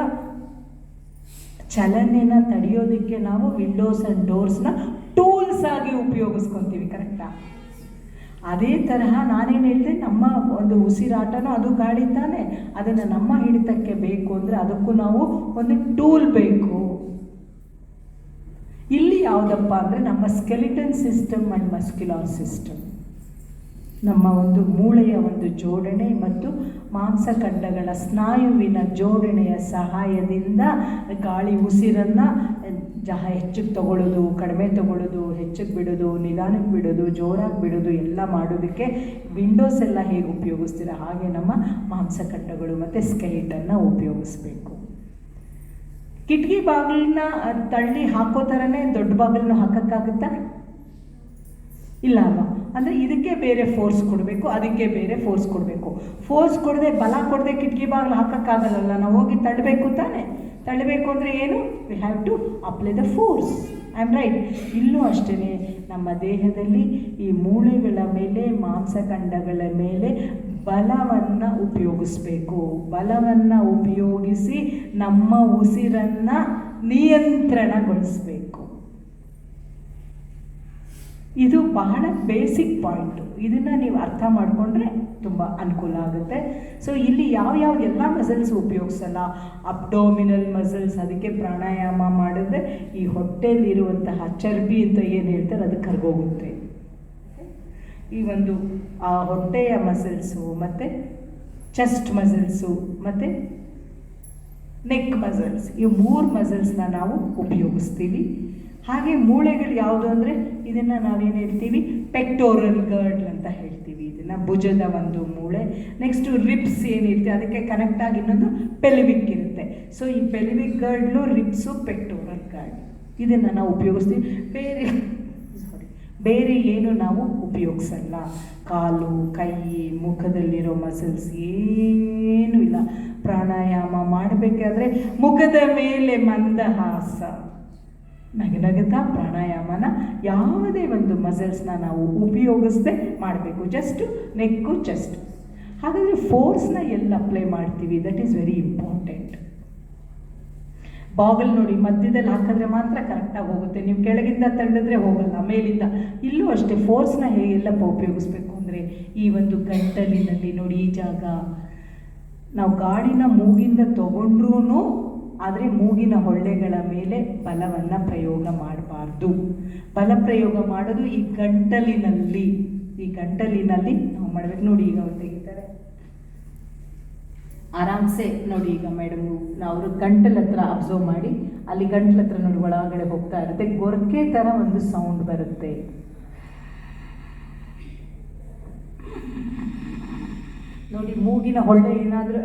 ಚಲನೆನ ತಡೆಯೋದಕ್ಕೆ ನಾವು ವಿಂಡೋಸ್ ಆ್ಯಂಡ್ ಡೋರ್ಸ್ನ ಟೂಲ್ಸ್ ಆಗಿ ಉಪಯೋಗಿಸ್ಕೊತೀವಿ. ಕರೆಕ್ಟಾ? ಅದೇ ತರಹ ನಾನೇನು ಹೇಳಿದೆ, ನಮ್ಮ ಒಂದು ಉಸಿರಾಟನೂ ಅದು ಗಾಳಿ ತಾನೆ, ಅದನ್ನು ನಮ್ಮ ಹಿಡಿತಕ್ಕೆ ಬೇಕು ಅಂದರೆ ಅದಕ್ಕೂ ನಾವು ಒಂದು ಟೂಲ್ ಬೇಕು. ಇಲ್ಲಿ ಯಾವುದಪ್ಪ ಅಂದರೆ ನಮ್ಮ skeleton system and muscular system, ನಮ್ಮ ಒಂದು ಮೂಳೆಯ ಒಂದು ಜೋಡಣೆ ಮತ್ತು ಮಾಂಸಖಂಡಗಳ ಸ್ನಾಯುವಿನ ಜೋಡಣೆಯ ಸಹಾಯದಿಂದ ಗಾಳಿ ಉಸಿರನ್ನು ಹೆಚ್ಚಿಗೆ ತಗೊಳ್ಳೋದು, ಕಡಿಮೆ ತಗೊಳ್ಳೋದು, ಹೆಚ್ಚಿಗೆ ಬಿಡೋದು, ನಿಧಾನಕ್ಕೆ ಬಿಡೋದು, ಜೋರಾಗಿ ಬಿಡೋದು ಎಲ್ಲ ಮಾಡೋದಕ್ಕೆ ವಿಂಡೋಸ್ ಎಲ್ಲ ಹೇಗೆ ಉಪಯೋಗಿಸ್ತೀರ ಹಾಗೆ ನಮ್ಮ ಮಾಂಸಖಂಡಗಳು ಮತ್ತು ಸ್ಕೆಲಿಟನ್ನ ಉಪಯೋಗಿಸ್ಬೇಕು. ಕಿಟಕಿ ಬಾಗಿಲನ್ನ ತಳ್ಳಿ ಹಾಕೋ ಥರನೇ ದೊಡ್ಡ ಬಾಗಿಲನ್ನ ಹಾಕೋಕ್ಕಾಗುತ್ತಾ? ಇಲ್ಲ ಅಲ್ವಾ? ಅಂದರೆ ಇದಕ್ಕೆ ಬೇರೆ ಫೋರ್ಸ್ ಕೊಡಬೇಕು, ಅದಕ್ಕೆ ಬೇರೆ ಫೋರ್ಸ್ ಕೊಡಬೇಕು. ಫೋರ್ಸ್ ಕೊಡದೆ, ಬಲ ಕೊಡದೆ ಕಿಟಕಿ ಬಾಗಿಲು ಹಾಕೋಕ್ಕಾಗಲ್ಲ. ನಾವು ಹೋಗಿ ತಳ್ಳಬೇಕು ತಾನೆ. ತಳ್ಳಬೇಕು ಅಂದರೆ ಏನು? We have to apply the force. I am right? ಇಲ್ಲೂ ಅಷ್ಟೇ ನಮ್ಮ ದೇಹದಲ್ಲಿ ಈ ಮೂಳೆಗಳ ಮೇಲೆ, ಮಾಂಸಖಂಡಗಳ ಮೇಲೆ ಬಲವನ್ನು ಉಪಯೋಗಿಸ್ಬೇಕು. ಬಲವನ್ನು ಉಪಯೋಗಿಸಿ ನಮ್ಮ ಉಸಿರನ್ನು ನಿಯಂತ್ರಣಗೊಳಿಸಬೇಕು. ಇದು ಬಹಳ ಬೇಸಿಕ್ ಪಾಯಿಂಟು. ಇದನ್ನು ನೀವು ಅರ್ಥ ಮಾಡಿಕೊಂಡ್ರೆ ತುಂಬ ಅನುಕೂಲ ಆಗುತ್ತೆ. ಸೊ ಇಲ್ಲಿ ಯಾವ್ಯಾವ ಎಲ್ಲ ಮಸಲ್ಸ್ ಉಪಯೋಗಿಸಲ್ಲ. ಅಬ್ಡೋಮಿನಲ್ ಮಸಲ್ಸ್, ಅದಕ್ಕೆ ಪ್ರಾಣಾಯಾಮ ಮಾಡಿದ್ರೆ ಈ ಹೊಟ್ಟೆಯಲ್ಲಿರುವಂತಹ ಚರ್ಬಿ ಅಂತ ಏನು ಹೇಳ್ತಾರೆ ಅದು ಕರ್ಗೋಗುತ್ತೆ. ಈ ಒಂದು ಆ ಹೊಟ್ಟೆಯ ಮಸಲ್ಸು ಮತ್ತು ಚೆಸ್ಟ್ ಮಸಲ್ಸು ಮತ್ತು ನೆಕ್ ಮಸಲ್ಸ್, ಈ 3 ಮಸಲ್ಸ್ನ ನಾವು ಉಪಯೋಗಿಸ್ತೀವಿ. ಹಾಗೆ ಮೂಳೆಗಳು ಯಾವುದು ಅಂದರೆ ಇದನ್ನು ನಾವೇನು ಹೇಳ್ತೀವಿ? ಪೆಕ್ಟೋರಲ್ ಗರ್ಡ್ಲ್ ಅಂತ ಹೇಳ್ತೀವಿ. ಇದನ್ನು ಭುಜದ ಒಂದು ಮೂಳೆ. ನೆಕ್ಸ್ಟು ರಿಬ್ಸ್ ಏನಿರುತ್ತೆ ಅದಕ್ಕೆ ಕನೆಕ್ಟಾಗಿ ಇನ್ನೊಂದು ಪೆಲ್ವಿಕ್ ಇರುತ್ತೆ. ಸೊ ಈ ಪೆಲ್ವಿಕ್ ಗರ್ಡ್ಲು, ರಿಬ್ಸು, ಪೆಕ್ಟೋರಲ್ ಗರ್ಡ್ ಇದನ್ನು ನಾವು ಉಪಯೋಗಿಸ್ತೀವಿ. ಬೇರೆ ಏನು ನಾವು ಉಪಯೋಗಿಸಲ್ಲ. ಕಾಲು, ಕೈ, ಮುಖದಲ್ಲಿರೋ ಮಸಲ್ಸ್ ಏನೂ ಇಲ್ಲ. ಪ್ರಾಣಾಯಾಮ ಮಾಡಬೇಕಾದ್ರೆ ಮುಖದ ಮೇಲೆ ಮಂದಹಾಸ, ನಗನಗುತ್ತಾ ಪ್ರಾಣಾಯಾಮನ ಯಾವುದೇ ಒಂದು ಮಸಲ್ಸ್ನ ನಾವು ಉಪಯೋಗಿಸದೆ ಮಾಡಬೇಕು. Just neck, chest. ಹಾಗಾದರೆ ಫೋರ್ಸ್ನ ಎಲ್ಲಿ ಅಪ್ಲೈ ಮಾಡ್ತೀವಿ? That is very important. ಬಾಗಲ್ ನೋಡಿ, ಮಧ್ಯದಲ್ಲಿ ಹಾಕಿದ್ರೆ ಮಾತ್ರ ಕರೆಕ್ಟಾಗಿ ಹೋಗುತ್ತೆ. ನೀವು ಕೆಳಗಿಂದ ತಳ್ಳಿದ್ರೆ ಹೋಗಲ್ಲ, ಮೇಲಿಂದ. ಇಲ್ಲೂ ಅಷ್ಟೇ ಫೋರ್ಸ್ನ ಹೇಗೆಲ್ಲಪ್ಪ ಉಪಯೋಗಿಸ್ಬೇಕು ಅಂದರೆ ಈ ಒಂದು ಗಂಟಲಿನಲ್ಲಿ ನೋಡಿ, ಈ ಜಾಗ ನಾವು ಗಾಳಿನ ಮೂಗಿಂದ ತಗೊಂಡ್ರೂ ಆದರೆ ಮೂಗಿನ ಹೊಳ್ಳೆಗಳ ಮೇಲೆ ಬಲವನ್ನು ಪ್ರಯೋಗ ಮಾಡಬಾರ್ದು. ಬಲ ಪ್ರಯೋಗ ಮಾಡೋದು ಈ ಗಂಟಲಿನಲ್ಲಿ. ಈ ಗಂಟಲಿನಲ್ಲಿ ನಾವು ಮಾಡಬೇಕು. ನೋಡಿ ಈಗ ಅವ್ರು ತೆಗಿತಾರೆ ಆರಾಮ್ಸೆ. ನೋಡಿ ಈಗ ಮೇಡಮ್ ಅವರು ಗಂಟಲ ಹತ್ರ ಅಬ್ಸರ್ವ್ ಮಾಡಿ, ಅಲ್ಲಿ ಗಂಟಲ ಹತ್ರ ನೋಡಿ ಒಳಗಡೆ ಹೋಗ್ತಾ ಇರುತ್ತೆ, ಗೊರಕೆ ಥರ ಒಂದು ಸೌಂಡ್ ಬರುತ್ತೆ. ನೋಡಿ ಮೂಗಿನ ಹೊಳ್ಳೆ ಏನಾದರೂ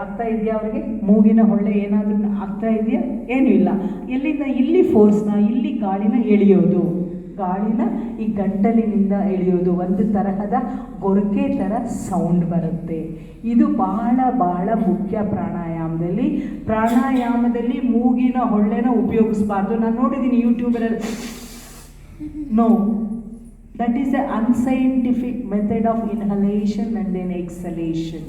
ಆಗ್ತಾ ಇದೆಯಾ ಅವರಿಗೆ? ಮೂಗಿನ ಹೊಳ್ಳೆ ಏನಾದರೂ ಆಗ್ತಾ ಇದೆಯಾ? ಏನೂ ಇಲ್ಲ. ಎಲ್ಲಿಂದ? ಇಲ್ಲಿ ಫೋರ್ಸ್ನ, ಇಲ್ಲಿ ಗಾಳಿನ ಎಳೆಯೋದು, ಗಾಳಿನ ಈ ಗಂಟಲಿನಿಂದ ಎಳೆಯೋದು. ಒಂದು ತರಹದ ಗೊರಕೆ ಥರ ಸೌಂಡ್ ಬರುತ್ತೆ. ಇದು ಬಹಳ ಬಹಳ ಮುಖ್ಯ ಪ್ರಾಣಾಯಾಮದಲ್ಲಿ. ಪ್ರಾಣಾಯಾಮದಲ್ಲಿ ಮೂಗಿನ ಹೊಳ್ಳೆನ ಉಪಯೋಗಿಸ್ಬಾರ್ದು. ನಾನು ನೋಡಿದ್ದೀನಿ ಯೂಟ್ಯೂಬರಲ್ಲಿ. No, that is an unscientific method of inhalation and then exhalation.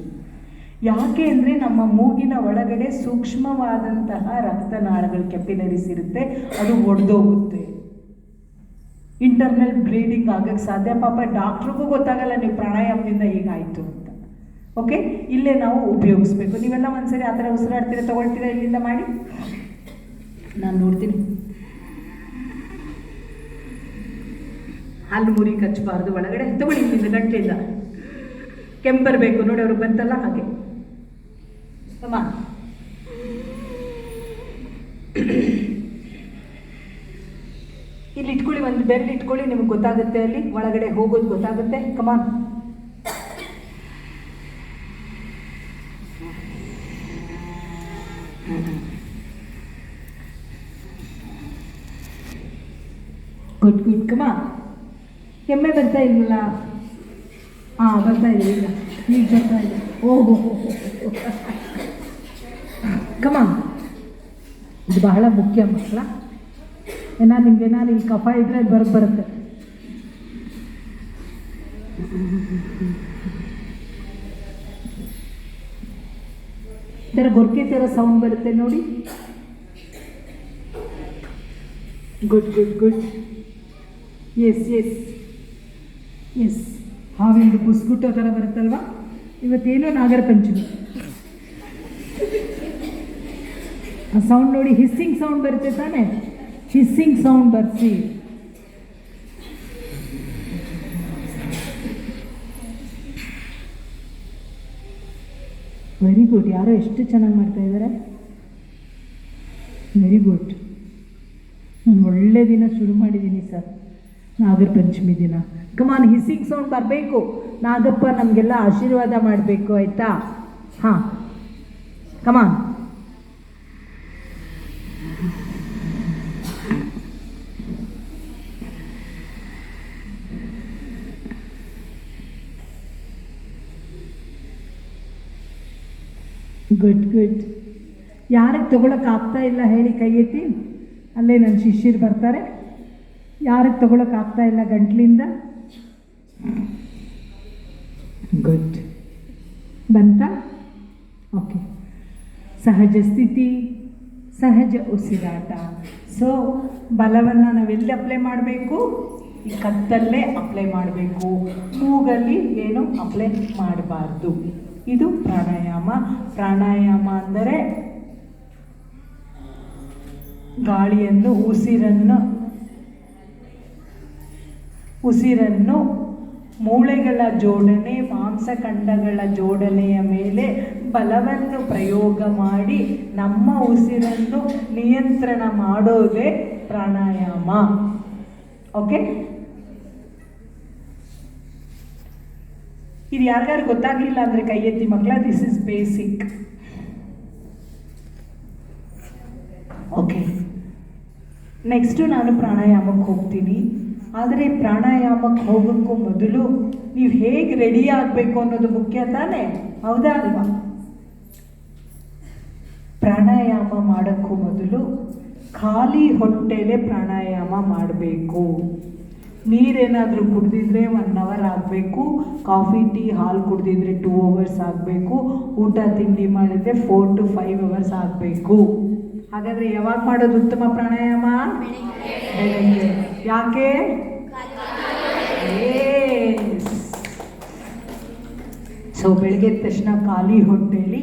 ಯಾಕೆ ಅಂದರೆ ನಮ್ಮ ಮೂಗಿನ ಒಳಗಡೆ ಸೂಕ್ಷ್ಮವಾದಂತಹ ರಕ್ತನಾಳಗಳು, ಕೆಪಿಲರೀಸ್ ಇರುತ್ತೆ, ಅದು ಒಡೆದೋಗುತ್ತೆ. ಇಂಟರ್ನಲ್ ಬ್ಲೀಡಿಂಗ್ ಆಗಕ್ಕೆ ಸಾಧ್ಯ. ಪಾಪ ಡಾಕ್ಟ್ರಿಗೂ ಗೊತ್ತಾಗಲ್ಲ ನೀವು ಪ್ರಾಣಾಯಾಮದಿಂದ ಹೀಗಾಯಿತು ಅಂತ. ಓಕೆ, ಇಲ್ಲೇ ನಾವು ಉಪಯೋಗಿಸ್ಬೇಕು. ನೀವೆಲ್ಲ ಒಂದ್ಸರಿ ಆ ಥರ ಉಸಿರಾಡ್ತೀರಾ, ತೊಗೊಳ್ತೀರಾ, ಇಲ್ಲಿಂದ ಮಾಡಿ. ನಾನು ನೋಡ್ತೀನಿ. ಹಲ್ಲು ಮುರಿ ಕಚ್ಚಬಾರ್ದು, ಒಳಗಡೆ ತಗೊಳ್ಳಿ, ಇಲ್ಲಿಂದ ಗಂಟೆಯಿಂದ ಕೆಂಪರ್ಬೇಕು ನೋಡಿ, ಅವ್ರಿಗೆ ಬಂತಲ್ಲ ಹಾಗೆ. ಅಮ್ಮ ಇಲ್ಲಿ ಇಟ್ಕೊಳ್ಳಿ, ಒಂದು ಬೆರಳು ಇಟ್ಕೊಳ್ಳಿ, ನಿಮ್ಗೆ ಗೊತ್ತಾಗುತ್ತೆ, ಅಲ್ಲಿ ಒಳಗಡೆ ಹೋಗೋದು ಗೊತ್ತಾಗುತ್ತೆ. ಕಮಾನ್. ಗುಡ್ ಗುಡ್, ಕಮಾನ್. ಕೆಮ್ಮೆ ಬರ್ತಾ ಇಲ್ವಲ್ಲ? ಹಾಂ, ಬರ್ತಾ ಇದೆ ಈಗ, ಈಗ ಬರ್ತಾ ಇದೆ. ಓಹೋ, ಕಮಾನ್. ಇದು ಬಹಳ ಮುಖ್ಯ ಮಕ್ಕಳ. ನಿಮ್ಗೇನಾದ್ರು ಈ ಕಫ ಇದ್ರೆ ಅದು ಹೊರಗೆ ಬರುತ್ತೆ. ಥರ ಗೊರಕೆ ಥರ ಸೌಂಡ್ ಬರುತ್ತೆ ನೋಡಿ. Good good good. S S S. ಹಾವಿಂದು ಬುಸ್ಗುಟ್ಟೋ ಥರ ಬರುತ್ತಲ್ವ, ಇವತ್ತೇನೋ ನಾಗರ ಪಂಚಮಿ. ಆ ಸೌಂಡ್ ನೋಡಿ, ಹಿಸ್ಸಿಂಗ್ ಸೌಂಡ್ ಬರುತ್ತೆ ತಾನೇ, ಹಿಸ್ಸಿಂಗ್ ಸೌಂಡ್ ಬರ್ಸಿ. ವೆರಿ ಗುಡ್, ಯಾರೋ ಎಷ್ಟು ಚೆನ್ನಾಗಿ ಮಾಡ್ತಾ ಇದ್ದಾರೆ. Very good. ನಾನು ಒಳ್ಳೆ ದಿನ ಶುರು ಮಾಡಿದ್ದೀನಿ ಸರ್, ನಾಗರ ಪಂಚಮಿ ದಿನ. ಕಮಾನ್, ಹಿಸ್ಸಿಂಗ್ ಸೌಂಡ್ ಬರಬೇಕು. ನಾಗಪ್ಪ ನಮಗೆಲ್ಲ ಆಶೀರ್ವಾದ ಮಾಡಬೇಕು, ಆಯಿತಾ? ಹಾಂ, ಕಮಾನ್. Good good. ಯಾರಿಗೆ ತೊಗೊಳಕ್ಕೆ ಆಗ್ತಾ ಇಲ್ಲ ಹೇಳಿ ಕೈ ಎತ್ತಿ. ಅಲ್ಲೇ ನನ್ನ ಶಿಷ್ಯರು ಬರ್ತಾರೆ. ಯಾರಿಗೆ ತೊಗೊಳಕ್ಕೆ ಆಗ್ತಾ ಇಲ್ಲ ಗಂಟ್ಲಿಂದ? ಗುಡ್. ಬಂತಾ? ಓಕೆ. ಸಹಜ ಸ್ಥಿತಿ, ಸಹಜ ಉಸಿರಾಟ. ಸೊ ಬಲವನ್ನು ನಾವೆಲ್ಲಿ ಅಪ್ಲೈ ಮಾಡಬೇಕು? ಈ ಕತ್ತಲ್ಲೇ ಅಪ್ಲೈ ಮಾಡಬೇಕು, ಮೂಗಲ್ಲಿ ಏನು ಅಪ್ಲೈ ಮಾಡಬಾರ್ದು. ಇದು ಪ್ರಾಣಾಯಾಮ. ಪ್ರಾಣಾಯಾಮ ಅಂದರೆ ಗಾಳಿಯನ್ನು, ಉಸಿರನ್ನು ಮೂಳೆಗಳ ಜೋಡಣೆ, ಮಾಂಸಖಂಡಗಳ ಜೋಡಣೆಯ ಮೇಲೆ ಬಲವನ್ನು ಪ್ರಯೋಗ ಮಾಡಿ ನಮ್ಮ ಉಸಿರನ್ನು ನಿಯಂತ್ರಣ ಮಾಡೋದೇ ಪ್ರಾಣಾಯಾಮ. ಓಕೆ, ಇದು ಯಾರಿಗಾರು ಗೊತ್ತಾಗಲಿಲ್ಲ ಅಂದರೆ ಕೈ ಎತ್ತಿ ಮಕ್ಕಳ. This is basic. Okay, next ನಾನು ಪ್ರಾಣಾಯಾಮಕ್ಕೆ ಹೋಗ್ತೀನಿ. ಆದರೆ ಪ್ರಾಣಾಯಾಮಕ್ಕೆ ಹೋಗೋಕ್ಕೂ ಮೊದಲು ನೀವು ಹೇಗೆ ರೆಡಿ ಆಗಬೇಕು ಅನ್ನೋದು ಮುಖ್ಯ ತಾನೇ, ಹೌದಾ ಅಲ್ವಾ? ಪ್ರಾಣಾಯಾಮ ಮಾಡೋಕ್ಕೂ ಮೊದಲು ಖಾಲಿ ಹೊಟ್ಟೆಲೇ ಪ್ರಾಣಾಯಾಮ ಮಾಡಬೇಕು. ನೀರೇನಾದರೂ ಕುಡಿದಿದ್ರೆ 1 ಅವರ್ ಆಗಬೇಕು. ಕಾಫಿ ಟೀ ಹಾಲು ಕುಡಿದಿದ್ರೆ 2 ಅವರ್ಸ್ ಆಗಬೇಕು. ಊಟ ತಿಂಡಿ ಮಾಡಿದರೆ 4 to 5 ಅವರ್ಸ್ ಆಗಬೇಕು. ಹಾಗಾದರೆ ಯಾವಾಗ ಮಾಡೋದು ಉತ್ತಮ ಪ್ರಾಣಾಯಾಮ? ಬೆಳಗ್ಗೆ. ಯಾಕೆ? ಸೊ ಬೆಳಗ್ಗೆ ಎದ್ದ ತಕ್ಷಣ ಖಾಲಿ ಹೊಟ್ಟೆಯಲ್ಲಿ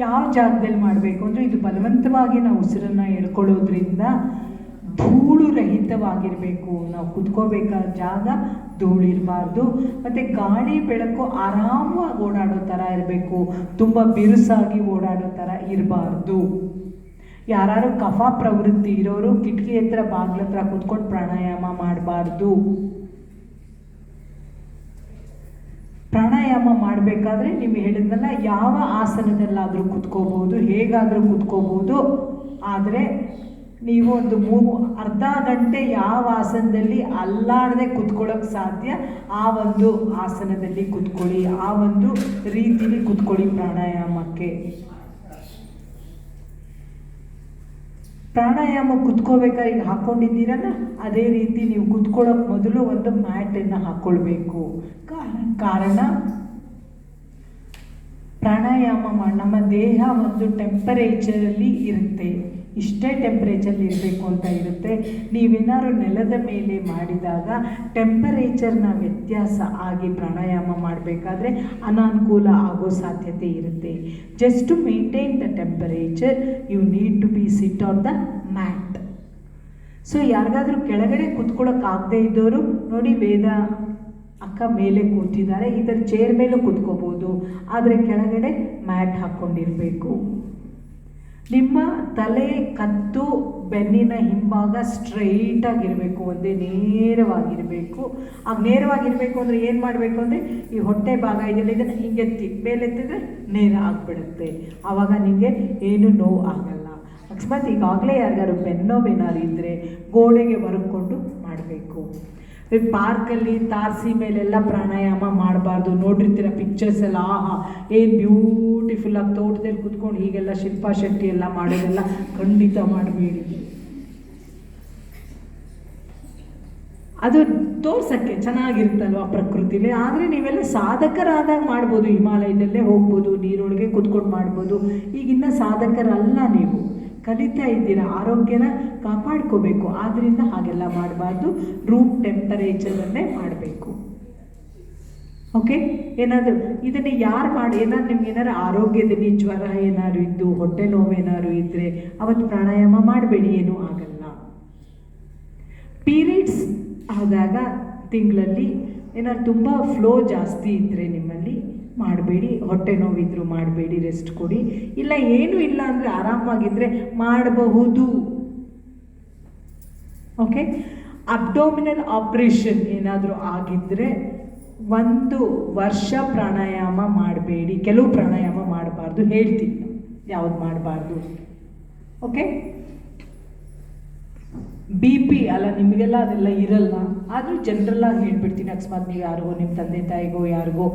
ಯಾವ ಜಾಗದಲ್ಲಿ ಮಾಡಬೇಕು ಅಂದರೆ, ಇದು ಬಲವಂತವಾಗಿ ನಾವು ಉಸಿರನ್ನು ಎಳ್ಕೊಳ್ಳೋದ್ರಿಂದ ಧೂಳು ರಹಿತವಾಗಿರಬೇಕು. ನಾವು ಕುತ್ಕೋಬೇಕಾದ ಜಾಗ ಧೂಳಿರಬಾರ್ದು. ಮತ್ತು ಗಾಳಿ ಬೆಳಕು ಆರಾಮವಾಗಿ ಓಡಾಡೋ ಥರ ಇರಬೇಕು, ತುಂಬ ಬಿರುಸಾಗಿ ಓಡಾಡೋ ಥರ ಇರಬಾರ್ದು. ಯಾರು ಕಫ ಪ್ರವೃತ್ತಿ ಇರೋರು ಕಿಟಕಿ ಹತ್ರ ಬಾಗ್ಲ ಹತ್ರ ಕುತ್ಕೊಂಡು ಪ್ರಾಣಾಯಾಮ ಮಾಡಬಾರ್ದು. ಪ್ರಾಣಾಯಾಮ ಮಾಡಬೇಕಾದ್ರೆ ನಿಮ್ಗೆ ಹೇಳಿದ್ನಲ್ಲ, ಯಾವ ಆಸನದಲ್ಲಾದರೂ ಕುತ್ಕೋಬೋದು, ಹೇಗಾದರೂ ಕುತ್ಕೋಬೋದು. ಆದರೆ ನೀವು ಒಂದು ಅರ್ಧ ಗಂಟೆ ಯಾವ ಆಸನದಲ್ಲಿ ಅಲ್ಲಾಡದೆ ಕುತ್ಕೊಳ್ಳೋಕೆ ಸಾಧ್ಯ ಆ ಒಂದು ಆಸನದಲ್ಲಿ ಕುತ್ಕೊಳ್ಳಿ, ಆ ಒಂದು ರೀತಿಲಿ ಕುತ್ಕೊಳ್ಳಿ ಪ್ರಾಣಾಯಾಮಕ್ಕೆ. ಪ್ರಾಣಾಯಾಮ ಕುತ್ಕೋಬೇಕಾದ್ರೆ ಈಗ ಹಾಕ್ಕೊಂಡಿದ್ದೀರಲ್ಲ, ಅದೇ ರೀತಿ ನೀವು ಕುತ್ಕೊಳ್ಳೋಕೆ ಮೊದಲು ಒಂದು ಮ್ಯಾಟನ್ನು ಹಾಕ್ಕೊಳ್ಬೇಕು. ಕಾರಣ ಪ್ರಾಣಾಯಾಮ ನಮ್ಮ ದೇಹ ಒಂದು ಟೆಂಪರೇಚರಲ್ಲಿ ಇರುತ್ತೆ, ಇಷ್ಟೇ ಟೆಂಪ್ರೇಚರ್ ಇರಬೇಕು ಅಂತ ಇರುತ್ತೆ. ನೀವೇನಾದ್ರು ನೆಲದ ಮೇಲೆ ಮಾಡಿದಾಗ ಟೆಂಪರೇಚರ್ನ ವ್ಯತ್ಯಾಸ ಆಗಿ ಪ್ರಾಣಾಯಾಮ ಮಾಡಬೇಕಾದ್ರೆ ಅನಾನುಕೂಲ ಆಗೋ ಸಾಧ್ಯತೆ ಇರುತ್ತೆ. Just to maintain the temperature you need to be sit on the mat. So ಯಾರಿಗಾದ್ರೂ ಕೆಳಗಡೆ ಕೂತ್ಕೊಳ್ಳೋಕ್ಕಾಗದೇ ಇದ್ದವರು ನೋಡಿ, ವೇದ ಅಕ್ಕ ಮೇಲೆ ಕೂತಿದ್ದಾರೆ, ಇದರ ಚೇರ್ ಮೇಲೂ ಕೂತ್ಕೋಬೋದು, ಆದರೆ ಕೆಳಗಡೆ ಮ್ಯಾಟ್ ಹಾಕ್ಕೊಂಡಿರಬೇಕು. ನಿಮ್ಮ ತಲೆ, ಕತ್ತು, ಬೆನ್ನಿನ ಹಿಂಭಾಗ ಸ್ಟ್ರೈಟಾಗಿರಬೇಕು, ಒಂದೇ ನೇರವಾಗಿರಬೇಕು. ಆಗ ನೇರವಾಗಿರಬೇಕು ಅಂದರೆ ಏನು ಮಾಡಬೇಕು ಅಂದರೆ, ಈ ಹೊಟ್ಟೆ ಭಾಗ ಇದೆಯಲ್ಲ, ಇದನ್ನು ಹಿಂಗೆತ್ತಿ ಮೇಲೆತ್ತಿದ್ರೆ ನೇರ ಆಗಿಬಿಡುತ್ತೆ. ಆವಾಗ ನಿಮಗೆ ಏನು ನೋವು ಆಗಲ್ಲ. ಅಕಸ್ಮಾತ್ ಈಗಾಗಲೇ ಯಾರಿಗಾರು ಬೆನ್ನೋವೇನಾರು ಇದ್ದರೆ ಗೋಡೆಗೆ ಹೊರಕೊಂಡು ಮಾಡಬೇಕು. ಪಾರ್ಕಲ್ಲಿ ತಾರಸಿ ಮೇಲೆಲ್ಲ ಪ್ರಾಣಾಯಾಮ ಮಾಡಬಾರ್ದು. ನೋಡಿರ್ತೀರ ಪಿಕ್ಚರ್ಸ್ ಎಲ್ಲ, ಆಹಾ ಏನು ಬ್ಯೂಟಿಫುಲ್ಲಾಗಿ ತೋಟದಲ್ಲಿ ಕುತ್ಕೊಂಡು ಹೀಗೆಲ್ಲ ಶಿಲ್ಪಾ ಶೆಟ್ಟಿ ಎಲ್ಲ ಮಾಡೋದೆಲ್ಲ ಖಂಡಿತ ಮಾಡಬೇಡಿ. ಅದು ತೋರ್ಸೋಕ್ಕೆ ಚೆನ್ನಾಗಿರುತ್ತಲ್ವ ಪ್ರಕೃತಿಲಿ. ಆದರೆ ನೀವೆಲ್ಲ ಸಾಧಕರಾದಾಗ ಮಾಡ್ಬೋದು, ಹಿಮಾಲಯದಲ್ಲೇ ಹೋಗ್ಬೋದು, ನೀರೊಳಗೆ ಕುತ್ಕೊಂಡು ಮಾಡ್ಬೋದು. ಈಗಿನ್ನ ಸಾಧಕರಲ್ಲ, ನೀವು ಕಲಿತಾ ಇದ್ದೀರಾ, ಆರೋಗ್ಯನ ಕಾಪಾಡ್ಕೋಬೇಕು. ಆದ್ದರಿಂದ ಹಾಗೆಲ್ಲ ಮಾಡಬಾರ್ದು, ರೂಮ್ ಟೆಂಪರೇಚರನ್ನೇ ಮಾಡಬೇಕು. ಓಕೆ. ಏನಾದರೂ ಇದನ್ನು ಯಾರು ಮಾಡಿ ಏನಾದ್ರು ನಿಮ್ಗೆ ಏನಾದ್ರು ಆರೋಗ್ಯದಲ್ಲಿ ಜ್ವರ ಏನಾದ್ರು ಇದ್ದು ಹೊಟ್ಟೆ ನೋವು ಏನಾದ್ರು ಇದ್ದರೆ ಅವತ್ತು ಪ್ರಾಣಾಯಾಮ ಮಾಡಬೇಡಿ, ಏನೂ ಆಗಲ್ಲ. ಪೀರಿಯಡ್ಸ್ ಆದಾಗ ತಿಂಗಳಲ್ಲಿ ಏನಾದ್ರು ತುಂಬ ಫ್ಲೋ ಜಾಸ್ತಿ ಇದ್ದರೆ ನಿಮ್ಮಲ್ಲಿ ಮಾಡಬೇಡಿ, ಹೊಟ್ಟೆ ನೋವಿದ್ರು ಮಾಡಬೇಡಿ, ರೆಸ್ಟ್ ಕೊಡಿ. ಇಲ್ಲ ಏನೂ ಇಲ್ಲ ಅಂದರೆ ಆರಾಮಾಗಿದ್ದರೆ ಮಾಡಬಹುದು. ಓಕೆ. ಅಬ್ಡೋಮಿನಲ್ ಆಪ್ರೇಷನ್ ಏನಾದರೂ ಆಗಿದ್ದರೆ 1 ವರ್ಷ ಪ್ರಾಣಾಯಾಮ ಮಾಡಬೇಡಿ. ಕೆಲವು ಪ್ರಾಣಾಯಾಮ ಮಾಡಬಾರ್ದು, ಹೇಳ್ತೀನಿ ಯಾವುದು ಮಾಡಬಾರ್ದು. ಓಕೆ. BP ಅಲ್ಲ, ನಿಮಗೆಲ್ಲ ಅದೆಲ್ಲ ಇರಲ್ಲ, ಆದರೂ ಜನರಲ್ಲಾಗಿ ಹೇಳ್ಬಿಡ್ತೀನಿ. ಅಕಸ್ಮಾತ್ ನೀವು ಯಾರಿಗೋ ನಿಮ್ಮ ತಂದೆ ತಾಯಿಗೋ ಯಾರಿಗೋ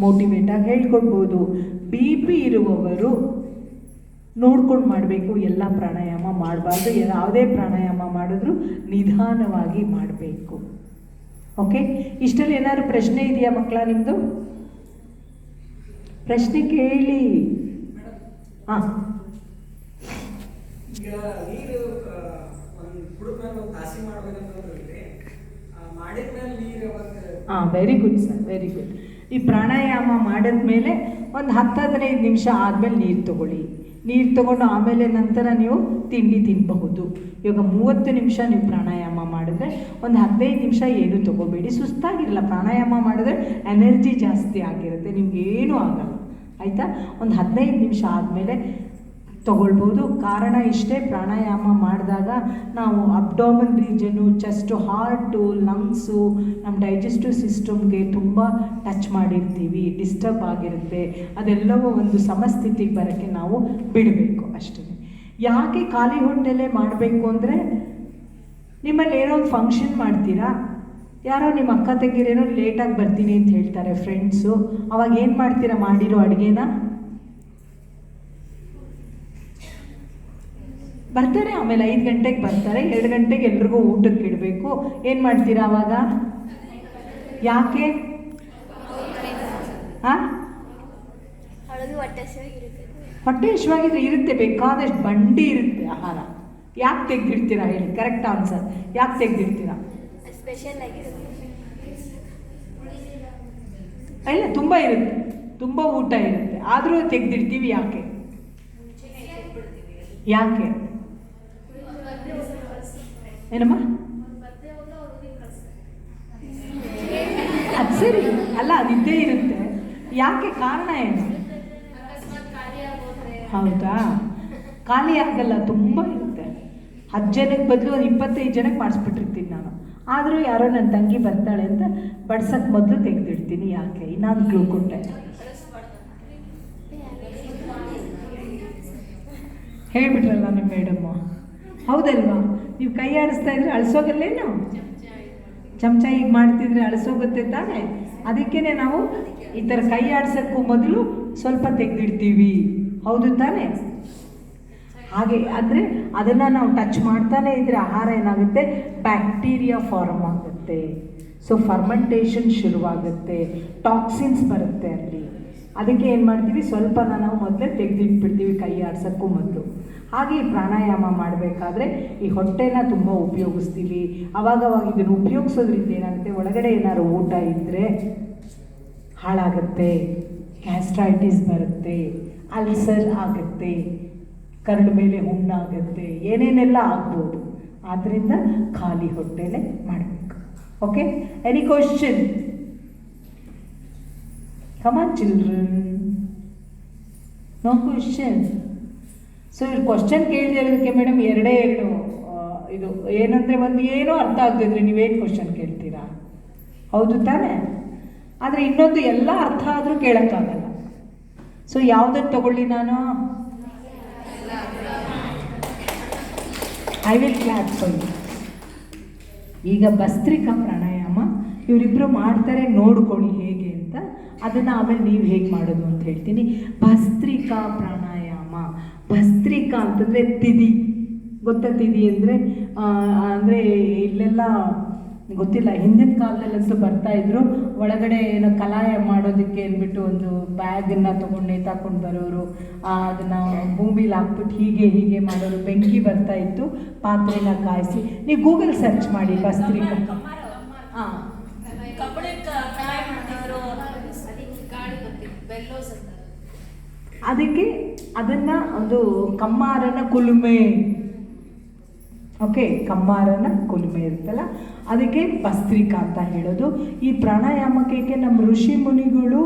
ಮೋಟಿವೇಟಾಗಿ ಹೇಳ್ಕೊಡ್ಬೋದು. BP ಇರುವವರು ನೋಡ್ಕೊಂಡು ಮಾಡಬೇಕು, ಎಲ್ಲ ಪ್ರಾಣಾಯಾಮ ಮಾಡಬಾರ್ದು. ಯಾವುದೇ ಪ್ರಾಣಾಯಾಮ ಮಾಡಿದ್ರೂ ನಿಧಾನವಾಗಿ ಮಾಡಬೇಕು. ಓಕೆ. ಇಷ್ಟರಲ್ಲಿ ಏನಾದ್ರು ಪ್ರಶ್ನೆ ಇದೆಯಾ ಮಕ್ಕಳ? ನಿಮ್ಮದು ಪ್ರಶ್ನೆ ಕೇಳಿ. ಹಾಂ, ಈಗ ನೀರು ಒಂದು ಕುಡಿದ್ಮೇಲೆ ಒಂದು ತಾಸಿ ಮಾಡ್ಬೇಕಂತಂದ್ರೆ ಮಾಡಿದ್ಮೇಲೆ ನೀರು ಹಾಂ, very good sir, very good. ಈ ಪ್ರಾಣಾಯಾಮ ಮಾಡಿದ್ಮೇಲೆ ಒಂದು 10-15 ನಿಮಿಷ ಆದಮೇಲೆ ನೀರು ತಗೊಳ್ಳಿ. ನೀರು ತಗೊಂಡು ಆಮೇಲೆ ನಂತರ ನೀವು ತಿಂಡಿ ತಿನ್ನಬಹುದು. ಇವಾಗ 30 ನಿಮಿಷ ನೀವು ಪ್ರಾಣಾಯಾಮ ಮಾಡಿದ್ರೆ ಒಂದು 15 ನಿಮಿಷ ಏನೂ ತಗೋಬೇಡಿ. ಸುಸ್ತಾಗಿರಲ್ಲ, ಪ್ರಾಣಾಯಾಮ ಮಾಡಿದ್ರೆ ಎನರ್ಜಿ ಜಾಸ್ತಿ ಆಗಿರುತ್ತೆ, ನಿಮಗೇನೂ ಆಗಲ್ಲ. ಆಯಿತಾ? ಒಂದು 15 ನಿಮಿಷ ಆದಮೇಲೆ ತಗೊಳ್ಬೋದು. ಕಾರಣ ಇಷ್ಟೇ, ಪ್ರಾಣಾಯಾಮ ಮಾಡಿದಾಗ ನಾವು ಅಬ್ಡೋಮನ್ ರೀಜನು, ಚೆಸ್ಟು, ಹಾರ್ಟು, ಲಂಗ್ಸು, ನಮ್ಮ ಡೈಜೆಸ್ಟಿವ್ ಸಿಸ್ಟಮ್ಗೆ ತುಂಬ ಟಚ್ ಮಾಡಿರ್ತೀವಿ, ಡಿಸ್ಟರ್ಬ್ ಆಗಿರುತ್ತೆ. ಅದೆಲ್ಲವೂ ಒಂದು ಸಮಸ್ಥಿತಿಗೆ ಬರೋಕ್ಕೆ ನಾವು ಬಿಡಬೇಕು ಅಷ್ಟೇ. ಯಾಕೆ ಖಾಲಿ ಹೊಟ್ಟೆಲೇ ಮಾಡಬೇಕು ಅಂದರೆ, ನಿಮ್ಮಲ್ಲಿ ಏನೋ ಒಂದು ಫಂಕ್ಷನ್ ಮಾಡ್ತೀರಾ, ಯಾರೋ ನಿಮ್ಮ ಅಕ್ಕ ತಂಗಿರೇನೋ ಲೇಟಾಗಿ ಬರ್ತೀನಿ ಅಂತ ಹೇಳ್ತಾರೆ ಫ್ರೆಂಡ್ಸು, ಅವಾಗ ಏನು ಮಾಡ್ತೀರಾ? ಮಾಡಿರೋ ಅಡುಗೆನ ಬರ್ತಾರೆ, ಆಮೇಲೆ 5 ಗಂಟೆಗೆ ಬರ್ತಾರೆ, 2 ಗಂಟೆಗೆ ಎಲ್ರಿಗೂ ಊಟಕ್ಕೆ ಇಡಬೇಕು. ಏನು ಮಾಡ್ತೀರಾ ಅವಾಗ? ಯಾಕೆ? ಹಾಂ, ಹೊಟ್ಟೆ ಹಸಿವಾಗಿದ್ರೆ ಇರುತ್ತೆ, ಬೇಕಾದಷ್ಟು ಬಂಡಿ ಇರುತ್ತೆ ಆಹಾರ. ಯಾಕೆ ತೆಗೆದಿಡ್ತೀರಾ ಹೇಳಿ? Correct answer. ಯಾಕೆ ತೆಗೆದಿಡ್ತೀರಾ? ಇಲ್ಲ, ತುಂಬ ಇರುತ್ತೆ, ತುಂಬ ಊಟ ಇರುತ್ತೆ, ಆದರೂ ತೆಗೆದಿಡ್ತೀವಿ. ಯಾಕೆ? ಯಾಕೆ? ಏನಮ್ಮ? ಅದು ಸರಿ ಅಲ್ಲ, ಅದಿದ್ದೇ ಇರುತ್ತೆ. ಯಾಕೆ? ಕಾರಣ ಏನು? ಹೌದಾ? ಖಾಲಿ ಆಗಲ್ಲ, ತುಂಬ ಇರುತ್ತೆ. 10 ಜನಕ್ಕೆ ಬದಲು ಒಂದು 25 ಜನಕ್ಕೆ ಮಾಡಿಸ್ಬಿಟ್ಟಿರ್ತೀನಿ ನಾನು. ಆದರೂ ಯಾರೋ ನನ್ನ ತಂಗಿ ಬರ್ತಾಳೆ ಅಂತ ಬಡ್ಸಕ್ಕೆ ಮೊದಲು ತೆಗೆದಿಡ್ತೀನಿ. ಯಾಕೆ? ಇನ್ನೊಂದು ಕ್ಲೂ ಕೊಟ್ಟೆ. ಹೇಳ್ಬಿಟ್ರಲ್ಲ ನಿಮ್ಮ ಮೇಡಮ್ಮು, ಹೌದಲ್ವಾ? ನೀವು ಕೈ ಆಡಿಸ್ತಾ ಇದ್ರೆ ಅಳಿಸೋಗಲ್ಲೇನು? ಚಮಚ ಈಗ ಮಾಡ್ತಿದ್ರೆ ಅಳಿಸೋಗುತ್ತೆ ತಾನೇ. ಅದಕ್ಕೇ ನಾವು ಈ ಥರ ಕೈ ಆಡ್ಸೋಕ್ಕೂ ಮೊದಲು ಸ್ವಲ್ಪ ತೆಗೆದಿಡ್ತೀವಿ, ಹೌದು ತಾನೇ? ಹಾಗೆ ಅಂದರೆ ಅದನ್ನು ನಾವು ಟಚ್ ಮಾಡ್ತಾನೆ ಇದ್ದರೆ ಆಹಾರ ಏನಾಗುತ್ತೆ? ಬ್ಯಾಕ್ಟೀರಿಯಾ ಫಾರ್ಮ್ ಆಗುತ್ತೆ. ಸೊ ಫರ್ಮೆಂಟೇಷನ್ ಶುರುವಾಗುತ್ತೆ, ಟಾಕ್ಸಿನ್ಸ್ ಬರುತ್ತೆ ಅಲ್ಲಿ. ಅದಕ್ಕೆ ಏನು ಮಾಡ್ತೀವಿ? ಸ್ವಲ್ಪ ನಾವು ಮೊದಲೇ ತೆಗೆದಿಟ್ಬಿಡ್ತೀವಿ ಕೈ ಆಡ್ಸೋಕ್ಕೂ ಮೊದಲು. ಹಾಗೆ ಈ ಪ್ರಾಣಾಯಾಮ ಮಾಡಬೇಕಾದ್ರೆ ಈ ಹೊಟ್ಟೆನ ತುಂಬ ಉಪಯೋಗಿಸ್ತೀವಿ. ಅವಾಗವಾಗ ಇದನ್ನು ಉಪಯೋಗಿಸೋದ್ರಿಂದ ಏನಾಗುತ್ತೆ? ಒಳಗಡೆ ಏನಾದ್ರು ಊಟ ಇದ್ದರೆ ಹಾಳಾಗುತ್ತೆ, ಗ್ಯಾಸ್ಟ್ರೈಟಿಸ್ ಬರುತ್ತೆ, ಅಲ್ಸರ್ ಆಗುತ್ತೆ, ಕರಳು ಮೇಲೆ ಹುಣ್ಣಾಗುತ್ತೆ, ಏನೇನೆಲ್ಲ ಆಗ್ಬೋದು. ಆದ್ದರಿಂದ ಖಾಲಿ ಹೊಟ್ಟೆಲೇ ಮಾಡಬೇಕು. Okay, any question? Come on children, no question. So ಇವ್ರು ಕ್ವಶನ್ ಕೇಳಿದಿರೋದಕ್ಕೆ ಮೇಡಮ್ 2 ಇದು ಏನಂದರೆ, ಒಂದು ಏನೋ ಅರ್ಥ ಆಗ್ತಿದ್ರೆ ನೀವೇನು ಕ್ವಶನ್ ಕೇಳ್ತೀರಾ, ಹೌದು ತಾನೇ? ಆದರೆ ಇನ್ನೊಂದು ಎಲ್ಲ ಅರ್ಥ ಆದರೂ ಕೇಳೋಕ್ಕಾಗಲ್ಲ. ಸೊ ಯಾವುದನ್ನು ತಗೊಳ್ಳಿ ನಾನು? I will clap for you. ಈಗ ಭಸ್ತ್ರಿಕಾ ಪ್ರಾಣಾಯಾಮ ಇವರಿಬ್ಬರು ಮಾಡ್ತಾರೆ, ನೋಡ್ಕೊಳ್ಳಿ ಹೇಗೆ ಅಂತ. ಅದನ್ನು ಆಮೇಲೆ ನೀವು ಹೇಗೆ ಮಾಡೋದು ಅಂತ ಹೇಳ್ತೀನಿ. ಭಸ್ತ್ರಿಕಾ ಪ್ರಾಣಾಯಾಮ. ಭಸ್ತ್ರಿಕಾ ಅಂತಂದರೆ ತಿಥಿ, ಗೊತ್ತಾ? ತಿಥಿ ಅಂದರೆ ಇಲ್ಲೆಲ್ಲ ಗೊತ್ತಿಲ್ಲ, ಹಿಂದಿನ ಕಾಲದಲ್ಲಂತೂ ಬರ್ತಾಯಿದ್ರು, ಒಳಗಡೆ ಏನೋ ಕಲಾಯ ಮಾಡೋದಕ್ಕೆ ಅಂದ್ಬಿಟ್ಟು ಒಂದು ಬ್ಯಾಗನ್ನು ತೊಗೊಂಡು ನೇತಾಕೊಂಡು ಬರೋರು, ಅದನ್ನು ಭೂಮಿಲಿ ಹಾಕ್ಬಿಟ್ಟು ಹೀಗೆ ಮಾಡೋರು. ಬೆಂಕಿ ಬರ್ತಾಯಿತ್ತು, ಪಾತ್ರೆನ ಕಾಯಿಸಿ. ನೀವು ಗೂಗಲ್ ಸರ್ಚ್ ಮಾಡಿ ಭಸ್ತ್ರಿಕಾ. ಹಾಂ, ಅದಕ್ಕೆ ಅದನ್ನು ಒಂದು ಕಮ್ಮಾರನ ಕುಲುಮೆ, ಓಕೆ, ಕಮ್ಮಾರನ ಕುಲುಮೆ ಇರುತ್ತಲ್ಲ, ಅದಕ್ಕೆ ಭಸ್ತ್ರಿಕಾ ಅಂತ ಹೇಳೋದು. ಈ ಪ್ರಾಣಾಯಾಮಕ್ಕೆ ನಮ್ಮ ಋಷಿ ಮುನಿಗಳು,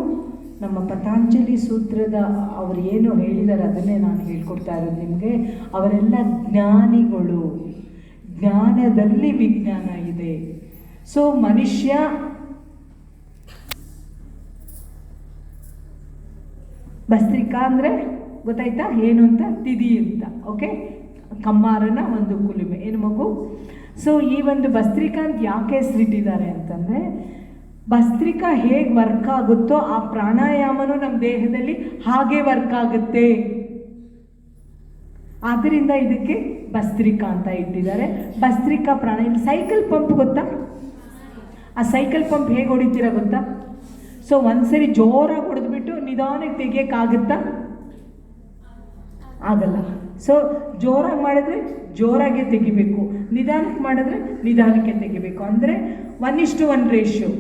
ನಮ್ಮ ಪತಂಜಲಿ ಸೂತ್ರದ ಅವರು ಏನು ಹೇಳಿದ್ದಾರೆ ಅದನ್ನೇ ನಾನು ಹೇಳ್ಕೊಡ್ತಾ ಇರೋದು ನಿಮಗೆ. ಅವರೆಲ್ಲ ಜ್ಞಾನಿಗಳು, ಜ್ಞಾನದಲ್ಲಿ ವಿಜ್ಞಾನ ಇದೆ. ಸೊ ಮನುಷ್ಯ ಭಸ್ತ್ರಿಕಾ ಅಂದರೆ ಗೊತ್ತಾಯ್ತಾ ಏನು ಅಂತ, ತಿಥಿ ಅಂತ, ಓಕೆ, ಕಮ್ಮಾರನ ಒಂದು ಕುಲುಮೆ, ಏನು ಮಗು. ಸೊ ಈ ಒಂದು ಭಸ್ತ್ರಿಕಾ ಅಂತ ಯಾಕೆ ಹೆಸರಿಟ್ಟಿದ್ದಾರೆ ಅಂತಂದರೆ, ಭಸ್ತ್ರಿಕಾ ಹೇಗೆ ವರ್ಕ್ ಆಗುತ್ತೋ ಆ ಪ್ರಾಣಾಯಾಮನೂ ನಮ್ಮ ದೇಹದಲ್ಲಿ ಹಾಗೆ ವರ್ಕ್ ಆಗುತ್ತೆ. ಆದ್ದರಿಂದ ಇದಕ್ಕೆ ಭಸ್ತ್ರಿಕಾ ಅಂತ ಇಟ್ಟಿದ್ದಾರೆ. ಭಸ್ತ್ರಿಕಾ ಪ್ರಾಣಾಯಾಮ. ಸೈಕಲ್ ಪಂಪ್ ಗೊತ್ತಾ? ಆ ಸೈಕಲ್ ಪಂಪ್ ಹೇಗೆ ಹೊಡಿತೀರಾ ಗೊತ್ತಾ? ಸೊ ಒಂದ್ಸರಿ ಜೋರಾಗಿ ಹೊಡೆದ್ಬಿಟ್ಟು ನಿಧಾನಕ್ಕೆ ತೆಗಿಯೋಕ್ಕಾಗುತ್ತಾ? ಆಗಲ್ಲ. ಸೊ ಜೋರಾಗಿ ಮಾಡಿದ್ರೆ ಜೋರಾಗೆ ತೆಗಿಬೇಕು, ನಿಧಾನಕ್ಕೆ ಮಾಡಿದ್ರೆ ನಿಧಾನಕ್ಕೆ ತೆಗಿಬೇಕು. ಅಂದರೆ 1:1 ರೇಷಿಯೋ.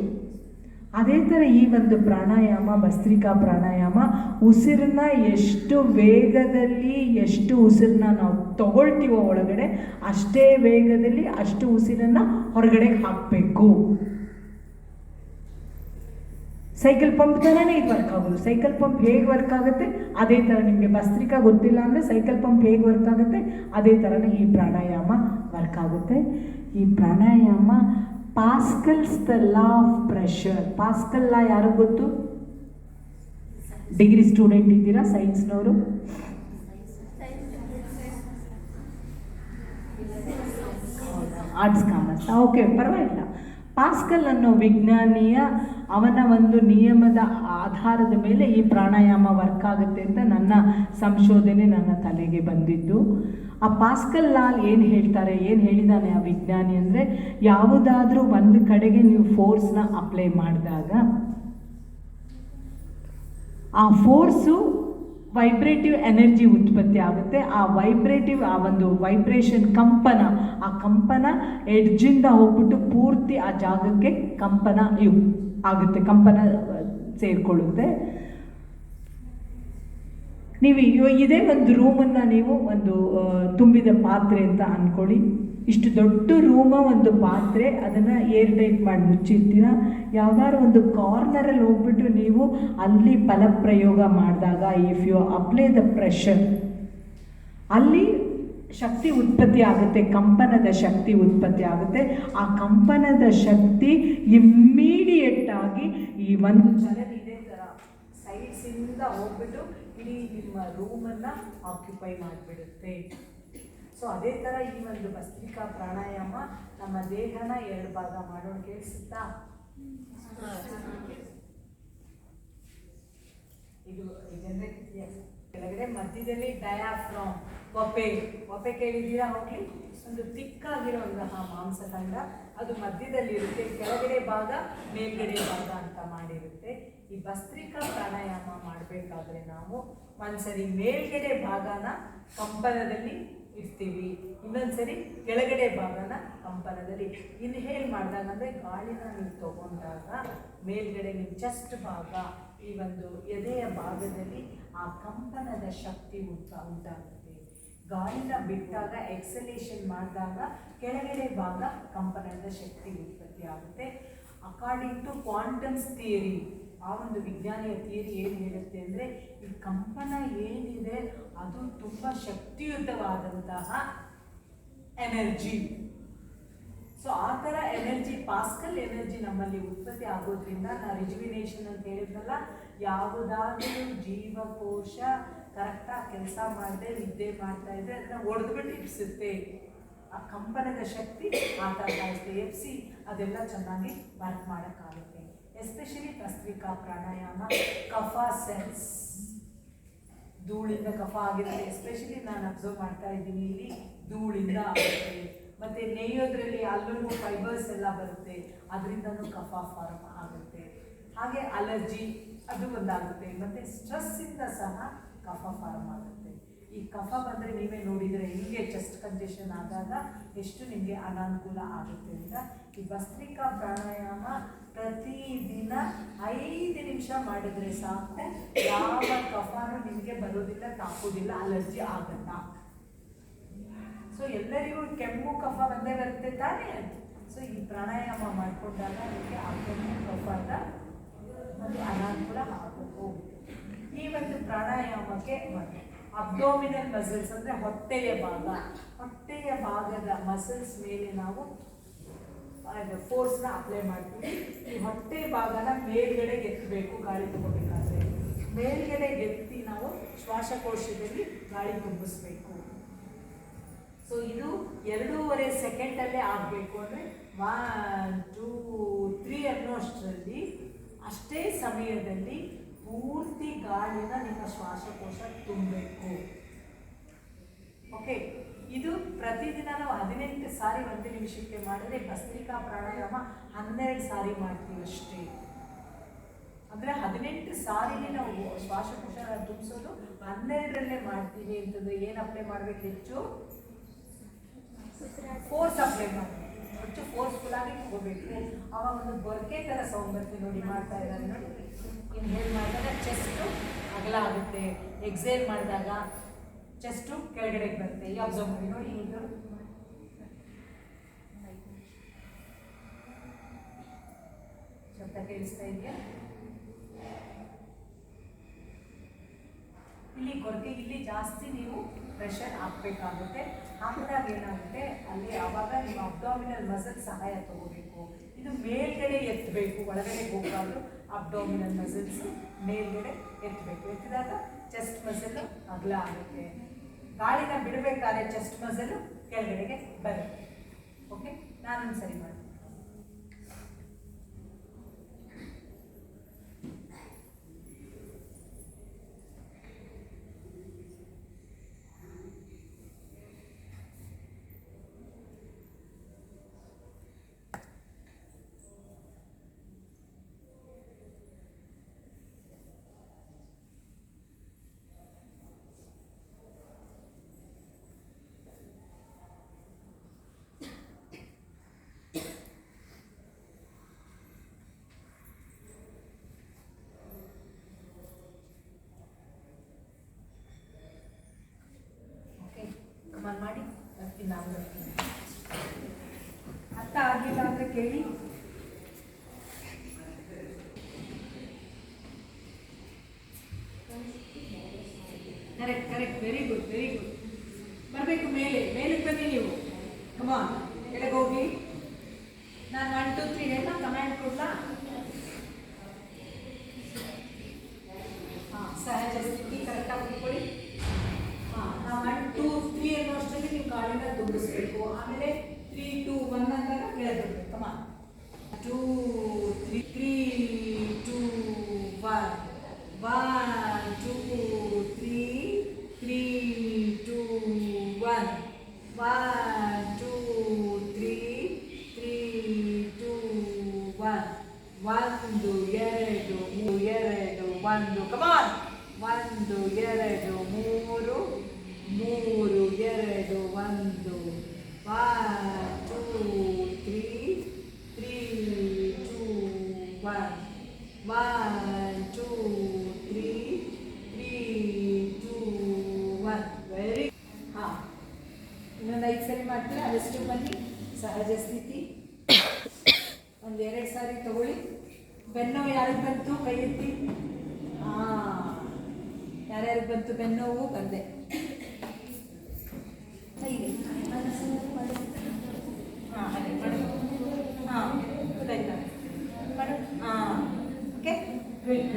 ಅದೇ ಥರ ಈ ಒಂದು ಪ್ರಾಣಾಯಾಮ, ಭಸ್ತ್ರಿಕಾ ಪ್ರಾಣಾಯಾಮ, ಉಸಿರನ್ನ ಎಷ್ಟು ವೇಗದಲ್ಲಿ ಎಷ್ಟು ಉಸಿರನ್ನ ನಾವು ತಗೊಳ್ತೀವೋ ಒಳಗಡೆ, ಅಷ್ಟೇ ವೇಗದಲ್ಲಿ ಅಷ್ಟು ಉಸಿರನ್ನು ಹೊರಗಡೆ ಹಾಕಬೇಕು. ಸೈಕಲ್ ಪಂಪ್ ಥರನೇ ಇದು ವರ್ಕ್ ಆಗೋದು. ಸೈಕಲ್ ಪಂಪ್ ಹೇಗೆ ವರ್ಕ್ ಆಗುತ್ತೆ ಅದೇ ಥರ. ನಿಮಗೆ ಭಸ್ತ್ರಿಕಾ ಗೊತ್ತಿಲ್ಲ ಅಂದರೆ ಸೈಕಲ್ ಪಂಪ್ ಹೇಗೆ ವರ್ಕ್ ಆಗುತ್ತೆ ಅದೇ ಥರನೇ ಈ ಪ್ರಾಣಾಯಾಮ ವರ್ಕ್ ಆಗುತ್ತೆ. ಈ pranayama Pascal's the law of pressure. Pascal law ಯಾರು ಗೊತ್ತು? ಡಿಗ್ರಿ ಸ್ಟೂಡೆಂಟ್ ಇದ್ದೀರಾ ಸೈನ್ಸ್ನವರು? ಆರ್ಟ್ಸ್ ಕಾಮರ್ಸ್, ಓಕೆ, ಪರವಾಗಿಲ್ಲ. ಪಾಸ್ಕಲ್ ಅನ್ನೋ ವಿಜ್ಞಾನಿಯ ಅವನ ಒಂದು ನಿಯಮದ ಆಧಾರದ ಮೇಲೆ ಈ ಪ್ರಾಣಾಯಾಮ ವರ್ಕ್ ಆಗುತ್ತೆ ಅಂತ ನನ್ನ ಸಂಶೋಧನೆ ನನ್ನ ತಲೆಗೆ ಬಂದಿದ್ದು. ಆ ಪಾಸ್ಕಲ್ ಲಾಲ್ ಏನು ಹೇಳ್ತಾರೆ, ಏನು ಹೇಳಿದಾನೆ ಆ ವಿಜ್ಞಾನಿ ಅಂದರೆ, ಯಾವುದಾದ್ರೂ ಒಂದು ಕಡೆಗೆ ನೀವು ಫೋರ್ಸ್ನ ಅಪ್ಲೈ ಮಾಡಿದಾಗ ಆ ಫೋರ್ಸು ವೈಬ್ರೇಟಿವ್ ಎನರ್ಜಿ ಉತ್ಪತ್ತಿ ಆಗುತ್ತೆ. ಆ ವೈಬ್ರೇಟಿವ್, ಆ ಒಂದು ವೈಬ್ರೇಷನ್, ಕಂಪನ, ಆ ಕಂಪನ ಎಡ್ಜಿಂದ ಹೋಗ್ಬಿಟ್ಟು ಪೂರ್ತಿ ಆ ಜಾಗಕ್ಕೆ ಕಂಪನ ಆಗುತ್ತೆ, ಕಂಪನ ಸೇರಿಕೊಳ್ಳುತ್ತೆ. ನೀವು ಇದೇ ಒಂದು ರೂಮನ್ನು ನೀವು ಒಂದು ತುಂಬಿದ ಪಾತ್ರೆ ಅಂತ ಅಂದ್ಕೊಳ್ಳಿ. ಇಷ್ಟು ದೊಡ್ಡ ರೂಮ ಒಂದು ಪಾತ್ರೆ, ಅದನ್ನು ಏರ್ ಟೈಟ್ ಮಾಡಿ ಮುಚ್ಚಿರ್ತೀರ. ಯಾವ್ದಾದ್ರು ಒಂದು ಕಾರ್ನರಲ್ಲಿ ಹೋಗ್ಬಿಟ್ಟು ನೀವು ಅಲ್ಲಿ ಫಲಪ್ರಯೋಗ ಮಾಡಿದಾಗ, if you apply the pressure, ಅಲ್ಲಿ ಶಕ್ತಿ ಉತ್ಪತ್ತಿ ಆಗುತ್ತೆ, ಕಂಪನದ ಶಕ್ತಿ ಉತ್ಪತ್ತಿ ಆಗುತ್ತೆ. ಆ ಕಂಪನದ ಶಕ್ತಿ ಇಮ್ಮಿಡಿಯೇಟ್ ಆಗಿ ಈ ಒಂದು ಚಲನೆ ಇದೇ ಥರ ಸೈಡ್ಸಿಂದ ಹೋಗ್ಬಿಟ್ಟು ಇಡೀ ನಿಮ್ಮ ರೂಮನ್ನು ಆಕ್ಯುಪೈ ಮಾಡಿಬಿಡುತ್ತೆ. ಸೊ ಅದೇ ಥರ ಈ ಒಂದು ಭಸ್ತ್ರಿಕಾ ಪ್ರಾಣಾಯಾಮ ನಮ್ಮ ದೇಹನ 2 ಭಾಗ ಮಾಡೋಣ. ಕೇಳಿಸುತ್ತಾ? ಇದು ಇದನ್ನೇ ಕೆಳಗಡೆ ಮಧ್ಯದಲ್ಲಿ ಡಯಾಫ್ರಾಮ್, ಒಪೆ ಕೇಳಿದ್ದೀರಾ? ಹೋಗ್ಲಿ, ಒಂದು ತಿಕ್ಕಾಗಿರುವಂತಹ ಮಾಂಸಖಂಡ, ಅದು ಮಧ್ಯದಲ್ಲಿ ಇರುತ್ತೆ. ಕೆಳಗಡೆ ಭಾಗ ಮೇಲ್ಗಡೆ ಭಾಗ ಅಂತ ಮಾಡಿರುತ್ತೆ. ಈ ಭಸ್ತ್ರಿಕಾ ಪ್ರಾಣಾಯಾಮ ಮಾಡಬೇಕಾದ್ರೆ ನಾವು ಒಂದ್ಸರಿ ಮೇಲ್ಗಡೆ ಭಾಗನ ಕಂಪನದಲ್ಲಿ ಇರ್ತೀವಿ, ಇನ್ನೊಂದ್ಸರಿ ಕೆಳಗಡೆ ಭಾಗನ ಕಂಪನದಲ್ಲಿ. ಇನ್ಹೇಲ್ ಮಾಡಿದಾಗ ಅಂದರೆ ಗಾಳಿನ ನೀವು ತಗೊಂಡಾಗ ಮೇಲ್ಗಡೆ ನಿಮ್ಮ ಚೆಸ್ಟ್ ಭಾಗ, ಈ ಒಂದು ಎದೆಯ ಭಾಗದಲ್ಲಿ ಆ ಕಂಪನದ ಶಕ್ತಿ ಉಂಟಾಗುತ್ತೆ. ಗಾಳಿನ ಬಿಟ್ಟಾಗ, ಎಕ್ಸಲೇಷನ್ ಮಾಡಿದಾಗ ಕೆಳಗಡೆ ಭಾಗ ಕಂಪನದ ಶಕ್ತಿ ಉತ್ಪತ್ತಿ ಆಗುತ್ತೆ. ಅಕಾರ್ಡಿಂಗ್ ಟು ಕ್ವಾಂಟಮ್ಸ್ ಥಿಯರಿ, ಆ ಒಂದು ವಿಜ್ಞಾನಿಯ ಥಿಯರಿ ಏನು ಹೇಳುತ್ತೆ ಅಂದರೆ, ಈ ಕಂಪನ ಏನಿದೆ ಅದು ತುಂಬ ಶಕ್ತಿಯುತವಾದಂತಹ ಎನರ್ಜಿ. ಸೊ ಆ ಥರ ಎನರ್ಜಿ, ಪಾಸ್ಕಲ್ ಎನರ್ಜಿ ನಮ್ಮಲ್ಲಿ ಉತ್ಪತ್ತಿ ಆಗೋದ್ರಿಂದ, ನಾ ರಿಜುವಿನೇಷನ್ ಅಂತ ಹೇಳಿದ್ನಲ್ಲ, ಯಾವುದಾದ್ರೂ ಜೀವಕೋಶ ಕರೆಕ್ಟಾಗಿ ಕೆಲಸ ಮಾಡದೆ ನಿದ್ದೆ ಮಾಡ್ತಾ ಇದ್ದರೆ ಅದನ್ನು ಒಡೆದ್ಬಿಟ್ಟು ಇಡಿಸುತ್ತೆ. ಆ ಕಂಪನದ ಶಕ್ತಿ ಆ ಥರ ಇರುತ್ತೆ. ಎಫ್ಸಿ ಅದೆಲ್ಲ ಚೆನ್ನಾಗಿ ವರ್ಕ್ ಮಾಡೋಕ್ಕಾಗುತ್ತೆ. ಎಸ್ಪೆಷಲಿ ಭಸ್ತ್ರಿಕಾ ಪ್ರಾಣಾಯಾಮ, ಕಫ ಸೆಲ್ಸ್, ಧೂಳಿಂದ ಕಫ ಆಗಿರುತ್ತೆ. ಎಸ್ಪೆಷಲಿ ನಾನು ಅಬ್ಸರ್ವ್ ಮಾಡ್ತಾ ಇದ್ದೀನಿ, ಇಲ್ಲಿ ಧೂಳಿಂದ ಆಗುತ್ತೆ. ಮತ್ತು ನೇಯೋದ್ರಲ್ಲಿ ಅಲ್ಲೂ ಫೈಬರ್ಸ್ ಎಲ್ಲ ಬರುತ್ತೆ, ಅದರಿಂದನೂ ಕಫ ಫಾರ್ಮ್ ಆಗುತ್ತೆ. ಹಾಗೆ ಅಲರ್ಜಿ ಅದು ಒಂದಾಗುತ್ತೆ. ಮತ್ತು ಸ್ಟ್ರೆಸ್ಸಿಂದ ಸಹ ಕಫ ಫಾರ್ಮ್ ಆಗುತ್ತೆ. ಈ ಕಫ ಬಂದರೆ ನೀವೇ ನೋಡಿದರೆ ಹಿಂಗೆ ಚೆಸ್ಟ್ ಕಂಜೆಷನ್ ಆದಾಗ ಎಷ್ಟು ನಿಮಗೆ ಅನಾನುಕೂಲ ಆಗುತ್ತೆ ಅಂತ. ಈ ಭಸ್ತ್ರಿಕಾ ಪ್ರಾಣಾಯಾಮ ಪ್ರತಿದಿನ 5 ನಿಮಿಷ ಮಾಡಿದರೆ ಸಾಕು, ಯಾವ ಕಫನೂ ನಿಮಗೆ ಬರೋದಿಲ್ಲ, ತಾಕೋದಿಲ್ಲ, ಅಲರ್ಜಿ ಆಗಲ್ಲ. ಸೊ ಎಲ್ಲರಿಗೂ ಕೆಮ್ಮು ಕಫ ಬಂದೇ ಬರುತ್ತೆ ತಾನೇ. ಸೊ ಈ ಪ್ರಾಣಾಯಾಮ ಮಾಡಿಕೊಂಡಾಗ ನಿಮಗೆ ಆ ಕೆಮ್ಮು ಕಫದ ಒಂದು ಅನಾನುಕೂಲ ಆಗಬೇಕು. ಈ ಒಂದು ಪ್ರಾಣಾಯಾಮಕ್ಕೆ ಅಬ್ಡೋಮಿನಲ್ ಮಸಲ್ಸ್ ಅಂದರೆ ಹೊಟ್ಟೆಯ ಭಾಗದ ಮಸಲ್ಸ್ ಮೇಲೆ ನಾವು ಫೋರ್ಸ್ನ ಅಪ್ಲೈ ಮಾಡ್ತೀವಿ. ಈ ಹೊಟ್ಟೆ ಭಾಗನ ಮೇಲ್ಗಡೆ ಎತ್ತಬೇಕು. ಗಾಳಿ ತಗೋಬೇಕಾದ್ರೆ ಮೇಲ್ಗಡೆ ಎತ್ತಿ ನಾವು ಶ್ವಾಸಕೋಶದಲ್ಲಿ ಗಾಳಿ ತುಂಬಿಸ್ಬೇಕು. ಸೊ ಇದು 2.5 ಸೆಕೆಂಡಲ್ಲೇ ಆಗಬೇಕು. ಅಂದರೆ 1 2 3 ಅನ್ನೋಷ್ಟರಲ್ಲಿ ಅಷ್ಟೇ ಸಮಯದಲ್ಲಿ ಪೂರ್ತಿ ಗಾಳಿನ ನಿಮ್ಮ ಶ್ವಾಸಕೋಶ ತುಂಬಬೇಕು. ಓಕೆ, ಇದು ಪ್ರತಿದಿನ ನಾವು 18 ಸಾರಿ 1 ನಿಮಿಷಕ್ಕೆ ಮಾಡಿದ್ರೆ ಭಸ್ತ್ರಿಕಾ ಪ್ರಾಣಾಯಾಮ 12 ಸಾರಿ ಮಾಡ್ತೀವಿ ಅಷ್ಟೇ. ಅಂದರೆ 18 ಸಾರಿಗೆ ನಾವು ಶ್ವಾಸಕೋಶ ತುಂಬಿಸೋದು 12ರಲ್ಲೇ ಮಾಡ್ತೀವಿ ಅಂತಂದರೆ ಏನು ಅಪ್ಲೈ ಮಾಡಬೇಕು? ಹೆಚ್ಚು ಫೋರ್ಸ್ ಅಪ್ಲೈ ಮಾಡಬೇಕು, ಹೆಚ್ಚು ಫೋರ್ಸ್ಫುಲ್ಲಾಗಿ ತಗೋಬೇಕು. ಆವಾಗ ಒಂದು ಬೊರ್ಕೆ ಥರ ಸೌಂಡ್ ಬರ್ತೀವಿ ನೋಡಿ, ಮಾಡ್ತಾ ಇದ್ದಾರೆ ನೋಡಿ. ಇನ್ಹೇಲ್ ಮಾಡಿದಾಗ ಚೆಸ್ಟು ಅಗಲ ಆಗುತ್ತೆ, ಎಕ್ಸೇಲ್ ಮಾಡಿದಾಗ ಚೆಸ್ಟು ಕೆಳಗಡೆಗೆ ಬರುತ್ತೆ. ಈಗ ಅಬ್ಸರ್ವ್ ಮಾಡಿ ನೋಡಿ, ಇದು ಶಬ್ದ ಕೇಳಿಸ್ತಾ ಇದೆಯಾ? ಇಲ್ಲಿ ಕೊರತೆ, ಇಲ್ಲಿ ಜಾಸ್ತಿ ನೀವು ಪ್ರೆಷರ್ ಹಾಕಬೇಕಾಗುತ್ತೆ. ಹಾಕಿದಾಗ ಏನಾಗುತ್ತೆ, ಅಲ್ಲಿ ಆವಾಗ ನಿಮ್ಮ ಅಬ್ಡಾಮಿನಲ್ ಮಸಲ್ ಸಹಾಯ ತಗೋಬೇಕು. ಇದು ಮೇಲ್ಗಡೆ ಎತ್ತಬೇಕು, ಒಳಗಡೆ ಹೋಗಬಾರ್ದು. ಅಬ್ಡಾಮಿನಲ್ ಮಸಲ್ಸ್ ಮೇಲ್ಗಡೆ ಎತ್ತಬೇಕು. ಎತ್ತಿದಾಗ ಚೆಸ್ಟ್ ಮಸಲ್ ಅಗಲ ಆಗುತ್ತೆ. ಗಾಳಿನ ಬಿಡಬೇಕಾದ್ರೆ ಚೆಸ್ಟ್ ಮಸಲ್ ಕೆಳಗಡೆಗೆ ಬರುತ್ತೆ. ಓಕೆ, ನಾನೊಂದು ಸರಿ ಮಾಡ್ತೀನಿ. ಮಾಡಿ ಬರ್ತೀನಿ. ನಾನು ಬರ್ತೀನಿ. ಅರ್ಥ ಆಗಿಲ್ಲ ಅಂದರೆ ಕೇಳಿ. Correct, very good. ಬರಬೇಕು ಮೇಲಕ್ಕೆ ಬನ್ನಿ ನೀವು. ಕಮಾನ್, ಕೆಳಗೆ ಹೋಗಿ. ನಾನು 1 2 3 ಎಲ್ಲ ಕಮ್ಯಾಂಡ್ ಕೊಡ್ಲಾ? ಹಾಂ, ಸಹಜ ಸ್ಥಿತಿ ಕರೆಕ್ಟಾಗಿ ಕೂತ್ಕೊಳ್ಳಿ. 1 2 3 ಅನ್ನೋಷ್ಟರಲ್ಲಿ ನೀವು ಗಾಳಿನ ತುಂಬಿಸ್ಬೇಕು. ಆಮೇಲೆ 3 2 1 ಅಂದಾಗ ಕೇಳಬೇಕು. ಕಮ 2 3 3 2 1 1 2 3 3 2 1 1 2 3 3 2 1 1 2 3 1 ಕಮಾನ್ 1 2 3 3 2 1 1 2 3 3 2 1 1 2 3 3 2 1 ವೆರಿ. ಹಾಂ, ಇನ್ನೊಂದು 5 ಸರಿ ಮಾಡ್ತೀರಾ? ಅದಷ್ಟು ಬನ್ನಿ. ಸಹಜ ಸ್ಥಿತಿ ಒಂದು 2 ಸಾರಿ ತಗೊಳ್ಳಿ. ಬೆನ್ನೋವು ಯಾರಿಗೆ ಬಂತು? ಕೈ ಎತ್ತಿ. ಹಾಂ, ಯಾರ್ಯಾರಿಗೆ ಬಂತು ಬೆನ್ನೋವು? ಬಂದೆ. ಹಾಂ, ಅದೇ ಮಾಡು. ಹಾಂ, ಗೊತ್ತಾಯ್ತಾ? ಮಾಡು. ಹಾಂ, ಓಕೆ, ಗುಡ್.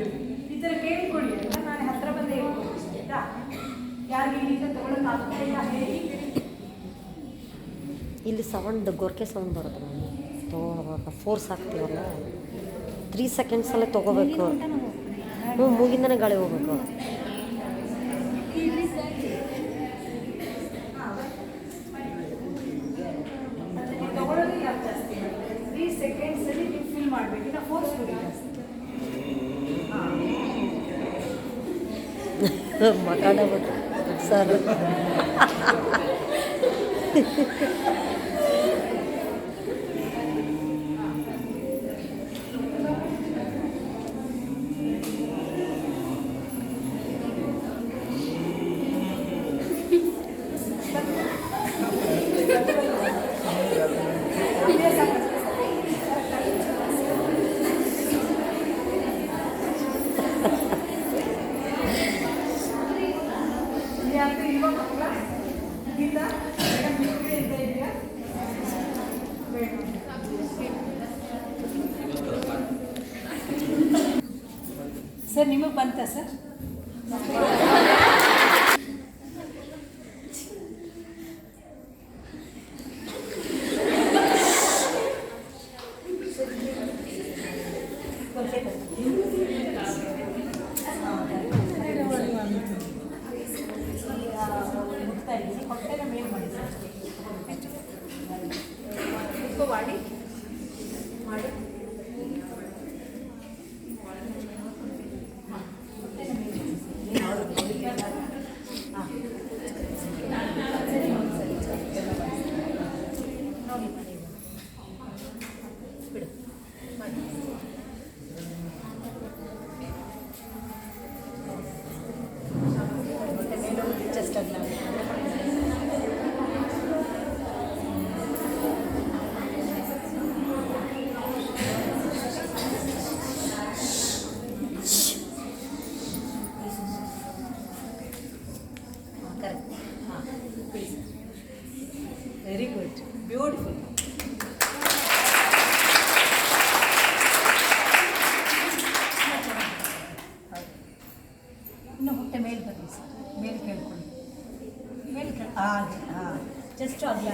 ಈ ಥರ ಕೇಳಿಕೊಳ್ಳಿ ಅಂತ ನಾನು ಹತ್ತಿರ ಬಂದು ಹೇಳ್ಕೊಡ್ತೀನಿ ಆಯಿತಾ? ಯಾರಿಗೆ ಇಲ್ಲಿಂದ ತೊಗೊಳಕ್ಕಾಗ್ತಾ ಇಲ್ಲ ಹೇಳಿ. ಇಲ್ಲಿ ಸೌಂಡ್ ಗೊರಕೆ ಸೌಂಡ್ ಬರುತ್ತೆ ನಾನು ತೊಗೊಳ್ಬೇಕು. ಫೋರ್ಸ್ ಹಾಕ್ತೀವಲ್ಲ 3 ಸೆಕೆಂಡ್ಸಲ್ಲೇ ತೊಗೋಬೇಕು. ಮೂಗಿಂದನೇ ಗಾಳಿ ಹೋಗ್ಬೇಕು. ತೊಗೊಳೋದು ಯಾಕೆ ಜಾಸ್ತಿ ಮಾಡ್ತಾರೆ? 3 ಸೆಕೆಂಡ್ಸಲ್ಲಿ ನೀವು ಫಿಲ್ ಮಾಡಬೇಕು. ಇನ್ನು ಫೋರ್ಸ್ ಕೊಡಿ ಜಾಸ್ತಿ. ಮಕಾಡ ಸರ್. ಸರ್ ನಿಮಗೆ ಬಂತಾ ಸರ್? ಮಾಡಿ ಮಾಡಿ ವೆರಿ ಗುಡ್, ಬ್ಯೂಟಿಫುಲ್. ಇನ್ನು ಹೊಟ್ಟೆ ಮೇಲೆ ಬನ್ನಿ ಸರ್, ಮೇಲೆ ಕೇಳ್ಕೊಳ್ಳಿ, ಮೇಲೆ ಕೇಳಿ ಹಾಗೆ. ಹಾಂ, ಜಸ್ಟ್ ಅಲ್ಲ.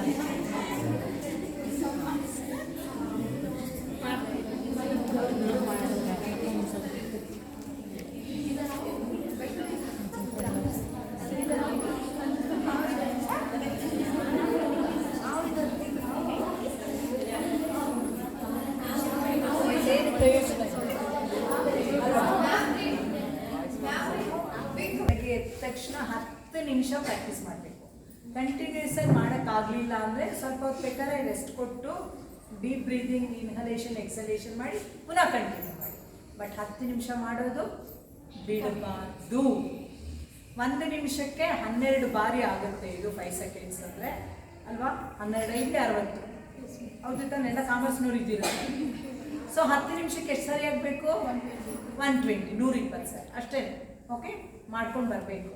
ತಕ್ಷಣ 10 ನಿಮಿಷ ಪ್ರಾಕ್ಟೀಸ್ ಮಾಡಬೇಕು. ಕಂಟಿನ್ಯೂಸ್ ಆಗಿ ಮಾಡೋಕ್ಕಾಗಲಿಲ್ಲ ಅಂದರೆ ಸ್ವಲ್ಪ ಹೊತ್ತು ಬೇಕಾದ್ರೆ ರೆಸ್ಟ್ ಕೊಟ್ಟು ಡೀಪ್ ಬ್ರೀದಿಂಗ್, ಇನ್ಹಲೇಷನ್, ಎಕ್ಸಲೇಷನ್ ಮಾಡಿ ಪುನಃ ಕಂಟಿನ್ಯೂ ಮಾಡಿ. ಬಟ್ 10 ನಿಮಿಷ ಮಾಡೋದು ಬಿಡಬಾರ್ದು. 1 ನಿಮಿಷಕ್ಕೆ 12 ಬಾರಿ ಆಗುತ್ತೆ. ಇದು 5 ಸೆಕೆಂಡ್ಸ್ ಅಂದರೆ ಅಲ್ವಾ? 12 60. ಹೌದು ತಾನೆ? ಎಲ್ಲ ಕಾಮರ್ಸ್ನವ್ರು ಇದ್ದೀರ. ಸೊ 10 ನಿಮಿಷಕ್ಕೆ ಎಷ್ಟು ಸರಿ ಆಗಬೇಕು? 120, 120 ಸರಿ ಅಷ್ಟೇ. ಓಕೆ, ಮಾಡ್ಕೊಂಡು ಬರಬೇಕು.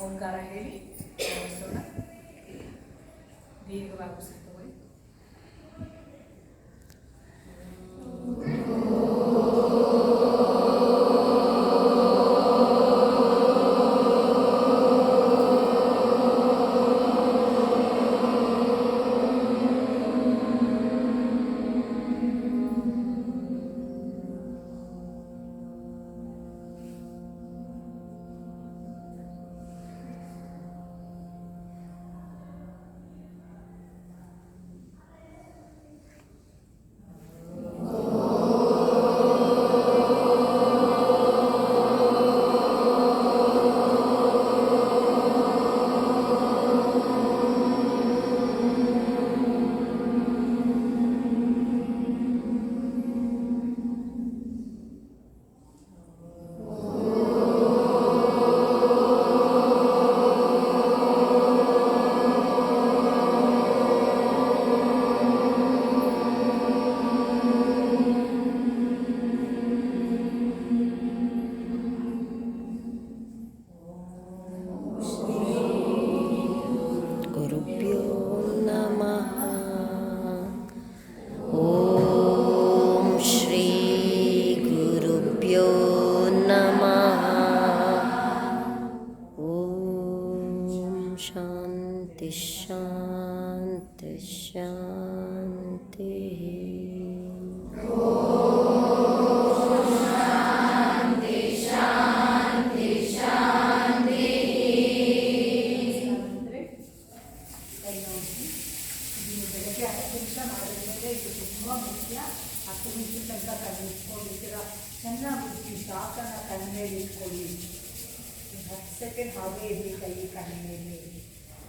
ಓಂಕಾರ ಹೇಳಿ ದೀರ್ಘವಾಗಿ ಉಸಿರು ತಗೊಳ್ಳಿ. ನೀವು ಬೆಳಗ್ಗೆ 10 ನಿಮಿಷ ಮಾಡಿದ್ಮೇಲೆ ಇದು ತುಂಬ ಮುಖ್ಯ. 10 ನಿಮಿಷದ ತನಕ ಕಣ್ಣು ಇಟ್ಕೊಂಡಿರ್ತೀರ, ಚೆನ್ನಾಗಿ ಉಜ್ಜಿ ಶಾಖನ ಕಣ್ಣ ಮೇಲೆ ಇಟ್ಕೊಳ್ಳಿ. 10 ಸೆಕೆಂಡ್ ಹಾಗೇ ಇರಲಿ ಕೈ ಕಣ್ಣ ಮೇಲೆ.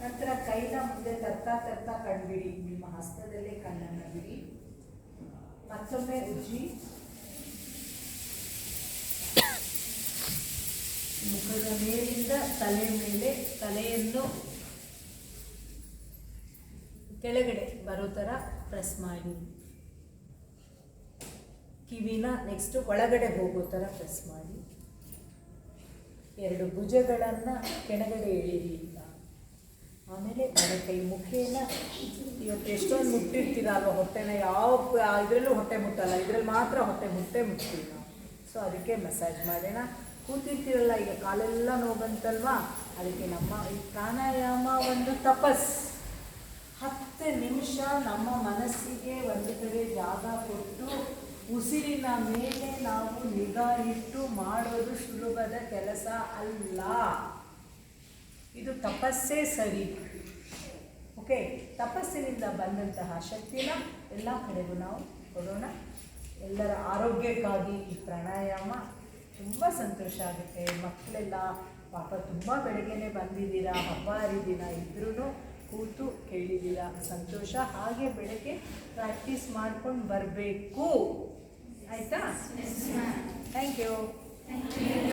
ನಂತರ ಕೈನ ಮುಂದೆ ತರ್ತಾ ಕಣ್ಬಿಡಿ. ನಿಮ್ಮ ಹಸ್ತದಲ್ಲೇ ಕಣ್ಣನ್ನು ಬಿಡಿ. ಮತ್ತೊಮ್ಮೆ ಉಜ್ಜಿ ಮುಖದ ಮೇಲಿಂದ ತಲೆ ಮೇಲೆ ತಲೆಯನ್ನು ಕೆಳಗಡೆ ಬರೋ ಥರ ಪ್ರೆಸ್ ಮಾಡಿ. ಕಿವಿನ ನೆಕ್ಸ್ಟ್ ಒಳಗಡೆ ಹೋಗೋ ಥರ ಪ್ರೆಸ್ ಮಾಡಿ. 2 ಭುಜಗಳನ್ನು ಕೆಳಗಡೆ ಎಳೀರಿ. ಈಗ ಆಮೇಲೆ ಮೊಣಕೈ ಮುಖೇನ ಇವತ್ತು ಎಷ್ಟೊಂದು ಮುಟ್ಟಿರ್ತೀರಲ್ವ ಹೊಟ್ಟೆನ, ಯಾವ ಇದರಲ್ಲೂ ಹೊಟ್ಟೆ ಮುಟ್ಟಲ್ಲ, ಇದರಲ್ಲಿ ಮಾತ್ರ ಮುಟ್ತೀವಿ ನಾವು. ಸೊ ಅದಕ್ಕೆ ಮಸಾಜ್ ಮಾಡೋಣ. ಕೂತಿರ್ತೀರಲ್ಲ, ಈಗ ಕಾಲೆಲ್ಲ ನೋವು ಬಂತಲ್ವಾ, ಅದಕ್ಕೆ ನಮ್ಮ ಈ ಪ್ರಾಣಾಯಾಮ ಒಂದು ತಪಸ್. 10 ನಿಮಿಷ ನಮ್ಮ ಮನಸ್ಸಿಗೆ ಒಂದು ಕಡೆ ಜಾಗ ಕೊಟ್ಟು ಉಸಿರಿನ ಮೇಲೆ ನಾವು ನಿಗಾ ಇಟ್ಟು ಮಾಡೋದು ಸುಲಭದ ಕೆಲಸ ಅಲ್ಲ. ಇದು ತಪಸ್ಸೇ ಸರಿ. ಓಕೆ, ತಪಸ್ಸಿನಿಂದ ಬಂದಂತಹ ಶಕ್ತಿನ ಎಲ್ಲ ಕಡೆಗೂ ನಾವು ಕೊಡೋಣ. ಎಲ್ಲರ ಆರೋಗ್ಯಕ್ಕಾಗಿ ಈ ಪ್ರಾಣಾಯಾಮ ತುಂಬ ಸಂತೋಷ ಆಗುತ್ತೆ. ಮಕ್ಕಳೆಲ್ಲ ಪಾಪ ತುಂಬ ಬೆಳಗ್ಗೆನೇ ಬಂದಿದ್ದೀರಾ, ಹಬ್ಬ ಹರಿದಿನ ಇದ್ರೂ ಕೂತು ಕೇಳಿದ್ದೀರಾ, ಸಂತೋಷ. ಹಾಗೆ ಬೆಳಗ್ಗೆ ಪ್ರಾಕ್ಟೀಸ್ ಮಾಡ್ಕೊಂಡು ಬರಬೇಕು. ಆಯಿತಾ? Thank you.